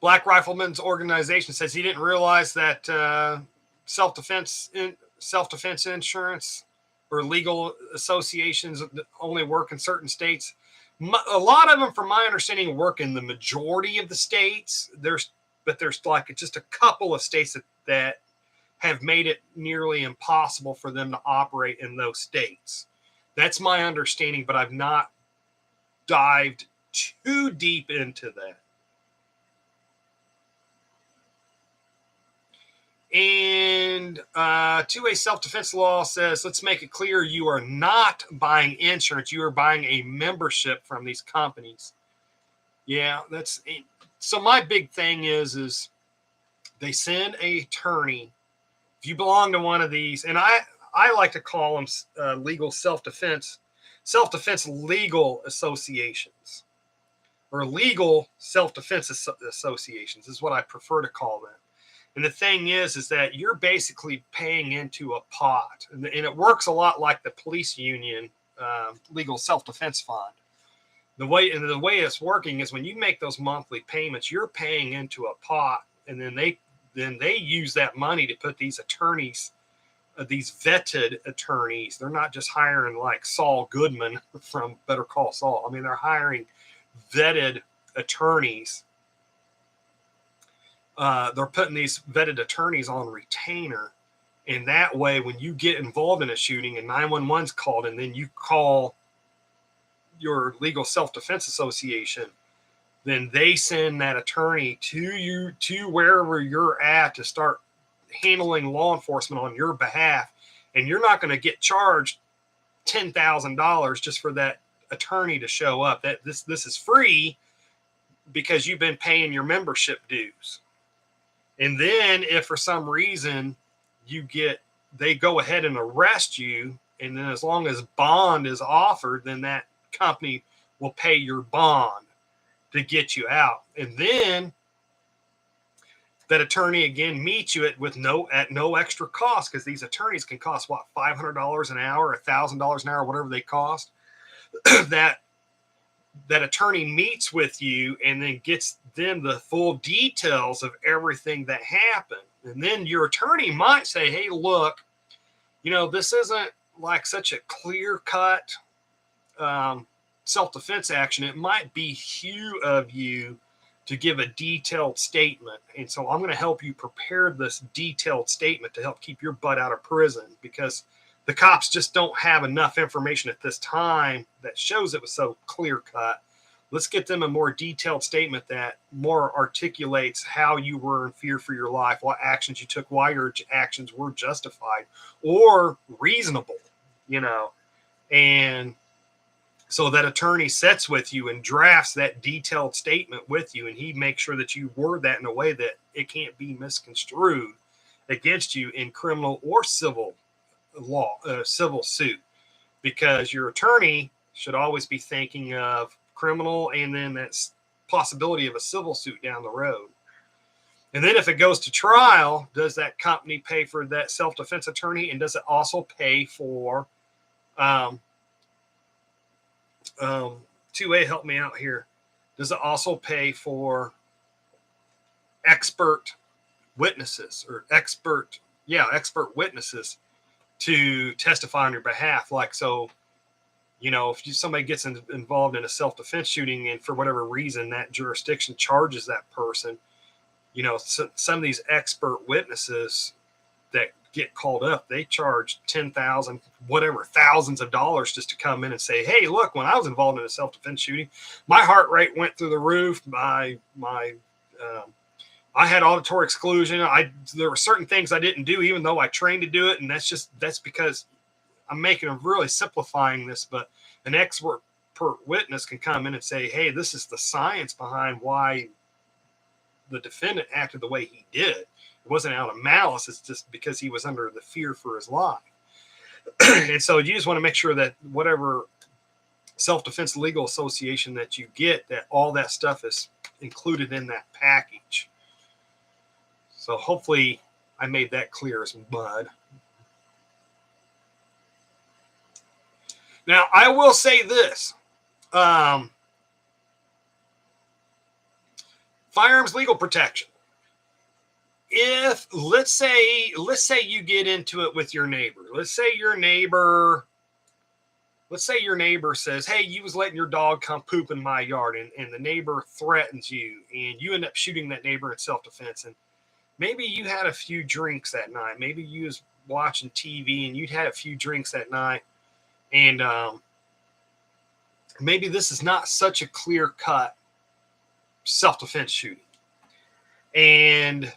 Black Riflemen's Organization says he didn't realize that self-defense insurance or legal associations only work in certain states. A lot of them, from my understanding, work in the majority of the states. There's but there's like just a couple of states that have made it nearly impossible for them to operate in those states. That's my understanding, but I've not dived too deep into that. And 2A self-defense law says, let's make it clear you are not buying insurance. You are buying a membership from these companies. Yeah, that's it. So my big thing is they send an attorney. If you belong to one of these, and I like to call them legal self-defense legal associations, or legal self-defense associations is what I prefer to call them. And the thing is that you're basically paying into a pot, and it works a lot like the police union legal self-defense fund. The way it's working is when you make those monthly payments, you're paying into a pot, and then they use that money to put these attorneys, these vetted attorneys. They're not just hiring like Saul Goodman from Better Call Saul. I mean, they're hiring vetted attorneys. They're putting these vetted attorneys on retainer. And that way, when you get involved in a shooting and 911's called, and then you call your legal self-defense association, then they send that attorney to you, to wherever you're at, to start handling law enforcement on your behalf. And you're not going to get charged $10,000 just for that attorney to show up. That this is free because you've been paying your membership dues. And then if for some reason they go ahead and arrest you, and then as long as bond is offered, then that company will pay your bond to get you out. And then that attorney again meets you at no extra cost, because these attorneys can cost what, $500 an hour, $1,000 an hour, whatever they cost. that attorney meets with you and then gets them the full details of everything that happened. And then your attorney might say, hey, look, this isn't like such a clear-cut self-defense action. It might be few of you to give a detailed statement. And so I'm going to help you prepare this detailed statement to help keep your butt out of prison, because the cops just don't have enough information at this time that shows it was so clear-cut. Let's get them a more detailed statement that more articulates how you were in fear for your life, what actions you took, why your actions were justified or reasonable, And so that attorney sits with you and drafts that detailed statement with you, and he makes sure that you word that in a way that it can't be misconstrued against you in criminal or civil law, civil suit, because your attorney should always be thinking of criminal and then that possibility of a civil suit down the road. And then if it goes to trial, does that company pay for that self-defense attorney, and does it also pay for 2A, help me out here. Does it also pay for expert witnesses witnesses to testify on your behalf? Like, so, if somebody gets involved in a self-defense shooting and for whatever reason that jurisdiction charges that person, some of these expert witnesses that get called up, they charge $10,000, whatever, thousands of dollars just to come in and say, hey, look, when I was involved in a self-defense shooting, my heart rate went through the roof. I had auditory exclusion. There were certain things I didn't do, even though I trained to do it. And that's because I'm really simplifying this, but an expert witness can come in and say, hey, this is the science behind why the defendant acted the way he did. It wasn't out of malice. It's just because he was under the fear for his life. And so you just want to make sure that whatever self-defense legal association that you get, that all that stuff is included in that package. So hopefully I made that clear as mud. Now, I will say this. Firearms legal protection. If let's say you get into it with your neighbor. Let's say let's say your neighbor says, hey, you was letting your dog come poop in my yard, and the neighbor threatens you, and you end up shooting that neighbor in self-defense. And maybe you had a few drinks that night. Maybe you was watching TV and you'd had a few drinks that night. And maybe this is not such a clear-cut self-defense shooting. And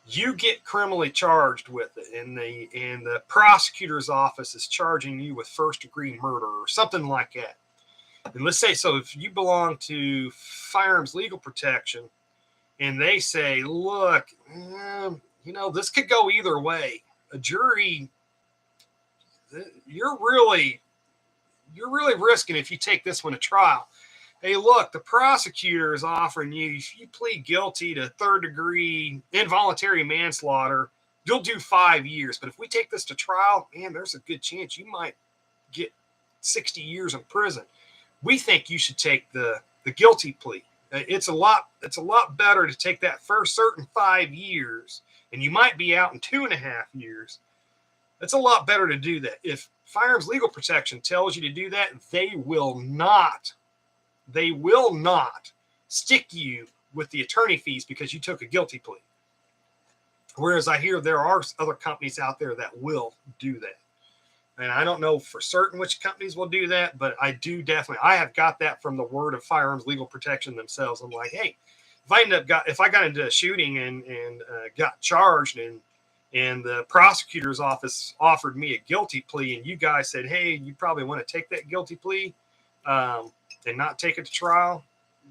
you get criminally charged with it, and the prosecutor's office is charging you with first-degree murder or something like that. And let's say, so if you belong to Firearms Legal Protection, and they say, look, this could go either way. A jury, you're really risking if you take this one to trial. Hey, look, the prosecutor is offering you, if you plead guilty to third-degree involuntary manslaughter, you'll do 5 years. But if we take this to trial, man, there's a good chance you might get 60 years in prison. We think you should take the guilty plea. It's a lot better to take that first certain 5 years, and you might be out in 2.5 years. It's a lot better to do that. If Firearms Legal Protection tells you to do that, they will not stick you with the attorney fees because you took a guilty plea. Whereas I hear there are other companies out there that will do that. And I don't know for certain which companies will do that, but I have got that from the word of Firearms Legal Protection themselves. I'm like, hey, if I got into a shooting and got charged and the prosecutor's office offered me a guilty plea, and you guys said, hey, you probably want to take that guilty plea and not take it to trial,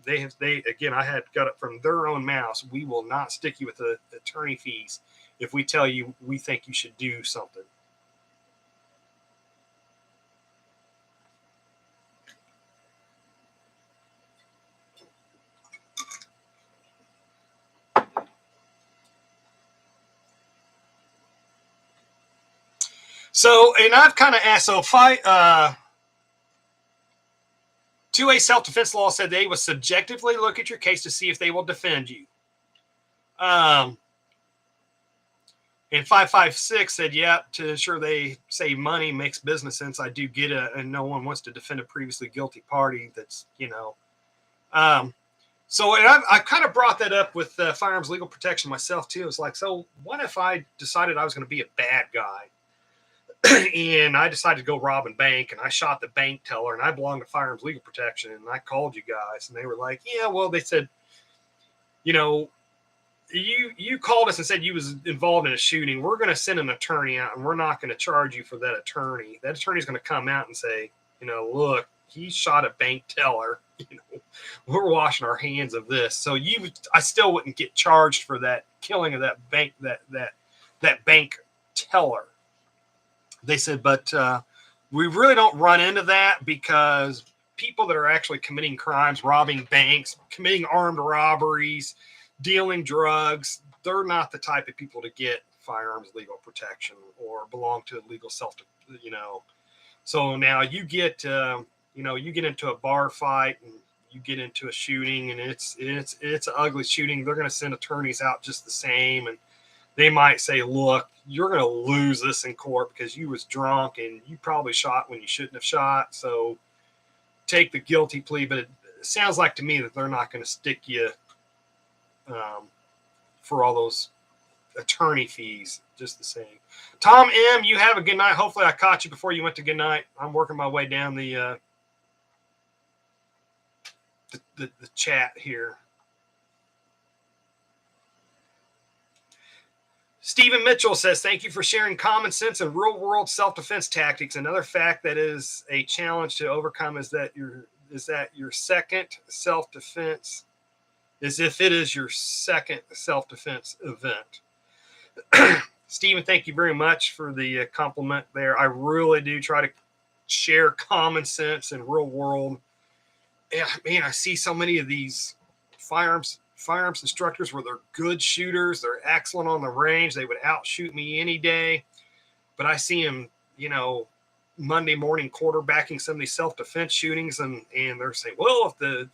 I had got it from their own mouths. We will not stick you with the attorney fees if we tell you we think you should do something. So, and I've kind of asked, so if 2A self-defense law said they will subjectively look at your case to see if they will defend you. And 556 said, yeah, to ensure they save money makes business sense. I do get it, and no one wants to defend a previously guilty party. That's, So, and I've kind of brought that up with Firearms Legal Protection myself too. It's like, so what if I decided I was going to be a bad guy? And I decided to go rob a bank, and I shot the bank teller, and I belong to Firearms Legal Protection, and I called you guys, and they were like, yeah, well, they said, you called us and said you was involved in a shooting. We're going to send an attorney out, and we're not going to charge you for that attorney. That attorney's going to come out and say, look, he shot a bank teller. We're washing our hands of this. So I still wouldn't get charged for that killing of that bank, that bank teller. They said, but we really don't run into that because people that are actually committing crimes, robbing banks, committing armed robberies, dealing drugs, they're not the type of people to get firearms legal protection or belong to a legal So now you get, you get into a bar fight and you get into a shooting, and it's an ugly shooting. They're going to send attorneys out just the same, and they might say, look, you're going to lose this in court because you was drunk and you probably shot when you shouldn't have shot. So take the guilty plea. But it sounds like to me that they're not going to stick you for all those attorney fees just the same. Tom M., you have a good night. Hopefully I caught you before you went to good night. I'm working my way down the chat here. Stephen Mitchell says, thank you for sharing common sense and real-world self-defense tactics. Another fact that is a challenge to overcome is that your second self-defense is if it is your second self-defense event. Stephen, thank you very much for the compliment there. I really do try to share common sense and real-world. Yeah, man, I see so many of these firearms instructors where they're good shooters. They're excellent on the range. They would outshoot me any day. But I see them, Monday morning quarterbacking some of these self-defense shootings, and they're saying, well, if the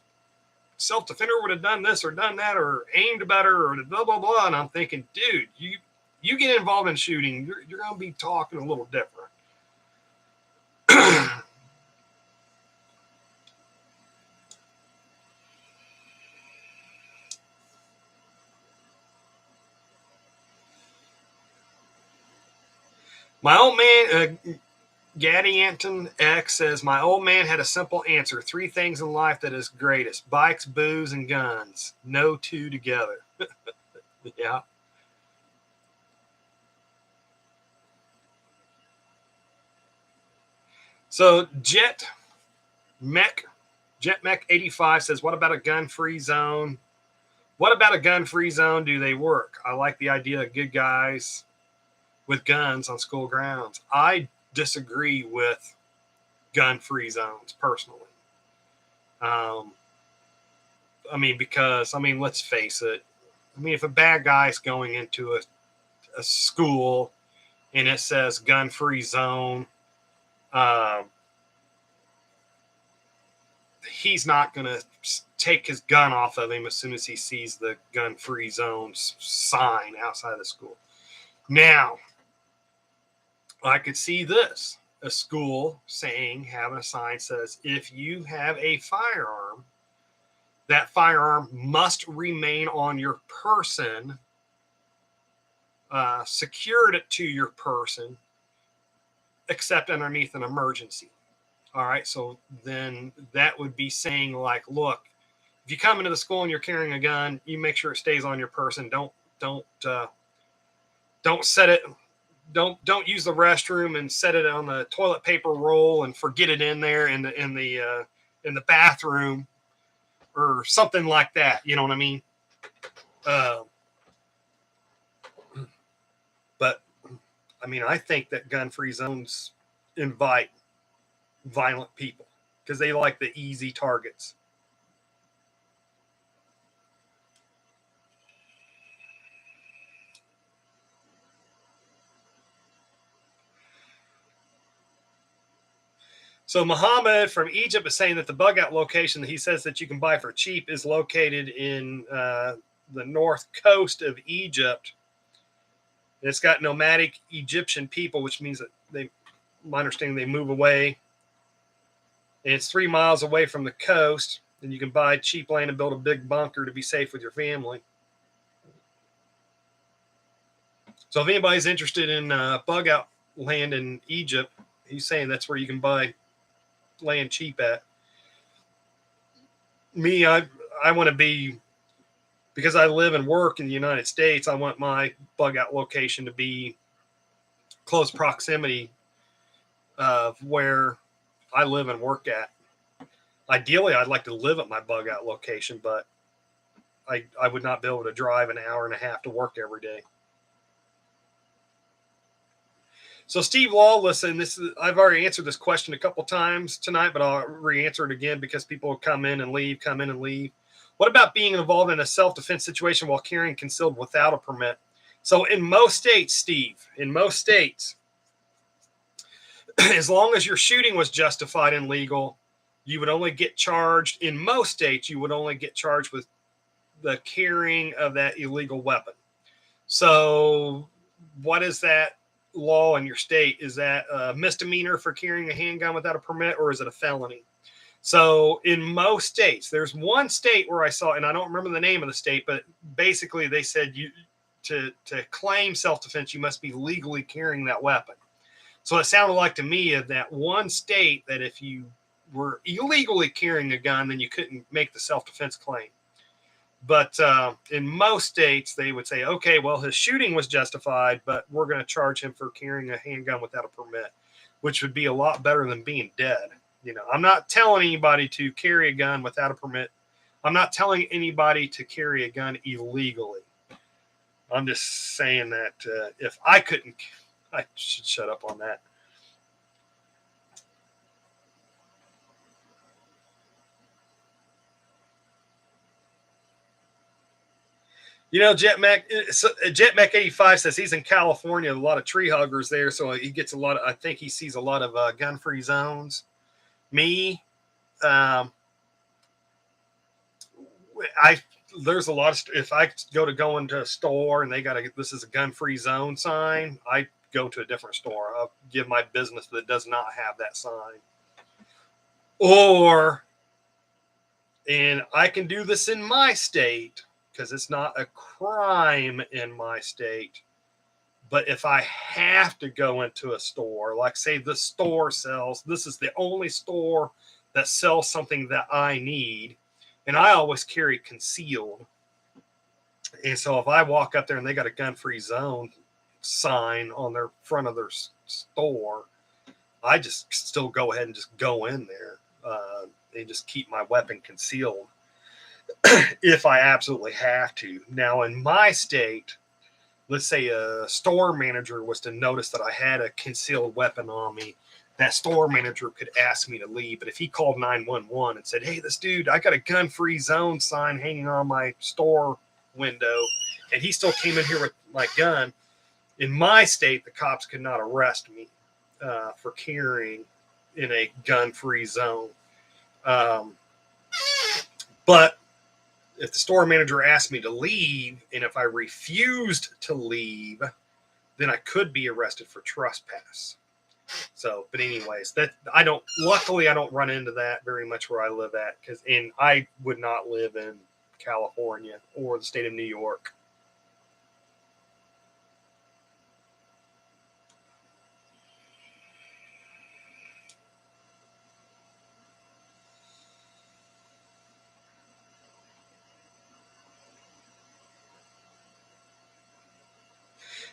self-defender would have done this or done that or aimed better or blah, blah, blah. And I'm thinking, dude, you get involved in shooting, you're going to be talking a little different. My old man, Gaddy Anton X says, my old man had a simple answer. 3 things in life that is greatest: bikes, booze, and guns. No two together. Yeah. So Jet Mech 85 says, what about a gun-free zone? What about a gun-free zone? Do they work? I like the idea of good guys with guns on school grounds. I disagree with gun-free zones personally. Because let's face it. If a bad guy's going into a school and it says gun-free zone, he's not going to take his gun off of him as soon as he sees the gun-free zone sign outside the school. Now, I could see this. A school having a sign says, if you have a firearm, that firearm must remain on your person, secured to your person, except underneath an emergency. All right, so then that would be saying, like, look, if you come into the school and you're carrying a gun, you make sure it stays on your person. Don't set it. Don't use the restroom and set it on the toilet paper roll and forget it in there in the bathroom or something like that. You know what I mean? But I think that gun-free zones invite violent people because they like the easy targets. So Muhammad from Egypt is saying that the bug out location that he says that you can buy for cheap is located in the north coast of Egypt. It's got nomadic Egyptian people, which means that my understanding, they move away. And it's 3 miles away from the coast, and you can buy cheap land and build a big bunker to be safe with your family. So if anybody's interested in bug out land in Egypt, he's saying that's where you can buy land cheap at. Me, I want to be, because I live and work in the United States, I want my bug out location to be close proximity of where I live and work at. Ideally, I'd like to live at my bug out location, but I would not be able to drive an hour and a half to work every day. So Steve Lawless, I've already answered this question a couple times tonight, but I'll re-answer it again because people come in and leave. What about being involved in a self-defense situation while carrying concealed without a permit? So in most states, Steve, as long as your shooting was justified and legal, you would only get charged, in most states, you would only get charged with the carrying of that illegal weapon. So what is that law in your state? Is that a misdemeanor for carrying a handgun without a permit, or is it a felony? So in most states, there's one state where I saw, and I don't remember the name of the state, but basically they said to claim self-defense, you must be legally carrying that weapon. So it sounded like to me of that one state that if you were illegally carrying a gun, then you couldn't make the self-defense claim. But in most states, they would say, okay, well, his shooting was justified, but we're going to charge him for carrying a handgun without a permit, which would be a lot better than being dead. I'm not telling anybody to carry a gun without a permit. I'm not telling anybody to carry a gun illegally. I'm just saying that if I couldn't, I should shut up on that. Jetmech 85 says he's in California, a lot of tree huggers there, so he gets I think he sees a lot of gun-free zones. Me, there's a lot of, if I go into a store and they got this is a gun-free zone sign, I go to a different store. I'll give my business that does not have that sign. And I can do this in my state because it's not a crime in my state, But if I have to go into a store, like say the store sells, this is the only store that sells something that I need, and I always carry concealed. And so if I walk up there and they got a gun-free zone sign on their front of their store, I just still go ahead and just go in there and just keep my weapon concealed if I absolutely have to. Now, in my state, let's say a store manager was to notice that I had a concealed weapon on me, that store manager could ask me to leave. But if he called 911 and said, hey, this dude, I got a gun-free zone sign hanging on my store window, and he still came in here with my gun, in my state, the cops could not arrest me for carrying in a gun-free zone. But if the store manager asked me to leave, and if I refused to leave, then I could be arrested for trespass. So, but anyways, luckily I don't run into that very much where I live at, and I would not live in California or the state of New York.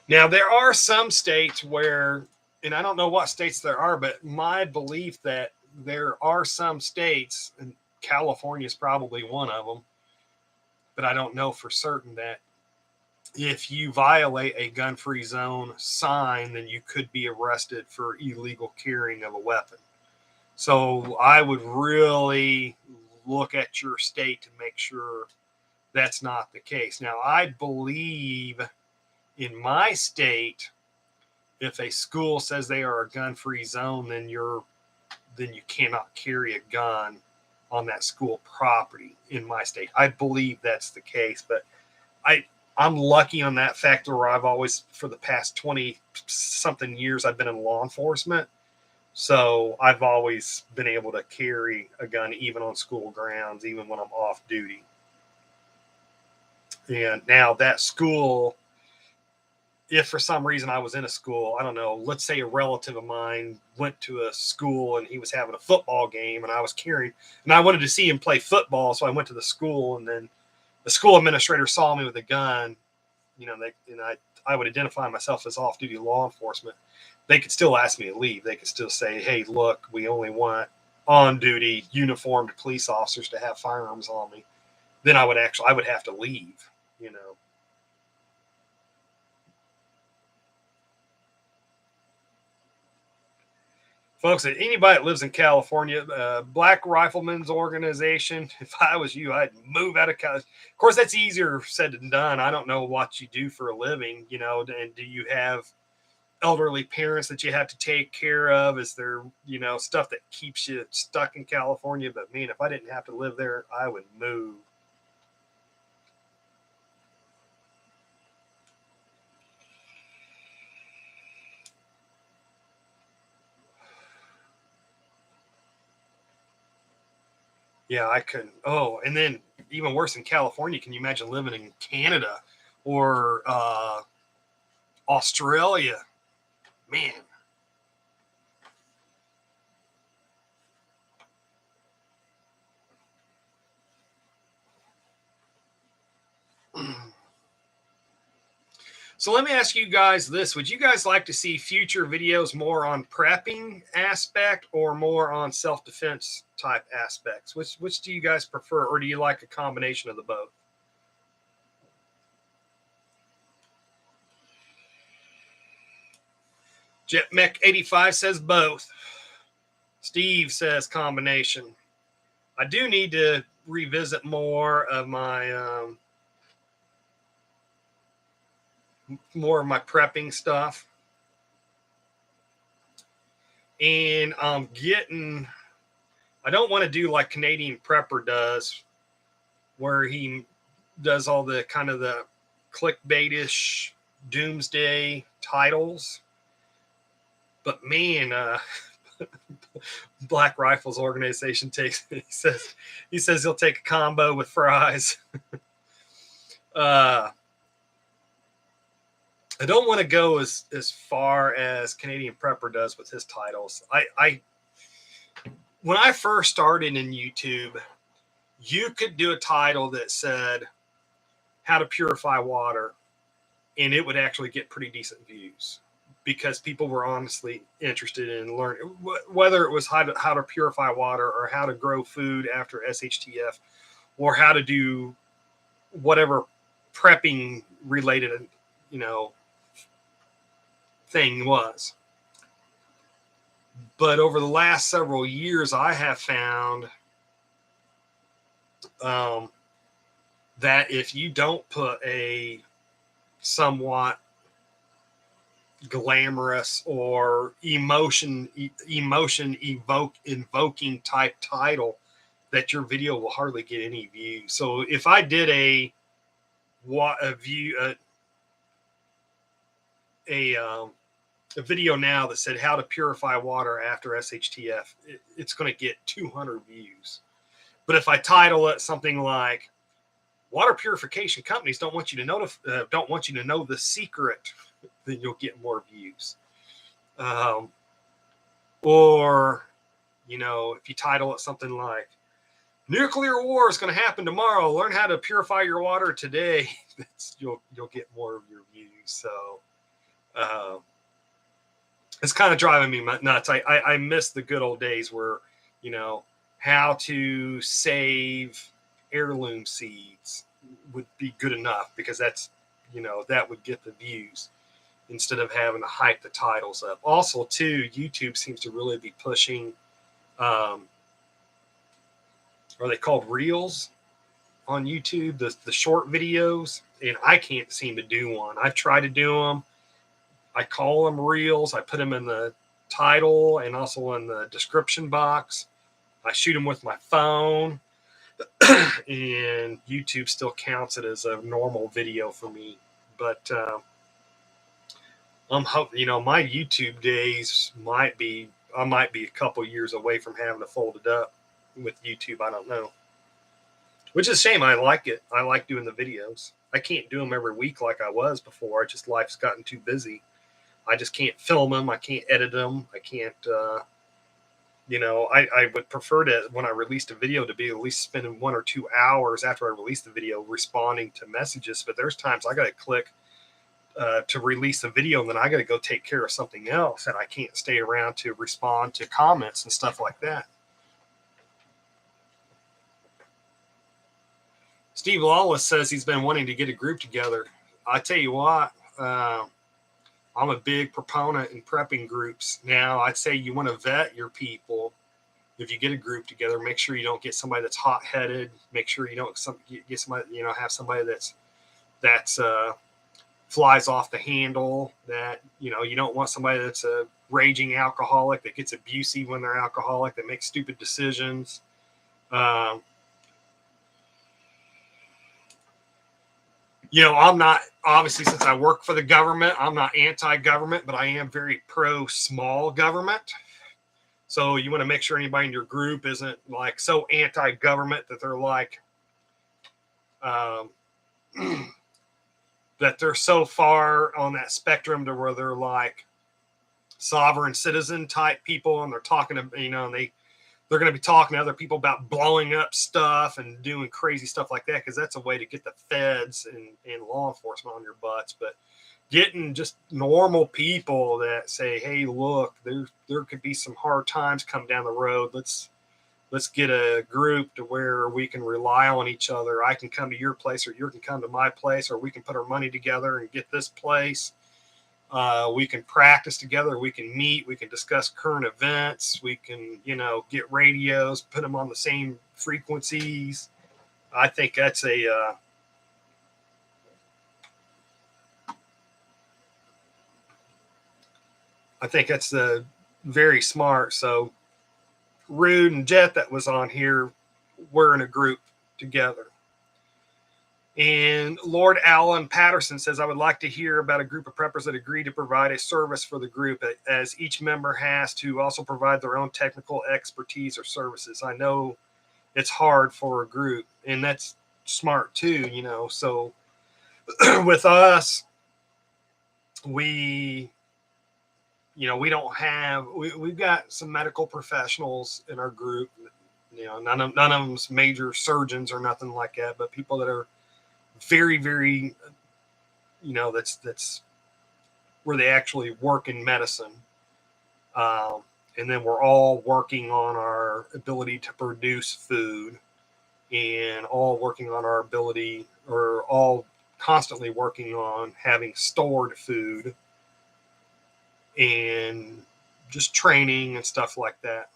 Now, there are some states where, and I don't know what states there are, but my belief that there are some states, and California is probably one of them, but I don't know for certain, that if you violate a gun-free zone sign, then you could be arrested for illegal carrying of a weapon. So I would really look at your state to make sure that's not the case. Now, I believe in my state, if a school says they are a gun-free zone, then you cannot carry a gun on that school property in my state. I believe that's the case, but I'm lucky on that factor where I've always, for the past 20 something years, I've been in law enforcement. So I've always been able to carry a gun even on school grounds, even when I'm off duty. And now that school, if for some reason I was in a school, I don't know, let's say a relative of mine went to a school and he was having a football game and I was carrying, and I wanted to see him play football. So I went to the school, and then the school administrator saw me with a gun, I would identify myself as off-duty law enforcement. They could still ask me to leave. They could still say, hey, look, we only want on-duty uniformed police officers to have firearms on me. Then I would have to leave, Folks, anybody that lives in California, Black Riflemen's Organization, if I was you, I'd move out of California. Of course, that's easier said than done. I don't know what you do for a living, and do you have elderly parents that you have to take care of? Is there, stuff that keeps you stuck in California? But man, if I didn't have to live there, I would move. Yeah, I couldn't. Oh, and then even worse in California, can you imagine living in Canada or Australia? Man. So let me ask you guys this. Would you guys like to see future videos more on prepping aspect or more on self-defense type aspects? Which do you guys prefer, or do you like a combination of the both? JetMech85 says both. Steve says combination. I do need to revisit more of my prepping stuff. And I don't want to do like Canadian Prepper does, where he does all the kind of the clickbaitish doomsday titles. But man, Black Rifles Organization he says he'll take a combo with fries. I don't want to go as far as Canadian Prepper does with his titles. When I first started in YouTube, you could do a title that said how to purify water, and it would actually get pretty decent views because people were honestly interested in learning, whether it was how to purify water or how to grow food after SHTF or how to do whatever prepping related, thing was. But over the last several years, I have found that if you don't put a somewhat glamorous or invoking type title, that your video will hardly get any views. So if I did a video now that said how to purify water after SHTF, it's going to get 200 views. But if I title it something like water purification companies don't want you to know the secret, then you'll get more views. Or if you title it something like nuclear war is going to happen tomorrow, learn how to purify your water today, you'll get more of your views. So it's kind of driving me nuts. I miss the good old days where how to save heirloom seeds would be good enough, because that's that would get the views instead of having to hype the titles up. Also too, YouTube seems to really be pushing are they called reels on YouTube, the short videos, and I can't seem to do one. I've tried to do them. I call them reels. I put them in the title and also in the description box. I shoot them with my phone, and YouTube still counts it as a normal video for me. But I'm hoping, my YouTube days I might be a couple years away from having to fold it up with YouTube. I don't know. Which is a shame. I like it. I like doing the videos. I can't do them every week like I was before. Life's gotten too busy. I just can't film them. I can't edit them. I can't, I would prefer to, when I released a video, to be at least spending 1 or 2 hours after I released the video responding to messages. But there's times I got to click to release a video, and then I got to go take care of something else, and I can't stay around to respond to comments and stuff like that. Steve Lawless says he's been wanting to get a group together. I tell you what, I'm a big proponent in prepping groups. Now, I'd say you want to vet your people. If you get a group together, make sure you don't get somebody that's hot-headed. Make sure you don't get somebody, have somebody that's flies off the handle. That you don't want somebody that's a raging alcoholic that gets abusive when they're alcoholic, that makes stupid decisions. I'm not, obviously, since I work for the government, I'm not anti-government, but I am very pro-small government. So you want to make sure anybody in your group isn't like so anti-government that they're like, that they're so far on that spectrum to where they're like sovereign citizen type people, and they're talking to, and they're going to be talking to other people about blowing up stuff and doing crazy stuff like that, because that's a way to get the feds and law enforcement on your butts. But getting just normal people that say, hey, look, there could be some hard times come down the road. Let's get a group to where we can rely on each other. I can come to your place, or you can come to my place, or we can put our money together and get this place. We can practice together. We can meet. We can discuss current events. We can, get radios, put them on the same frequencies. I think that's very smart. So Rude and Jet that was on here, we're in a group together. And Lord Alan Patterson says, I would like to hear about a group of preppers that agree to provide a service for the group, as each member has to also provide their own technical expertise or services. I know it's hard for a group, and that's smart too, So with us, we don't have, we've got some medical professionals in our group. None of them's major surgeons or nothing like that, but people that are very, very, that's where they actually work in medicine. And then we're all working on our ability to produce food, and all working on our ability, or all constantly working on having stored food, and just training and stuff like that.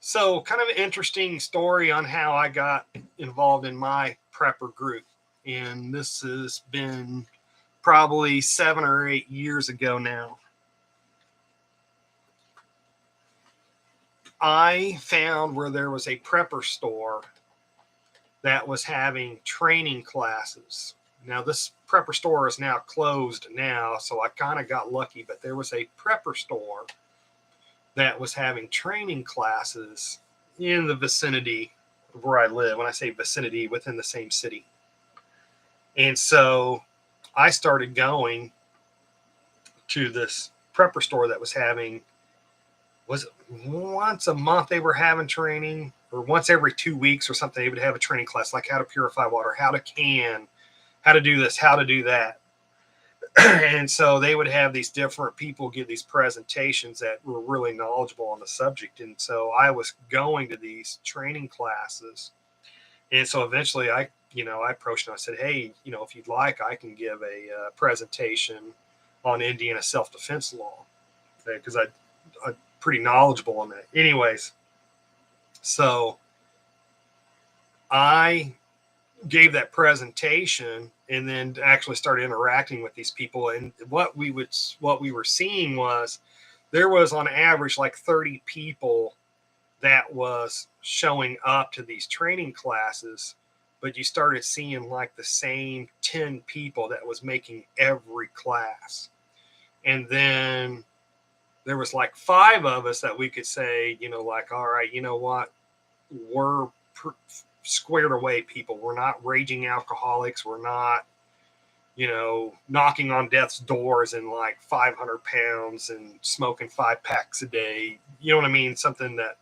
So kind of an interesting story on how I got involved in my prepper group. And this has been probably 7 or 8 years ago now. I found where there was a prepper store that was having training classes. Now, this prepper store is now closed now, so I kind of got lucky, but there was a prepper store that was having training classes in the vicinity of where I live. When I say vicinity, within the same city. And so I started going to this prepper store that was having, was it once a month they were having training, or once every 2 weeks or something, they would have a training class, like how to purify water, how to can, how to do this, how to do that. And so they would have these different people give these presentations that were really knowledgeable on the subject. And so I was going to these training classes. And so eventually I approached them. I said, hey, if you'd like, I can give a presentation on Indiana self-defense law, because I'm pretty knowledgeable on that. Anyways, so I gave that presentation, and then actually started interacting with these people. And what we were seeing was there was on average like 30 people that was showing up to these training classes, but you started seeing like the same 10 people that was making every class. And then there was like 5 of us that we could say, like, all right, you know what, we're squared away people. We're not raging alcoholics. We're not, knocking on death's doors and like 500 pounds and smoking 5 packs a day. You know what I mean? Something that,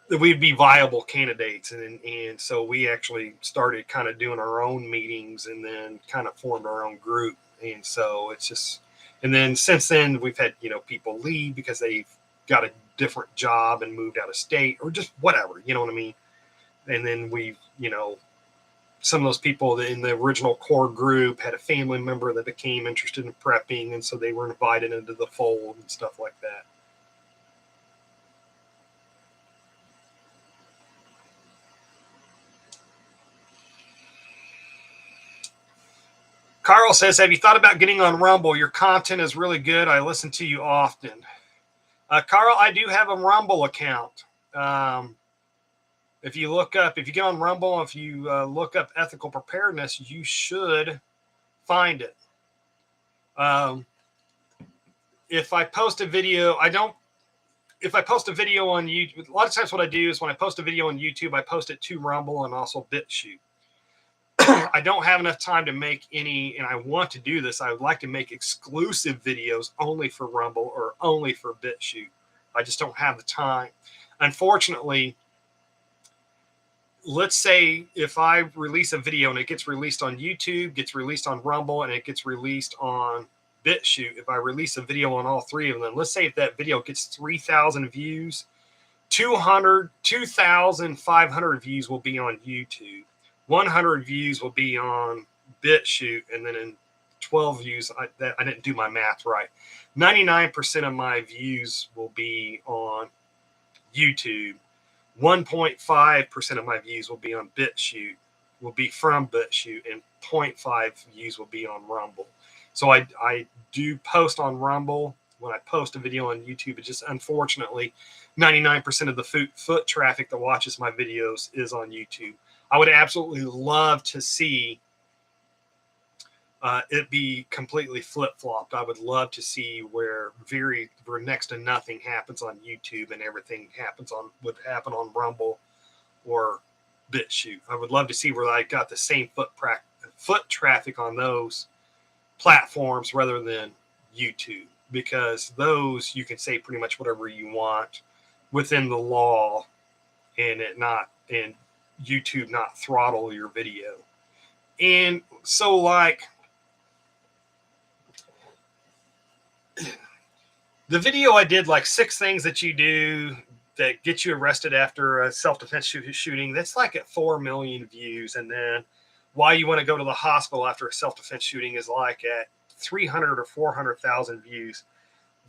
that we'd be viable candidates. And so we actually started kind of doing our own meetings, and then kind of formed our own group. And so it's just, and then since then we've had, people leave because they've got a different job and moved out of state, or just whatever, you know what I mean? And then we've, some of those people in the original core group had a family member that became interested in prepping, and so they were invited into the fold and stuff like that. Carl says, have you thought about getting on Rumble? Your content is really good. I listen to you often. Carl, I do have a Rumble account. If you get on Rumble, if you look up Ethical Preparedness, you should find it. If I post a video, if I post a video on YouTube, a lot of times what I do is when I post a video on YouTube, I post it to Rumble and also BitChute. I don't have enough time to make any, and I want to do this. I would like to make exclusive videos only for Rumble or only for BitChute. I just don't have the time. Unfortunately, let's say if I release a video and it gets released on YouTube, gets released on Rumble, and it gets released on BitChute, if I release a video on all 3 of them, let's say if that video gets 3,000 views, 2,500 views will be on YouTube. 100 views will be on BitChute, and then in 12 views, I didn't do my math right. 99% of my views will be on YouTube. 1.5% of my views will be on BitChute, will be from BitChute, and 0.5 views will be on Rumble. So I do post on Rumble. When I post a video on YouTube, it's just unfortunately 99% of the foot traffic that watches my videos is on YouTube. I would absolutely love to see It'd be completely flip-flopped. I would love to see where next to nothing happens on YouTube and everything would happen on Rumble or BitChute. I would love to see where I got the same foot traffic on those platforms rather than YouTube, because those you can say pretty much whatever you want within the law, and YouTube not throttle your video. And so, like, the video I did, like 6 things that you do that get you arrested after a self-defense shooting, that's like at 4 million views. And then why you want to go to the hospital after a self-defense shooting is like at 300 or 400,000 views.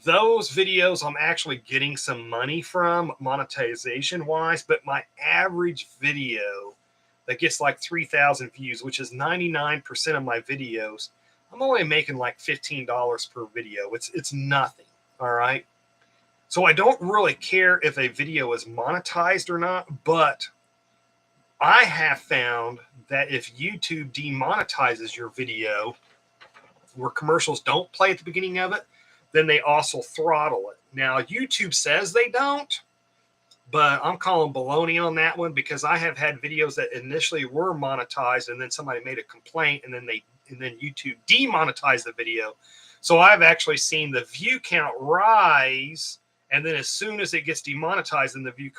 Those videos I'm actually getting some money from monetization wise, but my average video that gets like 3,000 views, which is 99% of my videos, I'm only making like $15 per video. It's nothing. All right. So I don't really care if a video is monetized or not, but I have found that if YouTube demonetizes your video where commercials don't play at the beginning of it, then they also throttle it. Now, YouTube says they don't, but I'm calling baloney on that one, because I have had videos that initially were monetized and then somebody made a complaint and then YouTube demonetized the video. So I've actually seen the view count rise, and then as soon as it gets demonetized, then the view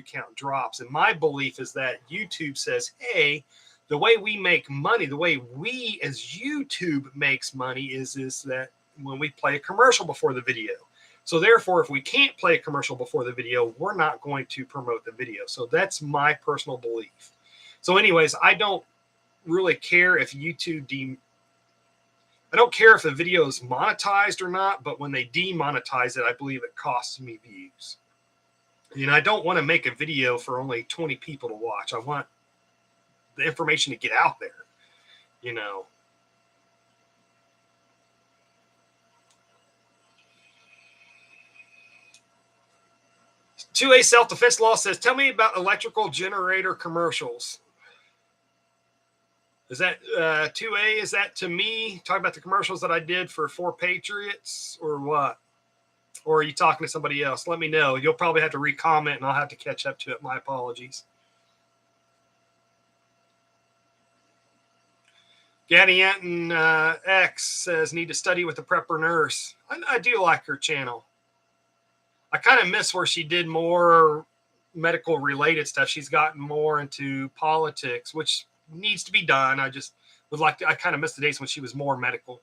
count drops. And my belief is that YouTube says, hey, the way we make money, the way we as YouTube makes money is that when we play a commercial before the video. So therefore, if we can't play a commercial before the video, we're not going to promote the video. So that's my personal belief. So anyways, I don't really care if I don't care if the video is monetized or not, but when they demonetize it, I believe it costs me views. And I don't want to make a video for only 20 people to watch. I want the information to get out there, you know. A self-defense law says, tell me about electrical generator commercials. Is that 2A? Is that to me? Talk about the commercials that I did for 4 Patriots or what? Or are you talking to somebody else? Let me know. You'll probably have to re-comment and I'll have to catch up to it. My apologies. Gaddy Anton X says, need to study with a prepper nurse. I do like her channel. I kind of miss where she did more medical related stuff. She's gotten more into politics, which needs to be done. I just would like to, I kind of missed the days when she was more medical.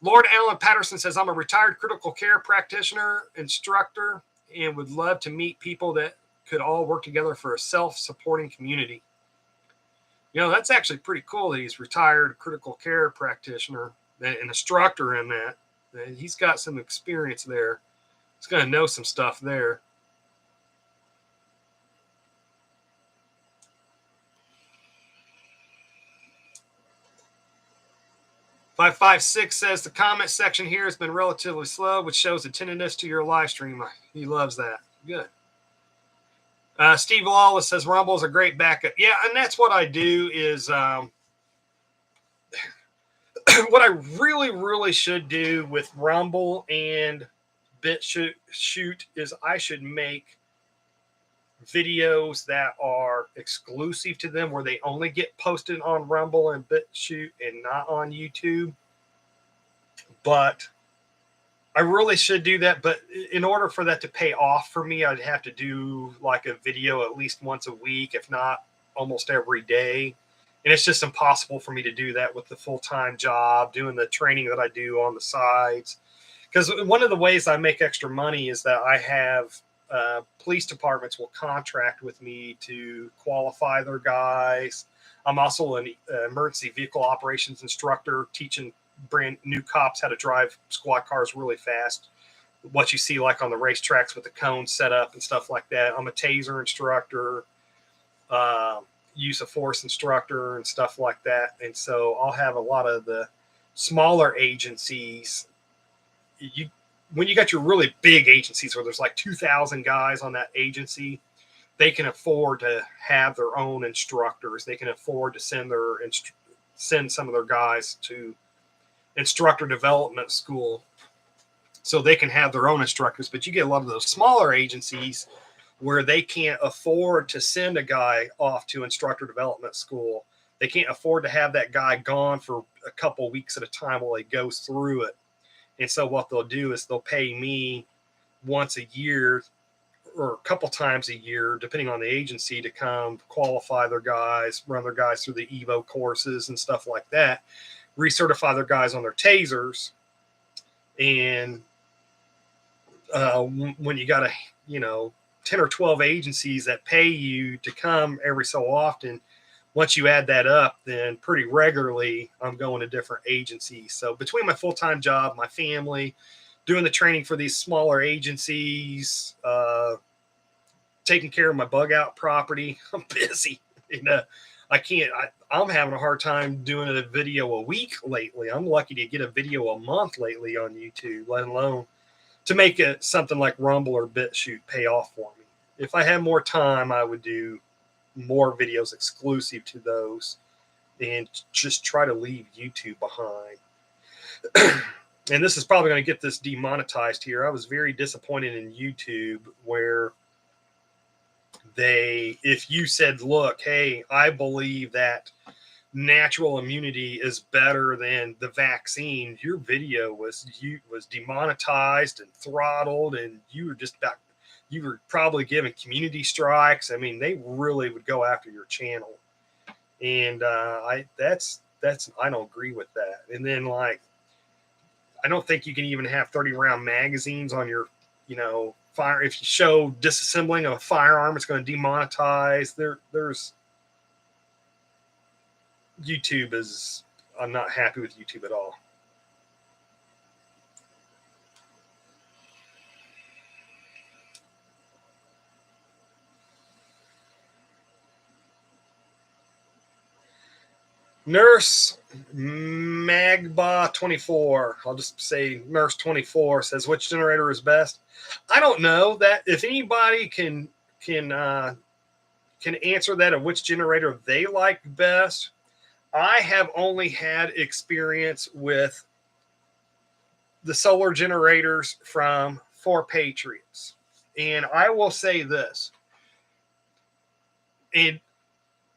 Lord Alan Patterson says, I'm a retired critical care practitioner, instructor, and would love to meet people that could all work together for a self-supporting community. You know, that's actually pretty cool that he's retired critical care practitioner, an instructor in that. He's got some experience there. He's going to know some stuff there. $556 says the comment section here has been relatively slow, which shows attentiveness to your live stream. He loves that. Good. Steve Lawless says Rumble is a great backup. Yeah, and that's what I do is what I really should do with Rumble and BitChute is I should make videos that are exclusive to them, where they only get posted on Rumble and BitChute and not on YouTube. But I really should do that. But in order for that to pay off for me, I'd have to do like a video at least once a week, if not almost every day. And it's just impossible for me to do that with the full-time job, doing the training that I do on the sides. Because one of the ways I make extra money is that I have police departments will contract with me to qualify their guys. I'm also an emergency vehicle operations instructor, teaching brand new cops how to drive squad cars really fast. What you see like on the racetracks with the cones set up and stuff like that. I'm a taser instructor, use of force instructor and stuff like that. And so I'll have a lot of the smaller agencies. When you got your really big agencies where there's like 2,000 guys on that agency, they can afford to have their own instructors. They can afford to send their send some of their guys to instructor development school so they can have their own instructors. But you get a lot of those smaller agencies where they can't afford to send a guy off to instructor development school. They can't afford to have that guy gone for a couple weeks at a time while he goes through it. And so what they'll do is they'll pay me once a year or a couple times a year, depending on the agency, to come qualify their guys, run their guys through the Evo courses and stuff like that, recertify their guys on their tasers. And when you got a, 10 or 12 agencies that pay you to come every so often, once you add that up, then pretty regularly I'm going to different agencies. So between my full-time job, my family, doing the training for these smaller agencies, taking care of my bug out property, I'm busy. I'm having a hard time doing a video a week lately. I'm lucky to get a video a month lately on YouTube, let alone to make it something like Rumble or BitChute pay off for me. If I had more time, I would do more videos exclusive to those and just try to leave YouTube behind. And this is probably going to get this demonetized here. I was very disappointed in YouTube where if you said, look, hey, I believe that natural immunity is better than the vaccine, your video was demonetized and throttled, and you were probably given community strikes. I mean, they really would go after your channel, and I don't agree with that. And then I don't think you can even have 30-round magazines on your fire. If you show disassembling of a firearm, it's going to demonetize. There's YouTube is, I'm not happy with YouTube at all. Nurse Magba 24. I'll just say Nurse 24 says, which generator is best? I don't know that. If anybody can answer that of which generator they like best. I have only had experience with the solar generators from 4 Patriots. And I will say this, and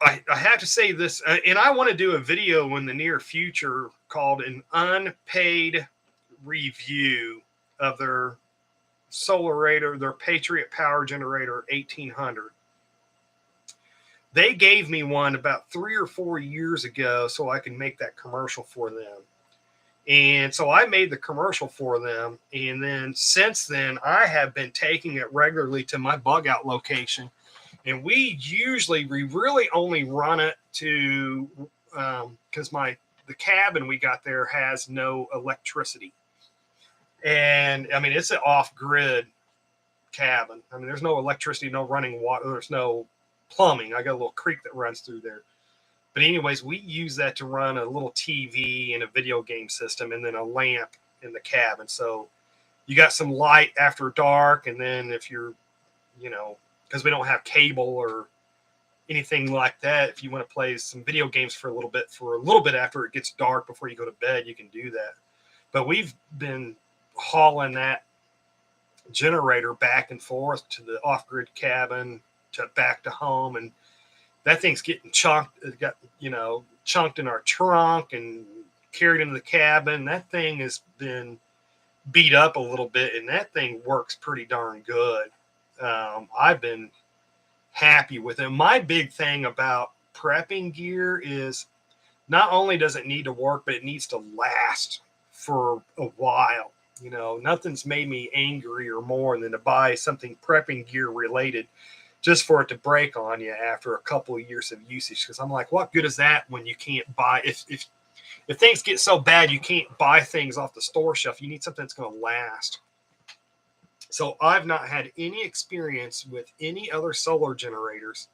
I have to say this, and I want to do a video in the near future called an unpaid review of their Solarator, their Patriot Power Generator 1800. They gave me one about 3 or 4 years ago so I can make that commercial for them. And so I made the commercial for them. And then since then, I have been taking it regularly to my bug out location. And we really only run it to, because the cabin we got there has no electricity. And I mean, it's an off-grid cabin. I mean, there's no electricity, no running water, there's no plumbing. I got a little creek that runs through there. But anyways, we use that to run a little TV and a video game system and then a lamp in the cabin. So you got some light after dark. And then if you're, because we don't have cable or anything like that, if you want to play some video games for a little bit after it gets dark before you go to bed, you can do that. But we've been hauling that generator back and forth to the off-grid cabin to back to home, and that thing's getting chunked. It got chunked in our trunk and carried into the cabin. That thing has been beat up a little bit, and that thing works pretty darn good. I've been happy with it. My big thing about prepping gear is not only does it need to work, but it needs to last for a while. Nothing's made me angrier more than to buy something prepping gear related just for it to break on you after a couple of years of usage. Because I'm like, what good is that when you can't buy, if things get so bad you can't buy things off the store shelf, you need something that's going to last. So I've not had any experience with any other solar generators.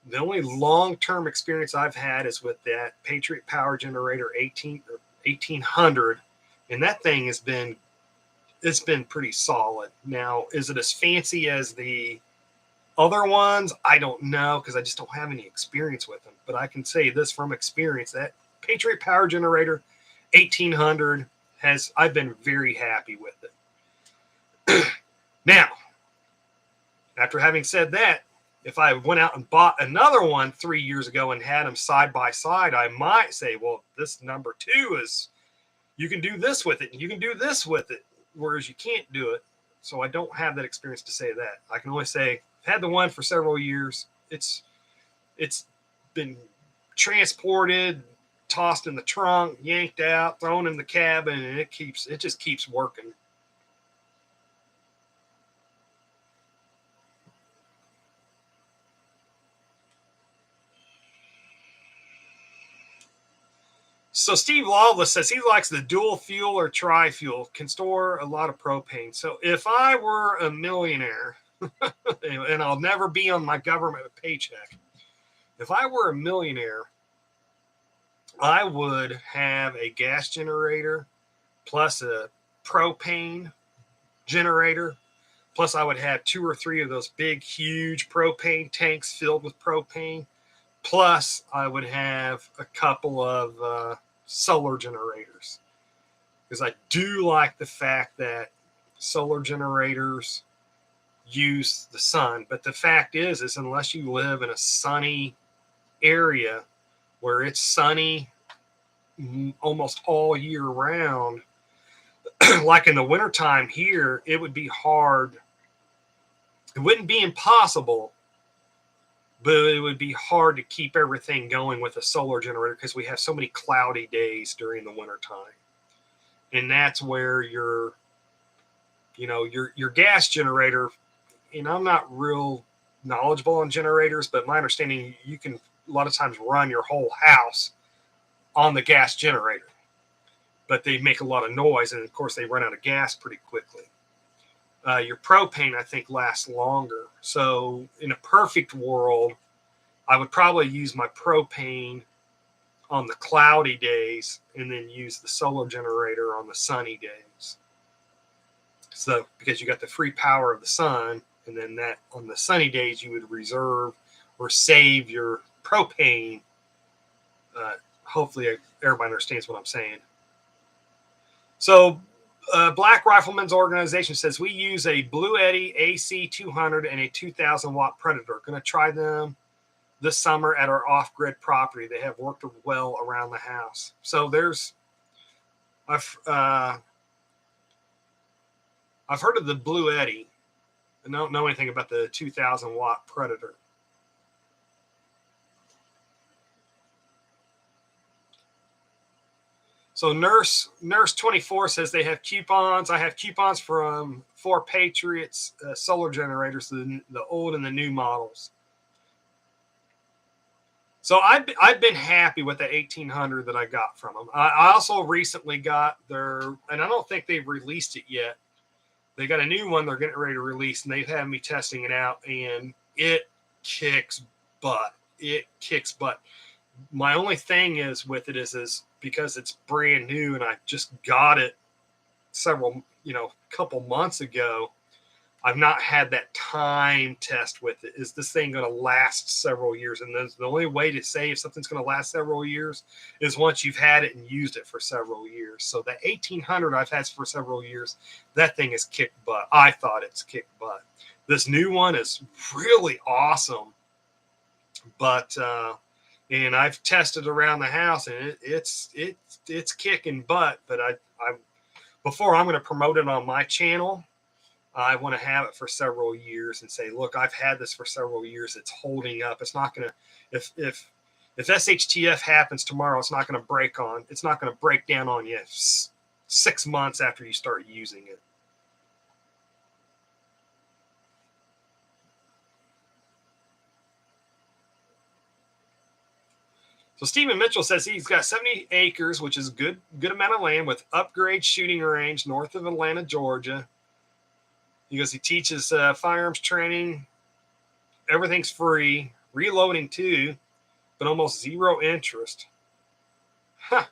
The only long-term experience I've had is with that Patriot Power Generator 1800, and that thing it's been pretty solid. Now, is it as fancy as the other ones? I don't know, because I just don't have any experience with them. But I can say this from experience, that Patriot Power Generator 1800 I've been very happy with it. Now, after having said that, if I went out and bought another one 3 years ago and had them side by side, I might say, well, this number 2 is, you can do this with it and you can do this with it, whereas you can't do it. So I don't have that experience to say that. I can only say I've had the one for several years. It's been transported, tossed in the trunk, yanked out, thrown in the cabin, and it just keeps working. So Steve Lawless says he likes the dual fuel or tri-fuel, can store a lot of propane. So if I were a millionaire, and I'll never be on my government paycheck, if I were a millionaire, I would have a gas generator plus a propane generator. Plus I would have 2 or 3 of those big, huge propane tanks filled with propane. Plus I would have a couple of solar generators, because I do like the fact that solar generators use the sun. But the fact is unless you live in a sunny area where it's sunny almost all year round, like in the wintertime here, it would be hard. It wouldn't be impossible, but it would be hard to keep everything going with a solar generator because we have so many cloudy days during the wintertime. And that's where your gas generator, and I'm not real knowledgeable on generators, but my understanding, you can a lot of times run your whole house on the gas generator, but they make a lot of noise, and of course they run out of gas pretty quickly. Your propane, I think, lasts longer. So in a perfect world, I would probably use my propane on the cloudy days and then use the solar generator on the sunny days. So because you got the free power of the sun, and then that on the sunny days you would reserve or save your propane. Hopefully everybody understands what I'm saying. So Black Riflemen's Organization says we use a Blue Eddy AC200 and a 2,000 watt Predator. Going to try them this summer at our off-grid property. They have worked well around the house. So I've heard of the Blue Eddy. I don't know anything about the 2,000 watt Predator. So Nurse 24 says they have coupons. I have coupons from 4 Patriots solar generators, the old and the new models. So I've been happy with the 1800 that I got from them. I also recently got and I don't think they've released it yet. They got a new one they're getting ready to release, and they've had me testing it out, and it kicks butt. It kicks butt. My only thing is with it is because it's brand new and I just got it couple months ago, I've not had that time test with it. Is this thing going to last several years? And the only way to say if something's going to last several years is once you've had it and used it for several years. So the 1800 I've had for several years, that thing is kicked butt. I thought it's kicked butt. This new one is really awesome, but and I've tested around the house, and it's kicking butt. But before I'm going to promote it on my channel, I want to have it for several years and say, look, I've had this for several years. It's holding up. It's not going to, if SHTF happens tomorrow, it's not going to break down on you 6 months after you start using it. So Stephen Mitchell says he's got 70 acres, which is good amount of land with upgrade shooting range north of Atlanta, Georgia. He goes, he teaches firearms training. Everything's free, reloading too, but almost zero interest. Huh.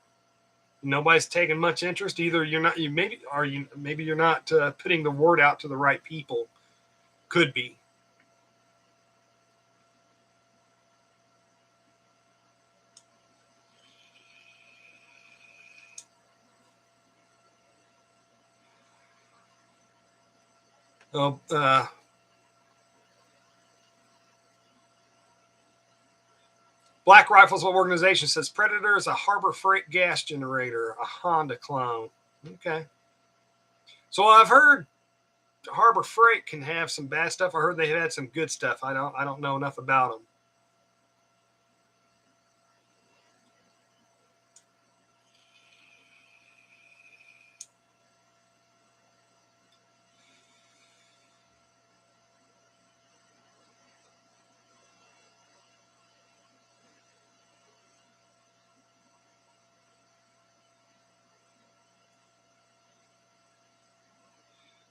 Nobody's taking much interest. Either maybe you're not putting the word out to the right people. Could be. Oh, Black Rifles Organization says Predator is a Harbor Freight gas generator, a Honda clone. Okay. So I've heard Harbor Freight can have some bad stuff. I heard they had some good stuff. I don't know enough about them.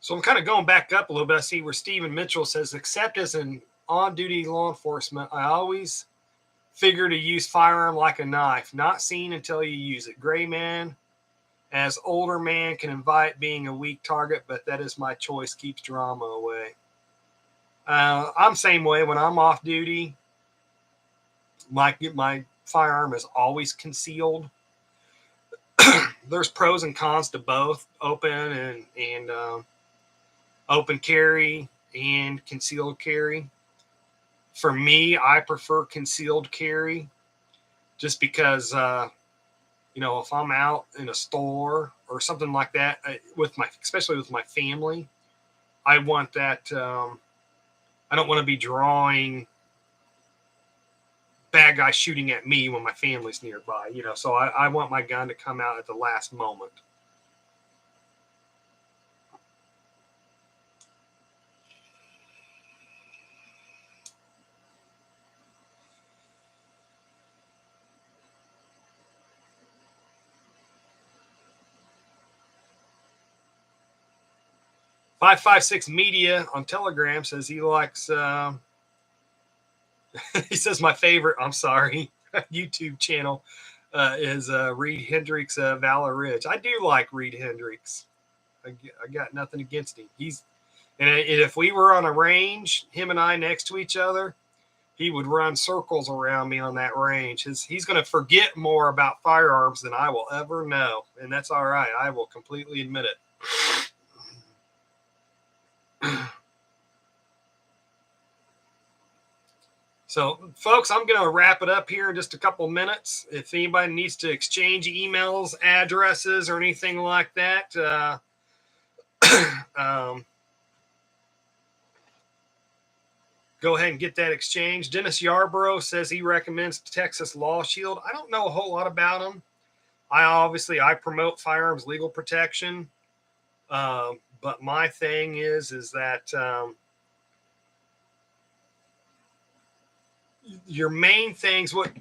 So I'm kind of going back up a little bit. I see where Stephen Mitchell says, except as an on-duty law enforcement, I always figure to use firearm like a knife, not seen until you use it. Gray man, as older man, can invite being a weak target, but that is my choice. Keeps drama away. I'm same way. When I'm off duty, my firearm is always concealed. There's pros and cons to both open and open carry and concealed carry. For me, I prefer concealed carry just because, if I'm out in a store or something like that especially with my family, I want that. I don't want to be drawing bad guys shooting at me when my family's nearby, so I want my gun to come out at the last moment. 556 Media on Telegram says he likes, he says my favorite, I'm sorry, YouTube channel is Reed Hendricks, Valor Ridge. I do like Reed Hendricks. I got nothing against him. And if we were on a range, him and I next to each other, he would run circles around me on that range. He's going to forget more about firearms than I will ever know. And that's all right. I will completely admit it. So, folks, I'm going to wrap it up here in just a couple minutes. If anybody needs to exchange emails, addresses, or anything like that, go ahead and get that exchange. Dennis Yarborough says he recommends Texas Law Shield. I don't know a whole lot about them. I promote firearms legal protection. But my thing is that your main things, what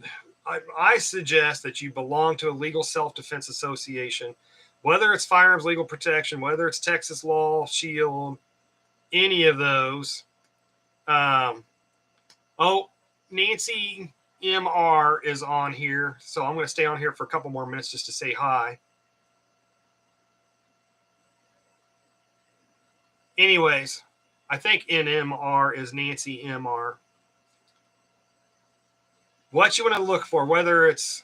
I suggest that you belong to a legal self-defense association, whether it's firearms legal protection, whether it's Texas Law Shield, any of those. Nancy MR is on here, so I'm going to stay on here for a couple more minutes just to say hi. Anyways, I think NMR is Nancy MR. What you want to look for, whether it's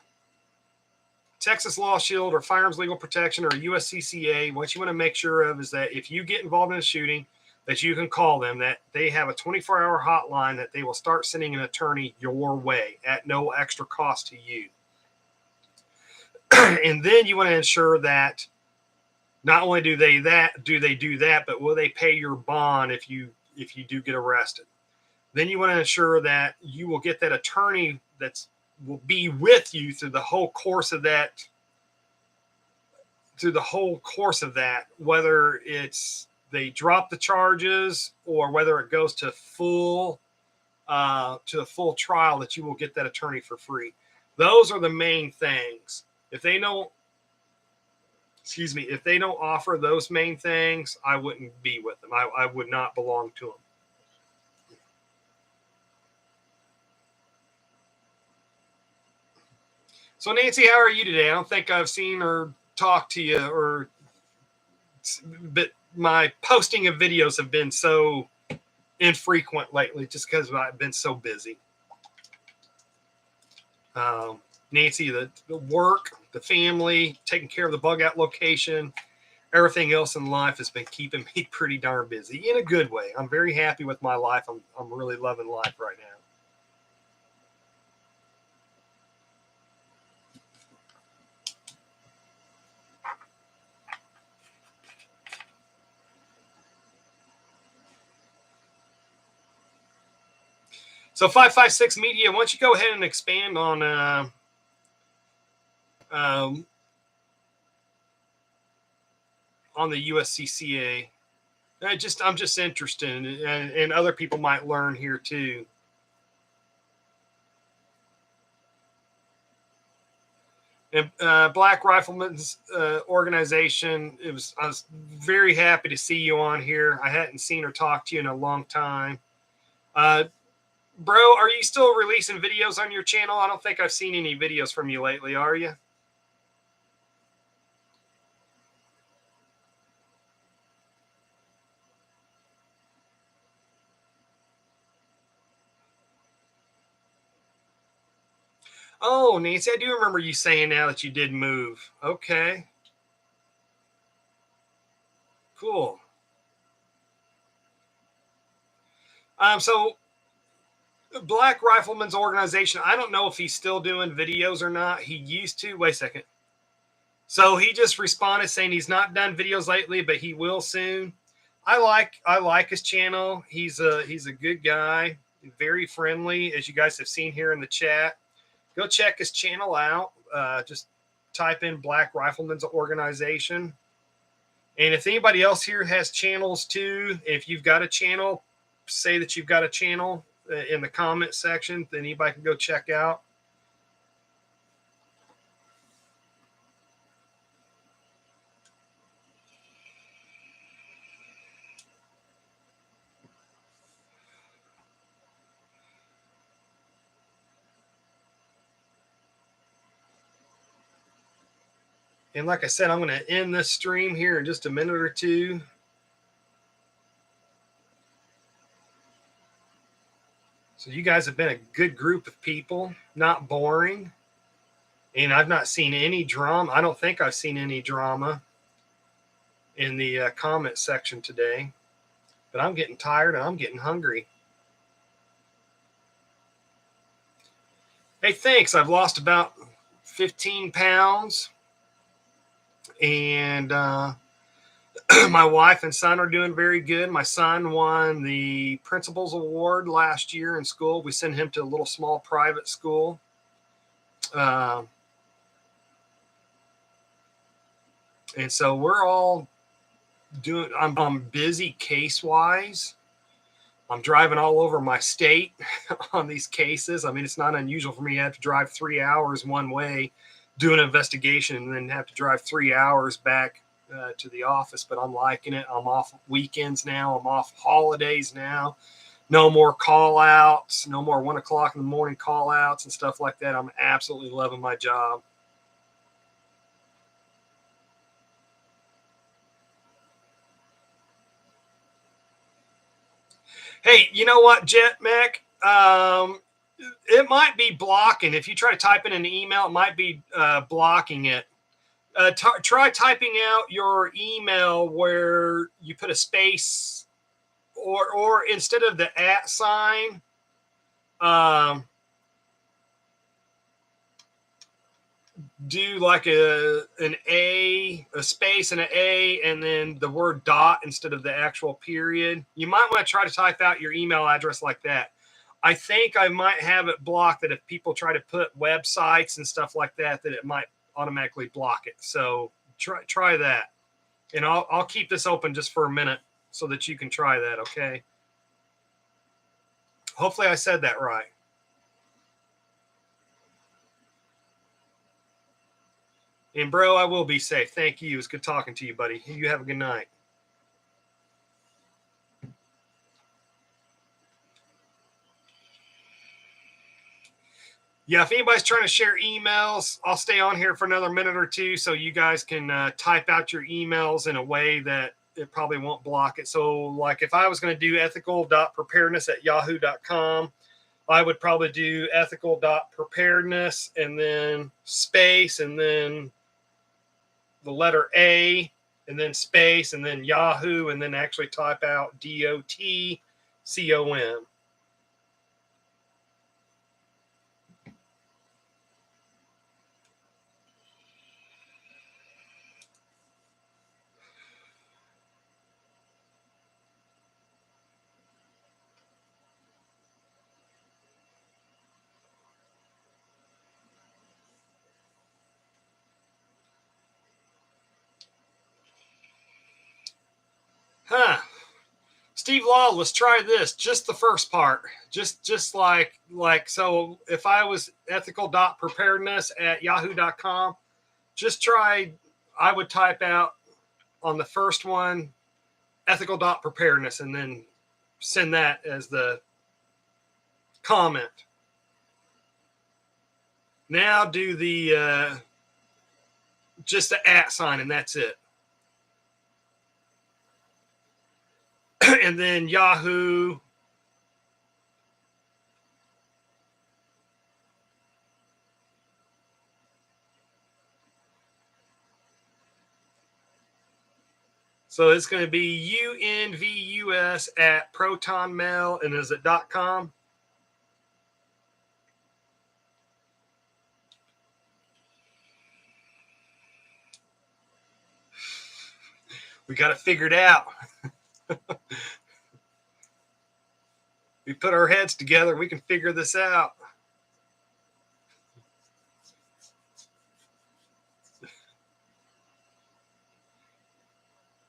Texas Law Shield or Firearms Legal Protection or USCCA, what you want to make sure of is that if you get involved in a shooting, that you can call them, that they have a 24-hour hotline that they will start sending an attorney your way at no extra cost to you. And then you want to ensure that not only do they do that, but will they pay your bond if you do get arrested? Then you want to ensure that you will get that attorney will be with you through the whole course of that. Whether it's they drop the charges or whether it goes to the full trial, that you will get that attorney for free. Those are the main things. If they don't offer those main things, I wouldn't be with them. I would not belong to them. So Nancy, how are you today? I don't think I've seen or talked to you, but my posting of videos have been so infrequent lately just because I've been so busy. Nancy, the work, the family, taking care of the bug out location, everything else in life has been keeping me pretty darn busy in a good way. I'm very happy with my life. I'm really loving life right now. So 556 Media, why don't you go ahead and expand on the USCCA? I'm just interested, and other people might learn here too. And Black Riflemen's organization. I was very happy to see you on here. I hadn't seen or talked to you in a long time. Bro, are you still releasing videos on your channel? I don't think I've seen any videos from you lately, are you? Oh, Nancy, I do remember you saying now that you did move. Okay. Cool. So Black Rifleman's organization, I don't know if he's still doing videos or not. He used to. Wait a second. So he just responded saying he's not done videos lately, but he will soon. I like his channel. He's a good guy, very friendly, as you guys have seen here in the chat. Go check his channel out. Just type in Black Rifleman's organization. And if anybody else here has channels too, if you've got a channel, say that you've got a channel in the comment section that anybody can go check out. And like I said, I'm going to end this stream here in just a minute or two. So you guys have been a good group of people, not boring. And I've not seen any drama. I don't think I've seen any drama in the comment section today. But I'm getting tired and I'm getting hungry. Hey, thanks. I've lost about 15 pounds. And my wife and son are doing very good. My son won the principal's award last year in school. We sent him to a little small private school. And so we're all doing, I'm busy case wise. I'm driving all over my state on these cases. I mean, it's not unusual for me to have to drive 3 hours one way, do an investigation, and then have to drive 3 hours back to the office. But I'm liking it. I'm off weekends now. I'm off holidays now. No more call outs, no more 1 o'clock in the morning call outs and stuff like that. I'm absolutely loving my job. Hey, you know what, JetMech? It might be blocking. If you try to type in an email, it might be blocking it. Try typing out your email where you put a space, or instead of the @ sign, do like an A, a space and an A, and then the word dot instead of the actual period. You might want to try to type out your email address like that. I think I might have it blocked that if people try to put websites and stuff like that, that it might automatically block it. So try that. And I'll keep this open just for a minute so that you can try that, okay? Hopefully I said that right. And bro, I will be safe. Thank you. It's good talking to you, buddy. You have a good night. Yeah, if anybody's trying to share emails, I'll stay on here for another minute or two so you guys can type out your emails in a way that it probably won't block it. So like if I was going to do ethical.preparedness@yahoo.com, I would probably do ethical.preparedness and then space and then the letter A and then space, and then Yahoo, and then actually type out DOTCOM. Huh. Steve Law, let's try this. Just the first part. Just like so if I was ethical.preparedness@yahoo.com, just try, I would type out on the first one ethical.preparedness and then send that as the comment. Now do the just the @ sign, and that's it. And then Yahoo. So it's going to be UNVUS@protonmail, and is it .com? We got it figured out. We put our heads together, we can figure this out.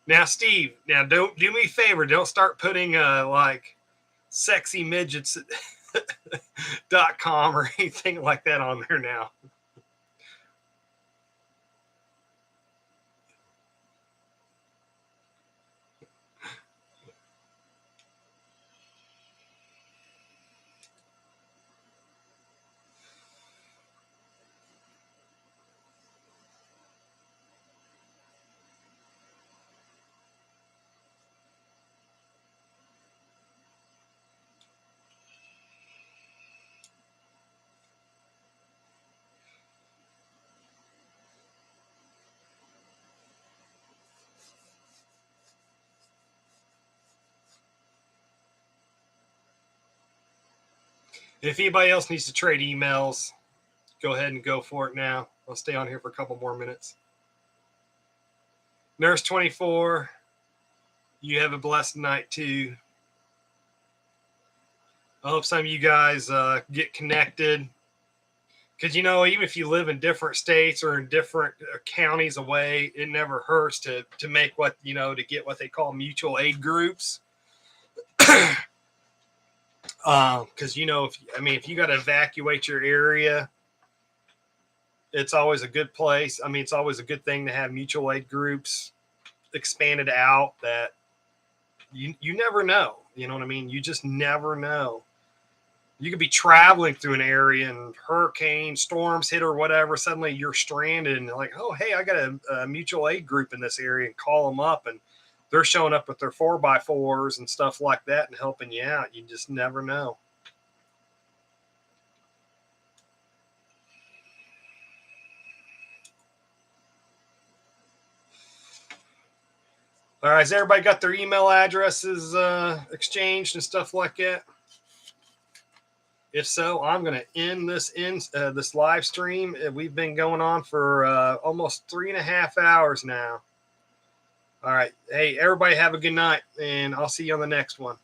Now, Steve, now don't do me a favor. Don't start putting like sexymidgets.com or anything like that on there now. If anybody else needs to trade emails, go ahead and go for it now. I'll stay on here for a couple more minutes. Nurse 24, you have a blessed night too. I hope some of you guys get connected. Because, you know, even if you live in different states or in different counties away, it never hurts to make what, you know, to get what they call mutual aid groups. Because, you know, if you got to evacuate your area, it's always a good place. I mean, it's always a good thing to have mutual aid groups expanded out, that you never know. You know what I mean? You just never know. You could be traveling through an area and hurricane, storms hit or whatever. Suddenly you're stranded and like, oh, hey, I got a mutual aid group in this area, and call them up, and they're showing up with their 4x4s and stuff like that and helping you out. You just never know. All right, has everybody got their email addresses exchanged and stuff like that? If so, I'm going to end this live stream. We've been going on for almost 3.5 hours now. All right. Hey, everybody have a good night, and I'll see you on the next one.